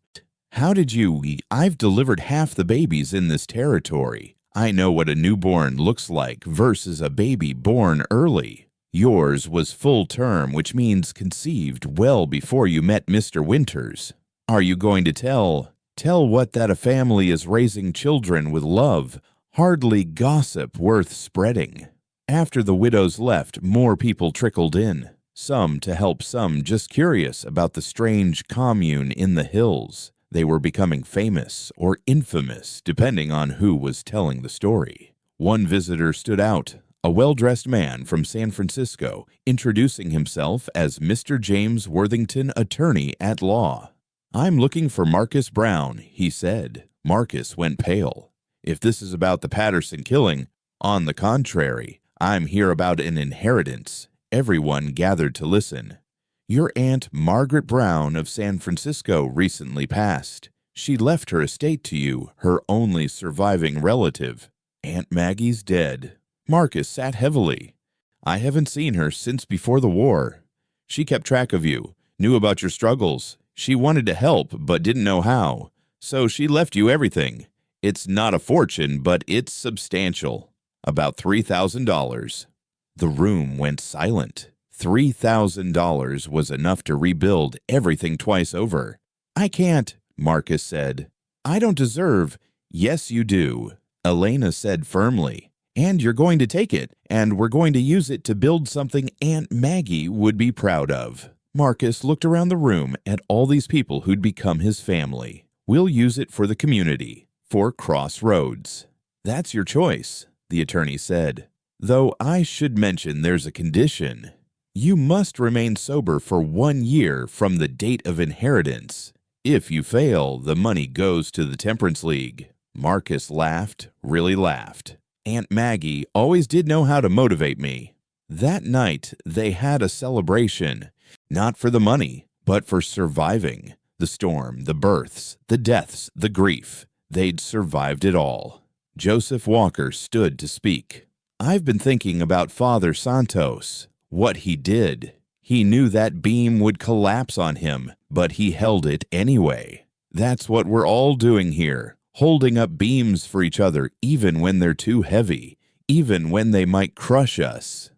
"How did you? I've delivered half the babies in this territory. I know what a newborn looks like versus a baby born early. Yours was full term, which means conceived well before you met Mr. Winters. Are you going to tell what that a family is raising children with love, hardly gossip worth spreading?" After the widows left, more people trickled in. Some to help, some just curious about the strange commune in the hills. They were becoming famous or infamous, depending on who was telling the story. One visitor stood out, a well-dressed man from San Francisco, introducing himself as Mr. James Worthington, attorney at law. "I'm looking for Marcus Brown," he said. Marcus went pale. "If this is about the Patterson killing, on the contrary, I'm here about an inheritance." Everyone gathered to listen. "Your Aunt Margaret Brown of San Francisco recently passed. She left her estate to you, her only surviving relative." "Aunt Maggie's dead." Marcus sat heavily. I haven't seen her since before the war. She kept track of you, knew about your struggles. She wanted to help, but didn't know how. So she left you everything. It's not a fortune, but it's substantial. About $3,000. The room went silent. $3,000 was enough to rebuild everything twice over. I can't, Marcus said. I don't deserve. Yes, you do, Elena said firmly. And you're going to take it, and we're going to use it to build something Aunt Maggie would be proud of. Marcus looked around the room at all these people who'd become his family. We'll use it for the community, for Crossroads. That's your choice, the attorney said. Though I should mention there's a condition. You must remain sober for 1 year from the date of inheritance. If you fail, the money goes to the Temperance League. Marcus laughed, really laughed. Aunt Maggie always did know how to motivate me. That night, they had a celebration, not for the money, but for surviving. The storm, the births, the deaths, the grief. They'd survived it all. Joseph Walker stood to speak. I've been thinking about Father Santos, what he did. He knew that beam would collapse on him, but he held it anyway. That's what we're all doing here. Holding up beams for each other even when they're too heavy, even when they might crush us.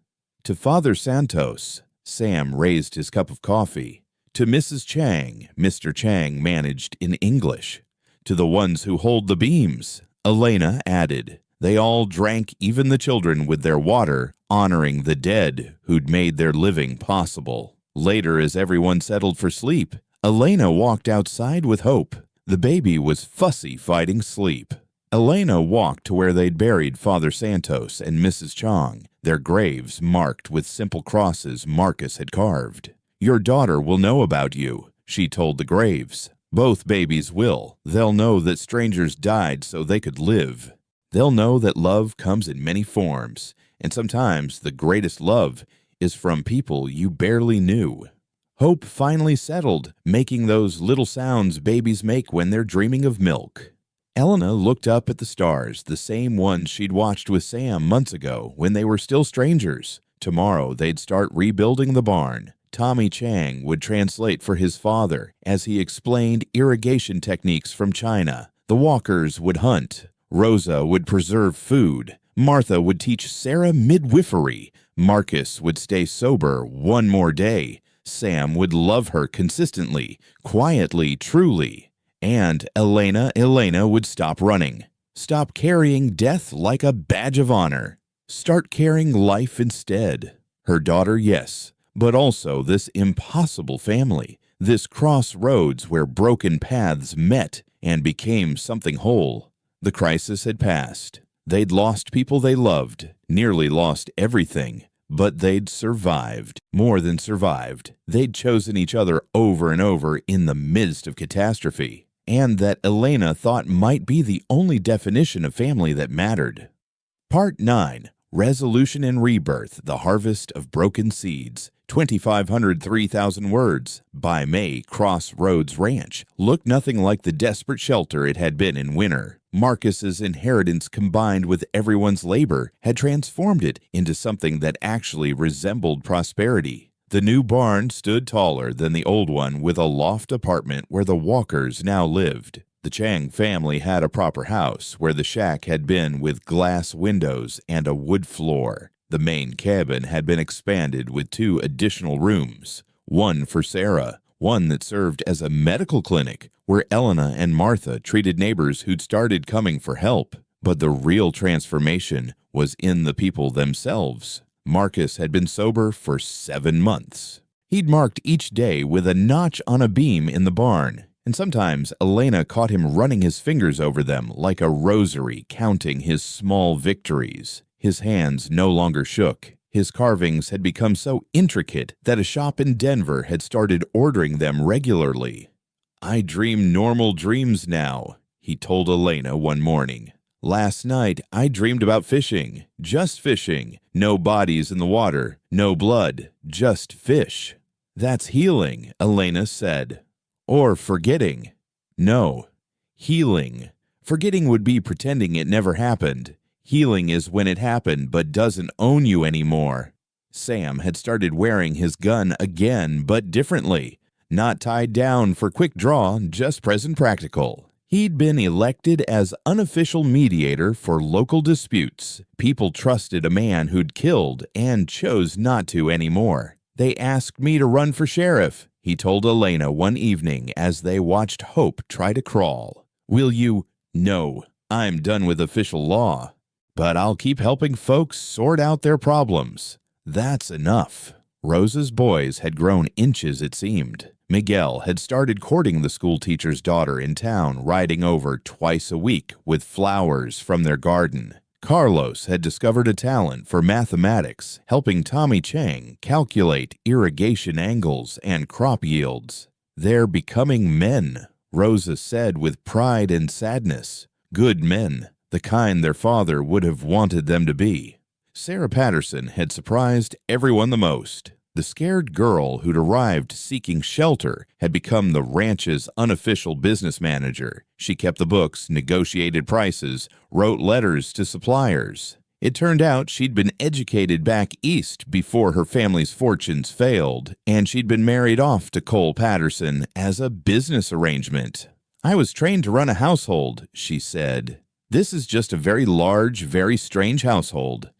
To Father Santos, Sam raised his cup of coffee. To Mrs. Chang, Mr. Chang managed in English. To the ones who hold the beams, Elena added. They all drank, even the children, with their water, honoring the dead who'd made their living possible. Later, as everyone settled for sleep, Elena walked outside with hope. The baby was fussy fighting sleep. Elena walked to where they'd buried Father Santos and Mrs. Chang, their graves marked with simple crosses Marcus had carved. Your daughter will know about you, she told the graves. Both babies will. They'll know that strangers died so they could live. They'll know that love comes in many forms, and sometimes the greatest love is from people you barely knew. Hope finally settled, making those little sounds babies make when they're dreaming of milk. Elena looked up at the stars, the same ones she'd watched with Sam months ago when they were still strangers. Tomorrow they'd start rebuilding the barn. Tommy Chang would translate for his father as he explained irrigation techniques from China. The Walkers would hunt. Rosa would preserve food. Martha would teach Sarah midwifery. Marcus would stay sober 1 more day. Sam would love her consistently, quietly, truly. And Elena would stop running. Stop carrying death like a badge of honor. Start carrying life instead. Her daughter, yes, but also this impossible family, this crossroads where broken paths met and became something whole. The crisis had passed. They'd lost people they loved, nearly lost everything. But they'd survived, more than survived. They'd chosen each other over and over in the midst of catastrophe, and that Elena thought might be the only definition of family that mattered. Part 9. Resolution and Rebirth, The Harvest of Broken Seeds. 2,500 3,000 words. By May, Crossroads Ranch looked nothing like the desperate shelter it had been in winter. Marcus's inheritance combined with everyone's labor had transformed it into something that actually resembled prosperity. The new barn stood taller than the old one with a loft apartment where the Walkers now lived. The Chang family had a proper house where the shack had been with glass windows and a wood floor. The main cabin had been expanded with 2 additional rooms, one for Sarah, one that served as a medical clinic where Elena and Martha treated neighbors who'd started coming for help. But the real transformation was in the people themselves. Marcus had been sober for 7 months. He'd marked each day with a notch on a beam in the barn, and sometimes Elena caught him running his fingers over them like a rosary, counting his small victories. His hands no longer shook. His carvings had become so intricate that a shop in Denver had started ordering them regularly. I dream normal dreams now, he told Elena one morning. Last night, I dreamed about fishing. Just fishing. No bodies in the water. No blood. Just fish. That's healing, Elena said. Or forgetting. No. Healing. Forgetting would be pretending it never happened. Healing is when it happened but doesn't own you anymore. Sam had started wearing his gun again, but differently. Not tied down for quick draw, just present practical. He'd been elected as unofficial mediator for local disputes. People trusted a man who'd killed and chose not to anymore. They asked me to run for sheriff, he told Elena one evening as they watched Hope try to crawl. Will you? No, I'm done with official law. But I'll keep helping folks sort out their problems. That's enough. Rosa's boys had grown inches, it seemed. Miguel had started courting the schoolteacher's daughter in town, riding over twice a week with flowers from their garden. Carlos had discovered a talent for mathematics, helping Tommy Chang calculate irrigation angles and crop yields. They're becoming men, Rosa said with pride and sadness. Good men, the kind their father would have wanted them to be. Sarah Patterson had surprised everyone the most. The scared girl who'd arrived seeking shelter had become the ranch's unofficial business manager. She kept the books, negotiated prices, wrote letters to suppliers. It turned out she'd been educated back east before her family's fortunes failed, and she'd been married off to Cole Patterson as a business arrangement. I was trained to run a household, she said. This is just a very large, very strange household.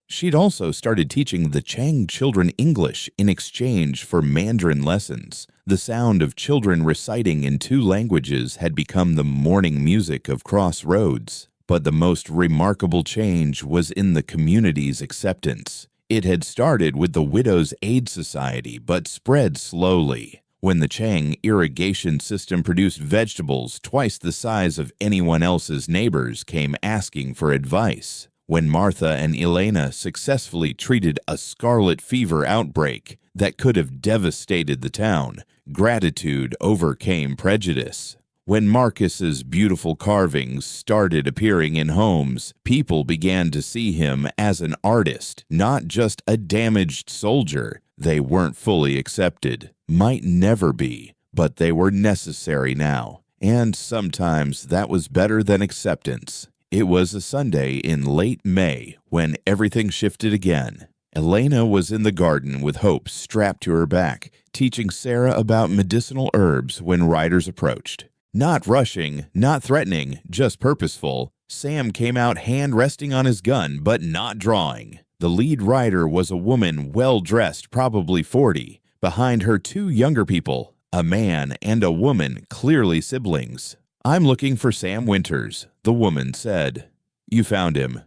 She'd also started teaching the Chang children English in exchange for Mandarin lessons. The sound of children reciting in 2 languages had become the morning music of Crossroads. But the most remarkable change was in the community's acceptance. It had started with the Widows' Aid Society, but spread slowly. When the Chang irrigation system produced vegetables twice the size of anyone else's neighbors came asking for advice. When Martha and Elena successfully treated a scarlet fever outbreak that could have devastated the town, gratitude overcame prejudice. When Marcus's beautiful carvings started appearing in homes, people began to see him as an artist, not just a damaged soldier. They weren't fully accepted, might never be, but they were necessary now, and sometimes that was better than acceptance. It was a Sunday in late May when everything shifted again. Elena was in the garden with Hope strapped to her back, teaching Sarah about medicinal herbs when riders approached. Not rushing, not threatening, just purposeful, Sam came out hand resting on his gun but not drawing. The lead rider was a woman well-dressed, probably 40. Behind her 2 younger people, a man and a woman, clearly siblings. I'm looking for Sam Winters, the woman said. You found him.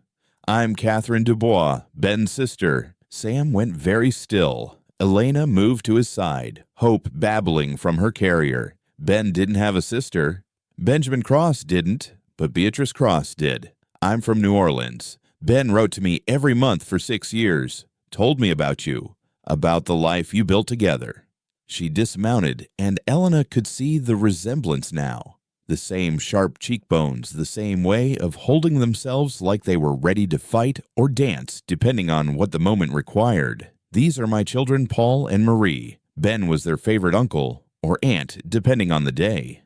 I'm Catherine Dubois, Ben's sister. Sam went very still. Elena moved to his side, Hope babbling from her carrier. Ben didn't have a sister. Benjamin Cross didn't, but Beatrice Cross did. I'm from New Orleans. Ben wrote to me every month for 6 years, told me about you, about the life you built together. She dismounted, and Elena could see the resemblance now. The same sharp cheekbones, the same way of holding themselves like they were ready to fight or dance, depending on what the moment required. These are my children, Paul and Marie. Ben was their favorite uncle, or aunt, depending on the day.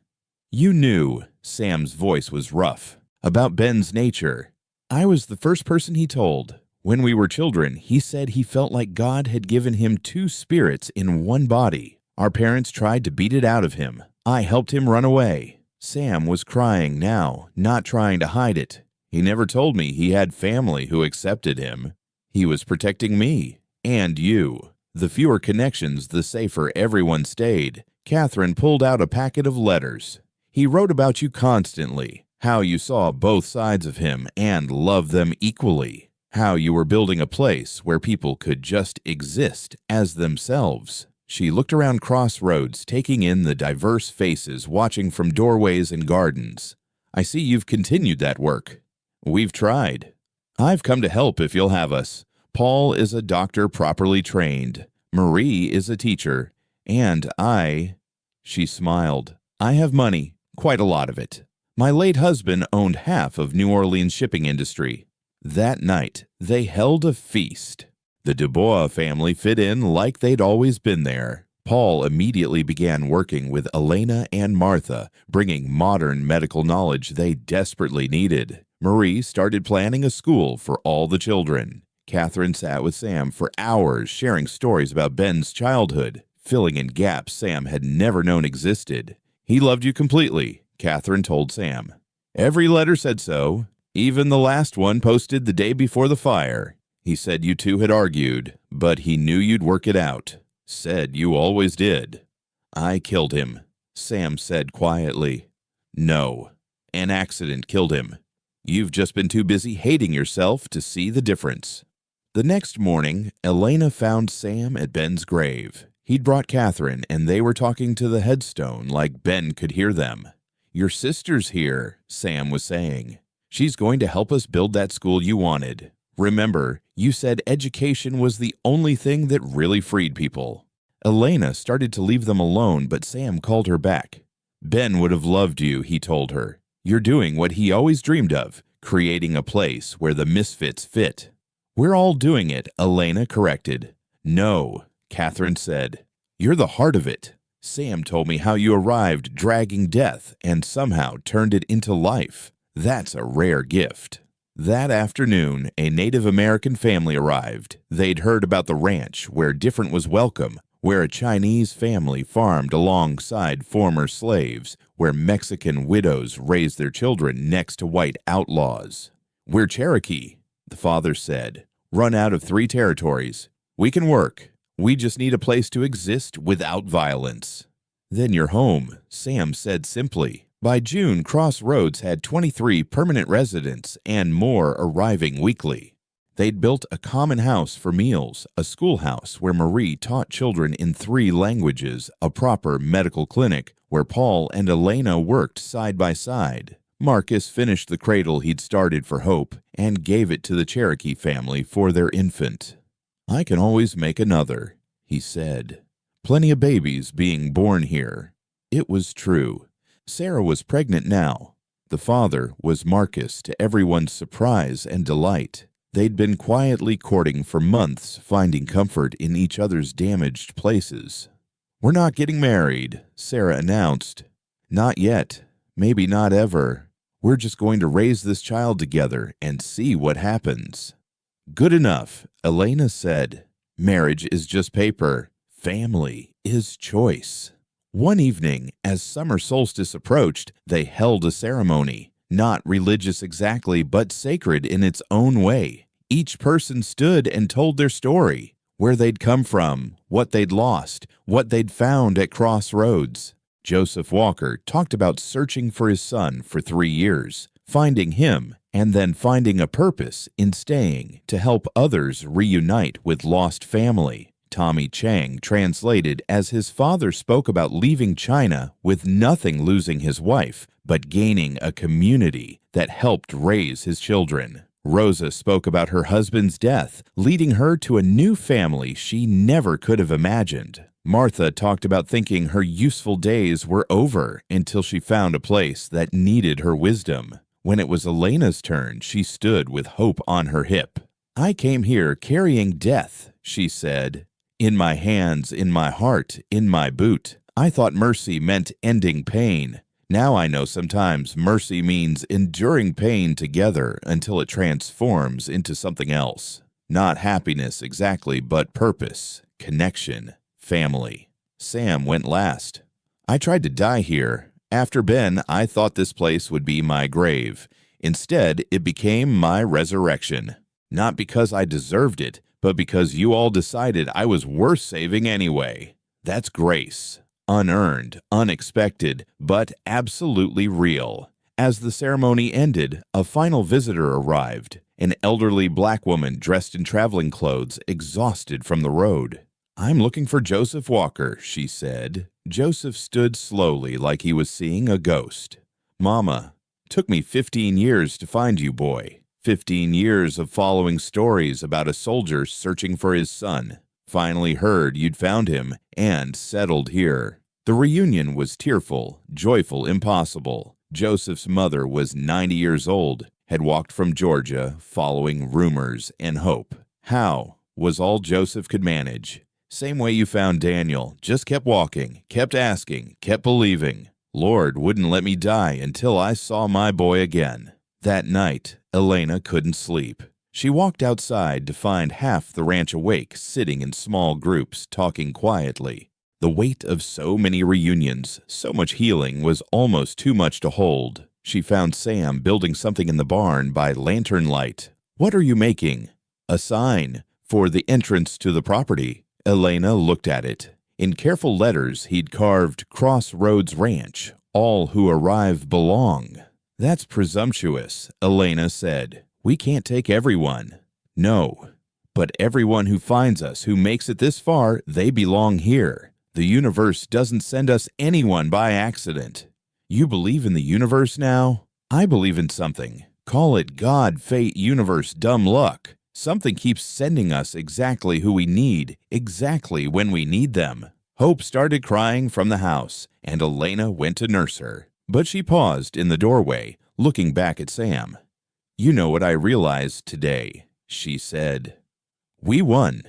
You knew, Sam's voice was rough, about Ben's nature. I was the first person he told. When we were children, he said he felt like God had given him 2 spirits in one body. Our parents tried to beat it out of him. I helped him run away. Sam was crying now, not trying to hide it. He never told me he had family who accepted him. He was protecting me, and you. The fewer connections, the safer everyone stayed. Catherine pulled out a packet of letters. He wrote about you constantly, how you saw both sides of him and loved them equally, how you were building a place where people could just exist as themselves. She looked around Crossroads, taking in the diverse faces watching from doorways and gardens. I see you've continued that work. We've tried. I've come to help if you'll have us. Paul is a doctor properly trained. Marie is a teacher. And she smiled. I have money, quite a lot of it. My late husband owned half of New Orleans shipping industry. That night, they held a feast. The Dubois family fit in like they'd always been there. Paul immediately began working with Elena and Martha, bringing modern medical knowledge they desperately needed. Marie started planning a school for all the children. Catherine sat with Sam for hours sharing stories about Ben's childhood, filling in gaps Sam had never known existed. He loved you completely, Catherine told Sam. Every letter said so, even the last one posted the day before the fire. He said you two had argued, but he knew you'd work it out. Said you always did. I killed him, Sam said quietly. No, an accident killed him. You've just been too busy hating yourself to see the difference. The next morning, Elena found Sam at Ben's grave. He'd brought Catherine, and they were talking to the headstone like Ben could hear them. Your sister's here, Sam was saying. She's going to help us build that school you wanted. Remember, you said education was the only thing that really freed people. Elena started to leave them alone, but Sam called her back. Ben would have loved you, he told her. You're doing what he always dreamed of, creating a place where the misfits fit. We're all doing it, Elena corrected. No, Catherine said. You're the heart of it. Sam told me how you arrived dragging death and somehow turned it into life. That's a rare gift. That afternoon, a Native American family arrived. They'd heard about the ranch where different was welcome, where a Chinese family farmed alongside former slaves, where Mexican widows raised their children next to white outlaws. We're Cherokee, the father said, run out of 3 territories. We can work. We just need a place to exist without violence. Then you're home, Sam said simply. By June, Crossroads had 23 permanent residents and more arriving weekly. They'd built a common house for meals, a schoolhouse where Marie taught children in 3 languages, a proper medical clinic where Paul and Elena worked side by side. Marcus finished the cradle he'd started for Hope and gave it to the Cherokee family for their infant. I can always make another, he said. Plenty of babies being born here. It was true. Sarah was pregnant now. The father was Marcus, to everyone's surprise and delight. They'd been quietly courting for months, finding comfort in each other's damaged places. We're not getting married, Sarah announced. Not yet. Maybe not ever. We're just going to raise this child together and see what happens. Good enough, Elena said. Marriage is just paper. Family is choice. One evening, as summer solstice approached, they held a ceremony. Not religious exactly, but sacred in its own way. Each person stood and told their story, where they'd come from, what they'd lost, what they'd found at Crossroads. Joseph Walker talked about searching for his son for 3 years, finding him, and then finding a purpose in staying to help others reunite with lost family. Tommy Chang translated as his father spoke about leaving China with nothing losing his wife, but gaining a community that helped raise his children. Rosa spoke about her husband's death, leading her to a new family she never could have imagined. Martha talked about thinking her useful days were over until she found a place that needed her wisdom. When it was Elena's turn, she stood with hope on her hip. I came here carrying death, she said. In my hands, in my heart, in my boot. I thought mercy meant ending pain. Now I know sometimes mercy means enduring pain together until it transforms into something else. Not happiness exactly, but purpose, connection, family. Sam went last. I tried to die here. After Ben, I thought this place would be my grave. Instead, it became my resurrection. Not because I deserved it, but because you all decided I was worth saving anyway. That's grace. Unearned, unexpected, but absolutely real. As the ceremony ended, a final visitor arrived, an elderly black woman dressed in traveling clothes, exhausted from the road. I'm looking for Joseph Walker, she said. Joseph stood slowly like he was seeing a ghost. Mama, took me 15 years to find you, boy. 15 years of following stories about a soldier searching for his son. Finally heard you'd found him and settled here. The reunion was tearful, joyful, impossible. Joseph's mother was 90 years old, had walked from Georgia following rumors and hope. How was all Joseph could manage. Same way you found Daniel, just kept walking, kept asking, kept believing. Lord wouldn't let me die until I saw my boy again. That night, Elena couldn't sleep. She walked outside to find half the ranch awake, sitting in small groups, talking quietly. The weight of so many reunions, so much healing, was almost too much to hold. She found Sam building something in the barn by lantern light. "What are you making?" "A sign for the entrance to the property." Elena looked at it. In careful letters, he'd carved "Crossroads Ranch. All who arrive belong." "That's presumptuous," Elena said. "We can't take everyone." "No, but everyone who finds us, who makes it this far, they belong here. The universe doesn't send us anyone by accident." "You believe in the universe now?" "I believe in something. Call it God, fate, universe, dumb luck. Something keeps sending us exactly who we need, exactly when we need them." Hope started crying from the house, and Elena went to nurse her. But she paused in the doorway, looking back at Sam. "You know what I realized today," she said. "We won."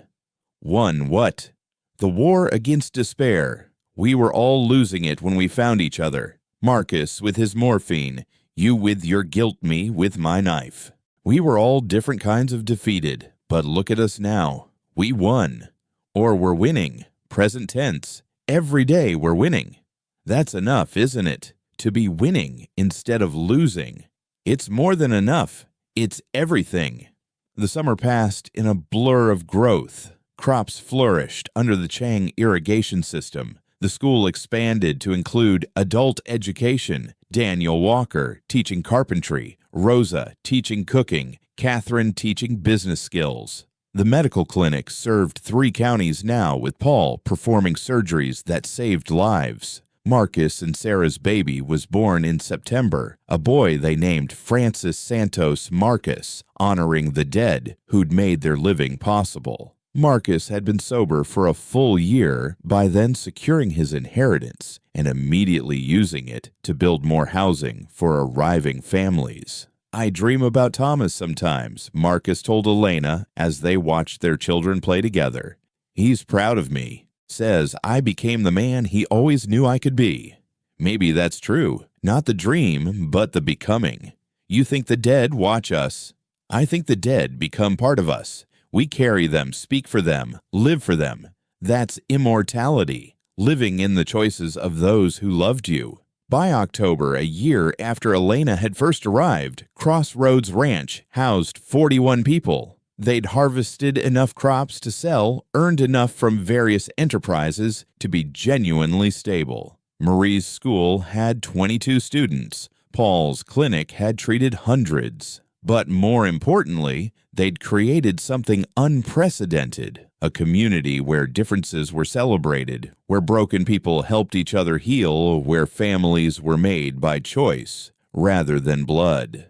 "Won what?" "The war against despair. We were all losing it when we found each other. Marcus with his morphine, you with your guilt, me with my knife. We were all different kinds of defeated, but look at us now. We won. Or we're winning. Present tense. Every day we're winning. That's enough, isn't it? To be winning instead of losing. It's more than enough. It's everything." The summer passed in a blur of growth. Crops flourished under the Chang irrigation system. The school expanded to include adult education, Daniel Walker teaching carpentry, Rosa teaching cooking, Catherine teaching business skills. The medical clinic served 3 counties now, with Paul performing surgeries that saved lives. Marcus and Sarah's baby was born in September, a boy they named Francis Santos Marcus, honoring the dead who'd made their living possible. Marcus had been sober for a full year, by then securing his inheritance and immediately using it to build more housing for arriving families. "I dream about Thomas sometimes," Marcus told Elena as they watched their children play together. "He's proud of me. Says I became the man he always knew I could be." "Maybe that's true. Not the dream, but the becoming. You think the dead watch us. I think the dead become part of us. We carry them, speak for them, live for them. That's immortality, living in the choices of those who loved you." By October, a year after Elena had first arrived, Crossroads Ranch housed 41 people. They'd harvested enough crops to sell, earned enough from various enterprises to be genuinely stable. Marie's school had 22 students. Paul's clinic had treated hundreds. But more importantly, they'd created something unprecedented, a community where differences were celebrated, where broken people helped each other heal, where families were made by choice rather than blood.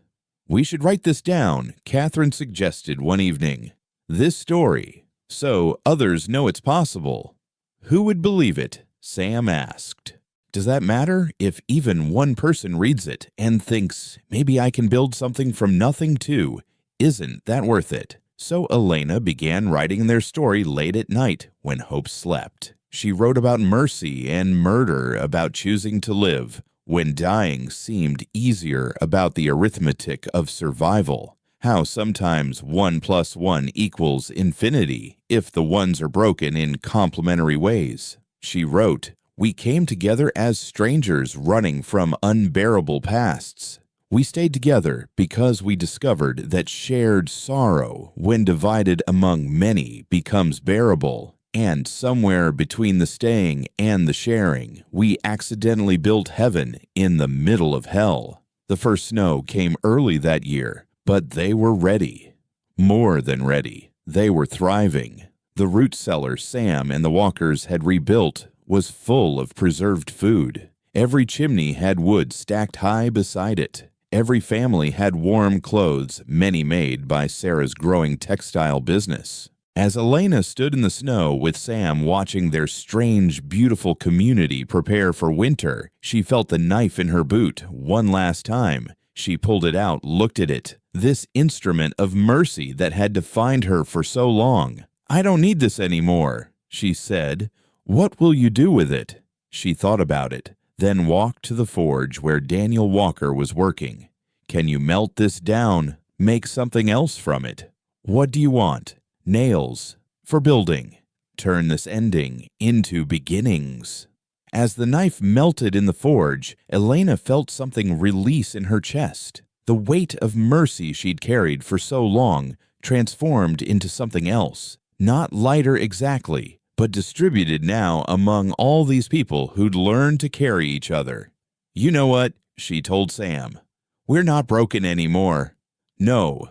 "We should write this down," Catherine suggested one evening. "This story, so others know it's possible." "Who would believe it?" Sam asked. "Does that matter if even one person reads it and thinks, maybe I can build something from nothing too? Isn't that worth it?" So Elena began writing their story late at night when Hope slept. She wrote about mercy and murder, about choosing to live when dying seemed easier, about the arithmetic of survival, how sometimes 1 + 1 = infinity if the ones are broken in complementary ways. She wrote, "We came together as strangers running from unbearable pasts. We stayed together because we discovered that shared sorrow, when divided among many, becomes bearable. And somewhere between the staying and the sharing, we accidentally built heaven in the middle of hell." The first snow came early that year, but they were ready. More than ready. They were thriving. The root cellar Sam and the Walkers had rebuilt was full of preserved food. Every chimney had wood stacked high beside it. Every family had warm clothes, many made by Sarah's growing textile business. As Elena stood in the snow with Sam watching their strange, beautiful community prepare for winter, she felt the knife in her boot one last time. She pulled it out, looked at it. This instrument of mercy that had defined her for so long. "I don't need this anymore," she said. "What will you do with it?" She thought about it, then walked to the forge where Daniel Walker was working. Can you melt this down? Make something else from it? What do you want? Nails. For building. Turn this ending into beginnings. As the knife melted in the forge, Elena felt something release in her chest. The weight of mercy she'd carried for so long transformed into something else. Not lighter exactly, but distributed now among all these people who'd learned to carry each other. "You know what?" she told Sam. "We're not broken anymore. No.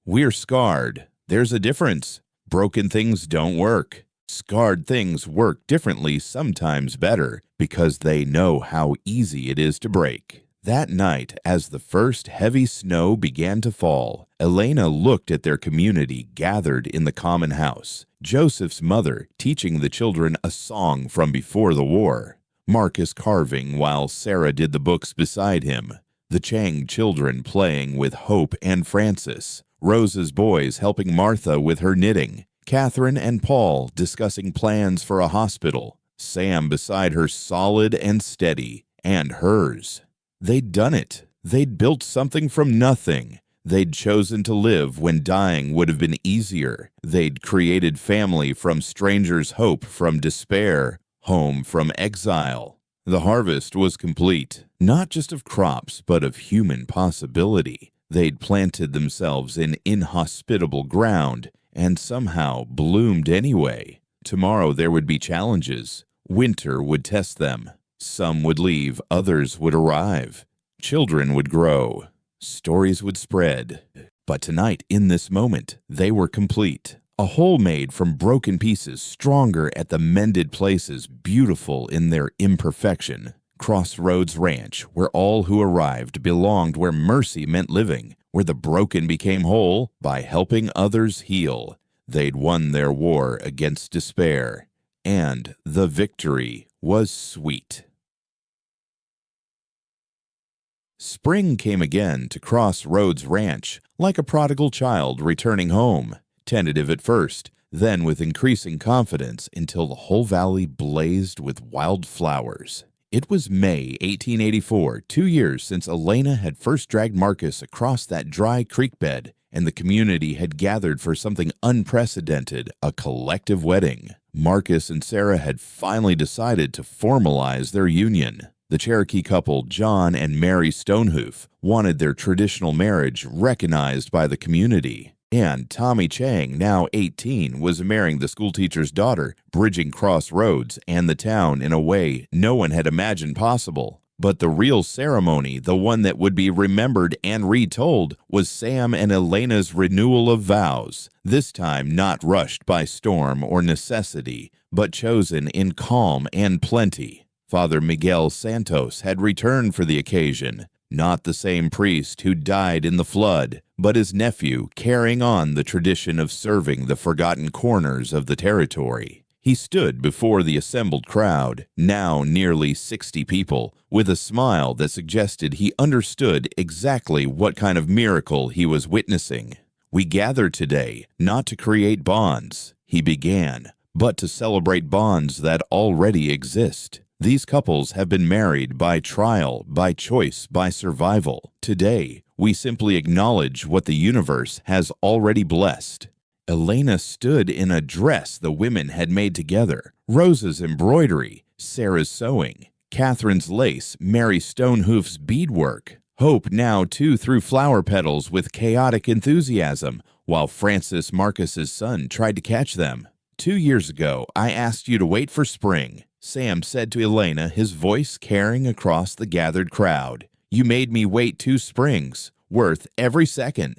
We're scarred. There's a difference. Broken things don't work. Scarred things work differently, sometimes better, because they know how easy it is to break." That night, as the first heavy snow began to fall, Elena looked at their community gathered in the common house. Joseph's mother teaching the children a song from before the war. Marcus carving while Sarah did the books beside him. The Chang children playing with Hope and Francis. Rose's boys helping Martha with her knitting. Catherine and Paul discussing plans for a hospital. Sam beside her, solid and steady, and hers. They'd done it. They'd built something from nothing. They'd chosen to live when dying would have been easier. They'd created family from strangers' hope, from despair, home from exile. The harvest was complete, not just of crops, but of human possibility. They'd planted themselves in inhospitable ground and somehow bloomed anyway. Tomorrow there would be challenges. Winter would test them. Some would leave, others would arrive. Children would grow. Stories would spread. But tonight, in this moment, they were complete. A whole made from broken pieces, stronger at the mended places, beautiful in their imperfection. Crossroads Ranch, where all who arrived belonged, where mercy meant living, where the broken became whole by helping others heal. They'd won their war against despair, and the victory was sweet. Spring came again to Crossroads Ranch, like a prodigal child returning home, tentative at first, then with increasing confidence until the whole valley blazed with wild flowers. It was May 1884, 2 years since Elena had first dragged Marcus across that dry creek bed, and the community had gathered for something unprecedented, a collective wedding. Marcus and Sarah had finally decided to formalize their union. The Cherokee couple, John and Mary Stonehoof, wanted their traditional marriage recognized by the community. And Tommy Chang, now 18, was marrying the schoolteacher's daughter, bridging crossroads and the town in a way no one had imagined possible. But the real ceremony, the one that would be remembered and retold, was Sam and Elena's renewal of vows, this time not rushed by storm or necessity, but chosen in calm and plenty. Father Miguel Santos had returned for the occasion, not the same priest who died in the flood, but his nephew carrying on the tradition of serving the forgotten corners of the territory. He stood before the assembled crowd, now nearly 60 people, with a smile that suggested he understood exactly what kind of miracle he was witnessing. "We gather today not to create bonds," he began, "but to celebrate bonds that already exist. These couples have been married by trial, by choice, by survival. Today, we simply acknowledge what the universe has already blessed." Elena stood in a dress the women had made together, Rose's embroidery, Sarah's sewing, Catherine's lace, Mary Stonehoof's beadwork. Hope now too threw flower petals with chaotic enthusiasm, while Francis Marcus's son tried to catch them. "2 years ago, I asked you to wait for spring," Sam said to Elena, his voice carrying across the gathered crowd. "You made me wait 2 springs, worth every second."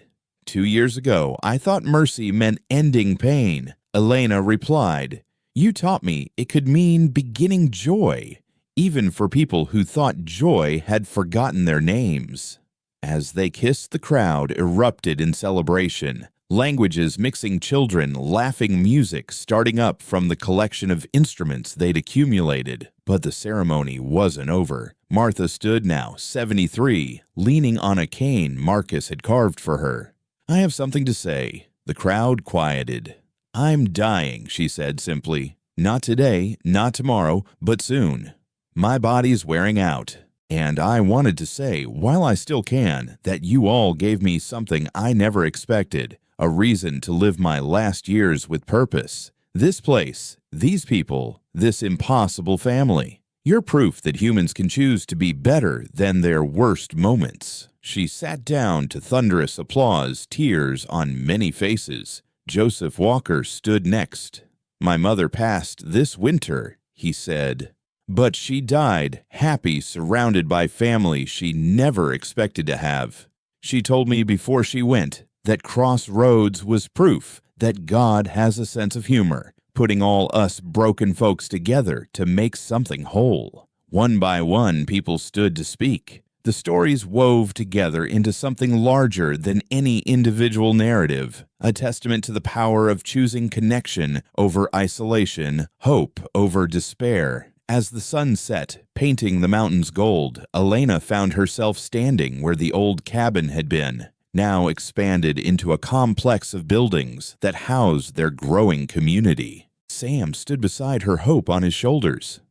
"2 years ago, I thought mercy meant ending pain," Elena replied. "You taught me it could mean beginning joy, even for people who thought joy had forgotten their names." As they kissed, the crowd erupted in celebration. Languages mixing, children laughing, music starting up from the collection of instruments they'd accumulated. But the ceremony wasn't over. Martha stood now, 73, leaning on a cane Marcus had carved for her. "I have something to say." The crowd quieted. "I'm dying," she said simply. "Not today, not tomorrow, but soon. My body's wearing out." And I wanted to say, while I still can, that you all gave me something I never expected, a reason to live my last years with purpose. This place, these people, this impossible family. You're proof that humans can choose to be better than their worst moments." She sat down to thunderous applause, tears on many faces. Joseph Walker stood next. "My mother passed this winter," he said. "But she died, happy, surrounded by family she never expected to have. She told me before she went that Crossroads was proof that God has a sense of humor, putting all us broken folks together to make something whole." One by one, people stood to speak. The stories wove together into something larger than any individual narrative, a testament to the power of choosing connection over isolation, hope over despair. As the sun set, painting the mountains gold, Elena found herself standing where the old cabin had been, now expanded into a complex of buildings that housed their growing community. Sam stood beside her, Hope on his shoulders.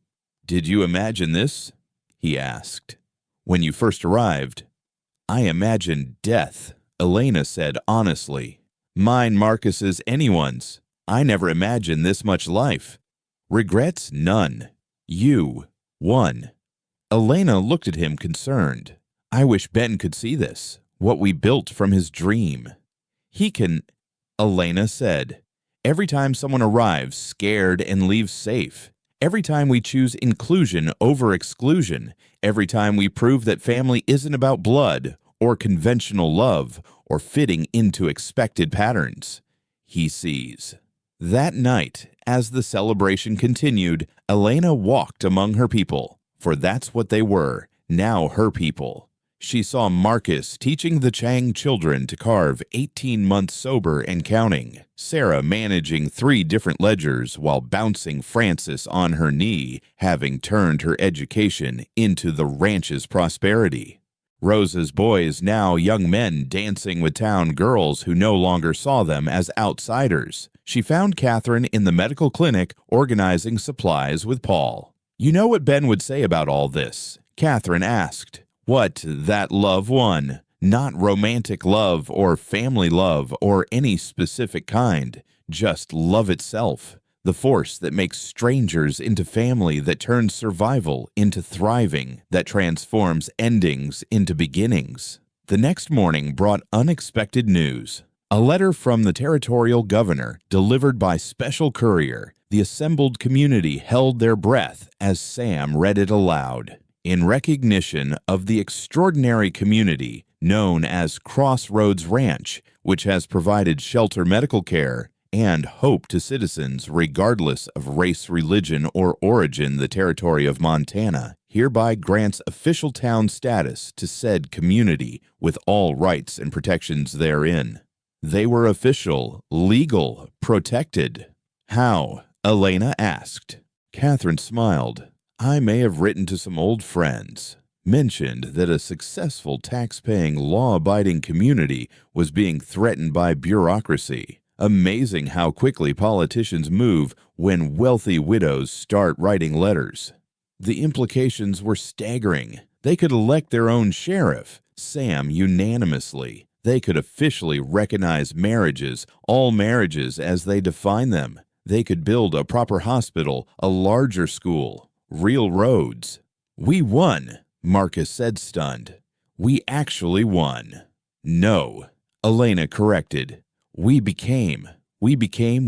"Did you imagine this?" he asked. "When you first arrived?" "I imagined death," Elena said honestly. "Mine, Marcus's, anyone's. I never imagined this much life. Regrets? None. You. One." Elena looked at him concerned. "I wish Ben could see this, what we built from his dream." "He can," Elena said. "Every time someone arrives scared and leaves safe, every time we choose inclusion over exclusion, every time we prove that family isn't about blood or conventional love or fitting into expected patterns, he sees." That night, as the celebration continued, Elena walked among her people, for that's what they were, now her people. She saw Marcus teaching the Chang children to carve 18 months sober and counting, Sarah managing 3 different ledgers while bouncing Frances on her knee, having turned her education into the ranch's prosperity. Rosa's boys, now young men, dancing with town girls who no longer saw them as outsiders. She found Catherine in the medical clinic organizing supplies with Paul. "You know what Ben would say about all this?" Catherine asked. "What, that love won? Not romantic love or family love or any specific kind, just love itself. The force that makes strangers into family, that turns survival into thriving, that transforms endings into beginnings." The next morning brought unexpected news. A letter from the territorial governor, delivered by special courier. The assembled community held their breath as Sam read it aloud. In recognition of the extraordinary community known as Crossroads Ranch, which has provided shelter, medical care, and hope to citizens regardless of race, religion, or origin, the territory of Montana hereby grants official town status to said community with all rights and protections therein. They were official, legal, protected. "How?" Elena asked. Catherine smiled. "I may have written to some old friends, mentioned that a successful tax-paying, law-abiding community was being threatened by bureaucracy. Amazing how quickly politicians move when wealthy widows start writing letters. The implications were staggering. They could elect their own sheriff, Sam, unanimously. They could officially recognize marriages, all marriages as they define them. They could build a proper hospital, a larger school, real roads. We won," Marcus said, stunned. "We actually won." "No," Elena corrected. We became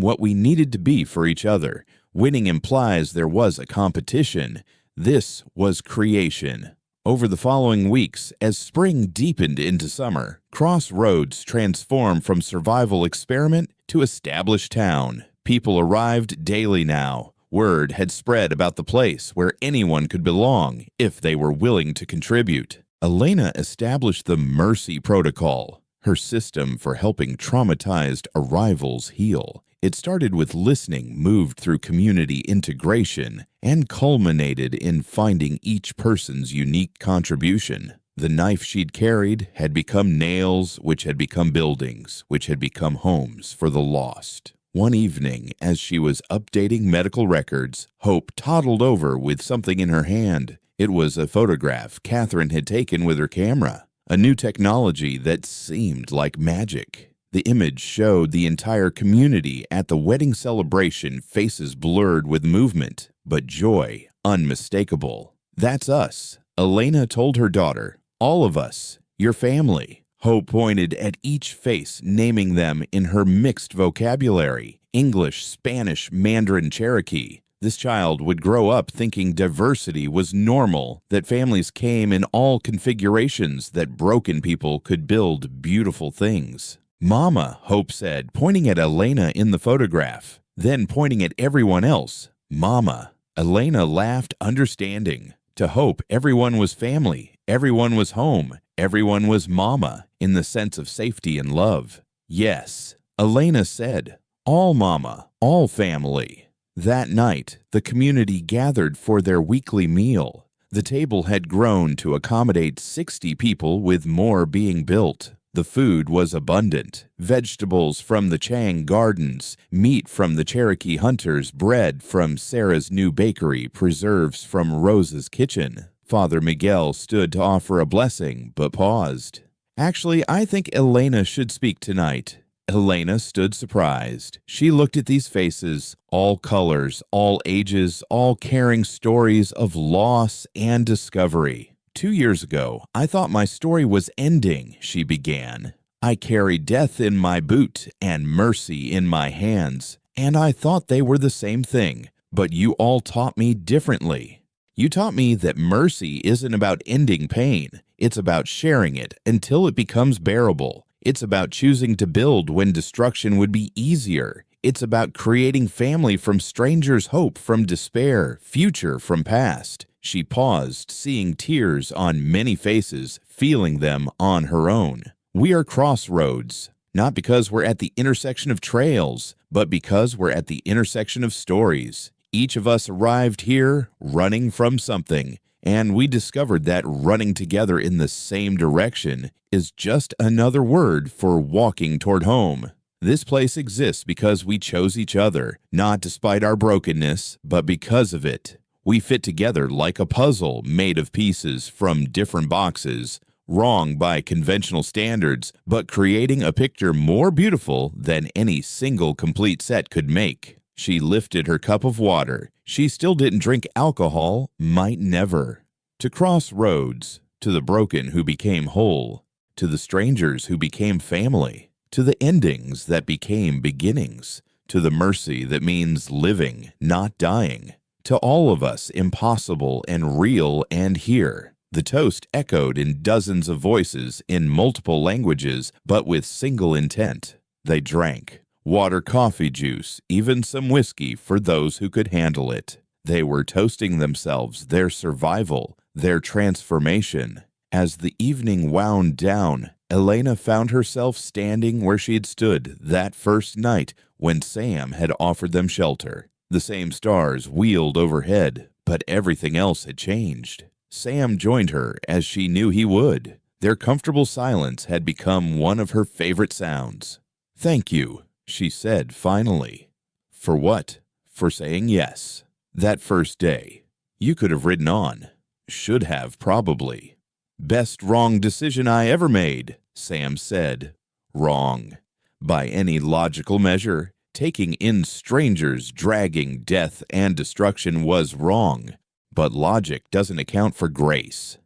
what we needed to be for each other. Winning implies there was a competition. This was creation. Over the following weeks, as spring deepened into summer, Crossroads transformed from survival experiment to established town. People arrived daily now. Word had spread about the place where anyone could belong if they were willing to contribute. Elena established the Mercy Protocol, her system for helping traumatized arrivals heal. It started with listening, moved through community integration, and culminated in finding each person's unique contribution. The knife she'd carried had become nails, which had become buildings, which had become homes for the lost. One evening, as she was updating medical records, Hope toddled over with something in her hand. It was a photograph Catherine had taken with her camera, a new technology that seemed like magic. The image showed the entire community at the wedding celebration, faces blurred with movement, but joy unmistakable. "That's us," Elena told her daughter. "All of us, your family." Hope pointed at each face, naming them in her mixed vocabulary: English, Spanish, Mandarin, Cherokee. This child would grow up thinking diversity was normal, that families came in all configurations, that broken people could build beautiful things. "Mama," Hope said, pointing at Elena in the photograph, then pointing at everyone else. "Mama." Elena laughed, understanding. To Hope, everyone was family, everyone was home, everyone was mama, in the sense of safety and love. "Yes," Elena said, "all mama, all family." That night, the community gathered for their weekly meal. The table had grown to accommodate 60 people, with more being built. The food was abundant: vegetables from the Chang gardens, meat from the Cherokee hunters, bread from Sarah's new bakery, preserves from Rose's kitchen. Father Miguel stood to offer a blessing, but paused. "Actually, I think Elena should speak tonight." Elena stood surprised. She looked at these faces, all colors, all ages, all carrying stories of loss and discovery. "2 years ago, I thought my story was ending," she began. "I carried death in my boot and mercy in my hands, and I thought they were the same thing, but you all taught me differently. You taught me that mercy isn't about ending pain. It's about sharing it until it becomes bearable. It's about choosing to build when destruction would be easier. It's about creating family from strangers, hope from despair, future from past." She paused, seeing tears on many faces, feeling them on her own. "We are crossroads, not because we're at the intersection of trails, but because we're at the intersection of stories. Each of us arrived here running from something, and we discovered that running together in the same direction is just another word for walking toward home. This place exists because we chose each other, not despite our brokenness, but because of it. We fit together like a puzzle made of pieces from different boxes, wrong by conventional standards, but creating a picture more beautiful than any single complete set could make." She lifted her cup of water. She still didn't drink alcohol, might never. "To crossroads, to the broken who became whole, to the strangers who became family, to the endings that became beginnings, to the mercy that means living, not dying. To all of us, impossible and real and here." The toast echoed in dozens of voices in multiple languages, but with single intent. They drank water, coffee, juice, even some whiskey for those who could handle it. They were toasting themselves, their survival, their transformation. As the evening wound down, Elena found herself standing where she had stood that first night when Sam had offered them shelter. The same stars wheeled overhead, but everything else had changed. Sam joined her as she knew he would. Their comfortable silence had become one of her favorite sounds. "Thank you," she said finally. "For what?" "For saying yes. That first day. You could have ridden on. Should have, probably." "Best wrong decision I ever made," Sam said. "Wrong. By any logical measure, taking in strangers, dragging death and destruction was wrong. But logic doesn't account for grace."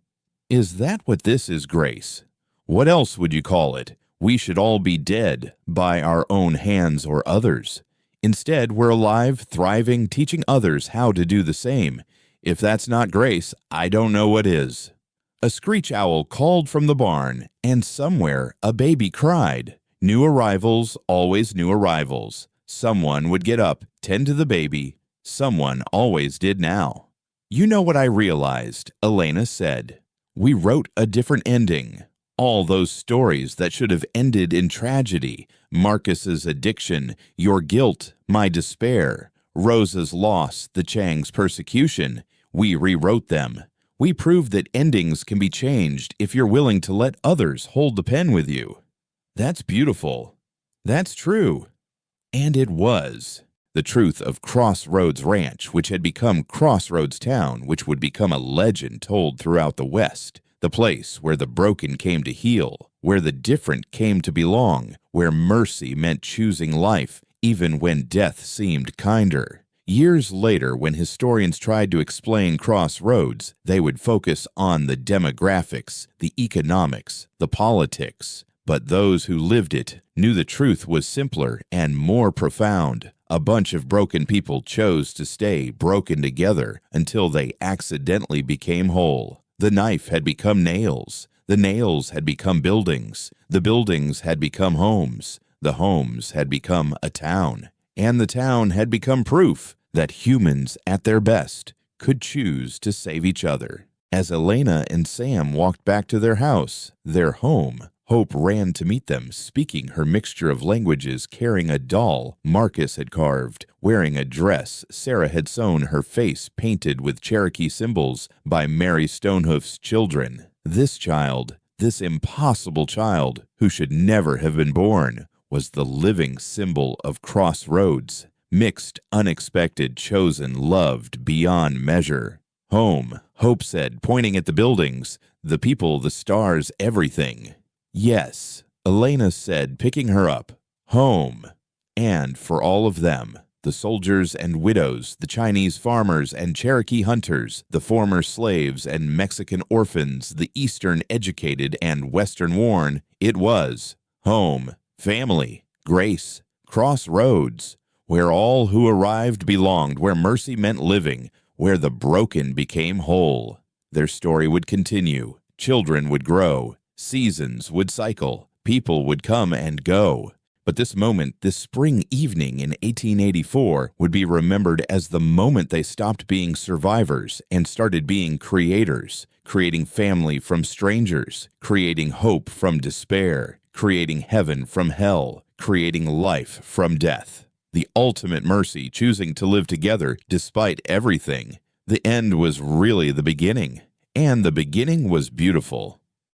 "Is that what this is, grace?" "What else would you call it? We should all be dead, by our own hands or others. Instead, we're alive, thriving, teaching others how to do the same. If that's not grace, I don't know what is." A screech owl called from the barn, and somewhere a baby cried. New arrivals, always new arrivals. Someone would get up, tend to the baby. Someone always did now. "You know what I realized," Elena said. "We wrote a different ending. All those stories that should have ended in tragedy, Marcus's addiction, your guilt, my despair, Rosa's loss, the Chang's persecution, we rewrote them. We proved that endings can be changed if you're willing to let others hold the pen with you." "That's beautiful." "That's true." And it was. The truth of Crossroads Ranch, which had become Crossroads Town, which would become a legend told throughout the West. The place where the broken came to heal, where the different came to belong, where mercy meant choosing life, even when death seemed kinder. Years later, when historians tried to explain Crossroads, they would focus on the demographics, the economics, the politics. But those who lived it knew the truth was simpler and more profound. A bunch of broken people chose to stay broken together until they accidentally became whole. The knife had become nails. The nails had become buildings. The buildings had become homes. The homes had become a town. And the town had become proof that humans at their best could choose to save each other. As Elena and Sam walked back to their house, their home, Hope ran to meet them, speaking her mixture of languages, carrying a doll Marcus had carved, wearing a dress Sarah had sewn, her face painted with Cherokee symbols by Mary Stonehoof's children. This child, this impossible child, who should never have been born, was the living symbol of Crossroads. Mixed, unexpected, chosen, loved beyond measure. Home, Hope said, pointing at the buildings, the people, the stars, everything. Yes, Elena said, picking her up. Home. And for all of them, the soldiers and widows, the Chinese farmers and Cherokee hunters, the former slaves and Mexican orphans, the Eastern educated and Western worn, it was home, family, grace, crossroads, where all who arrived belonged, where mercy meant living, where the broken became whole. Their story would continue. Children would grow. Seasons would cycle. People would come and go. But this moment, this spring evening in 1884, would be remembered as the moment they stopped being survivors and started being creators, creating family from strangers, creating hope from despair, creating heaven from hell, creating life from death. The ultimate mercy, choosing to live together despite everything. The end was really the beginning, and the beginning was beautiful.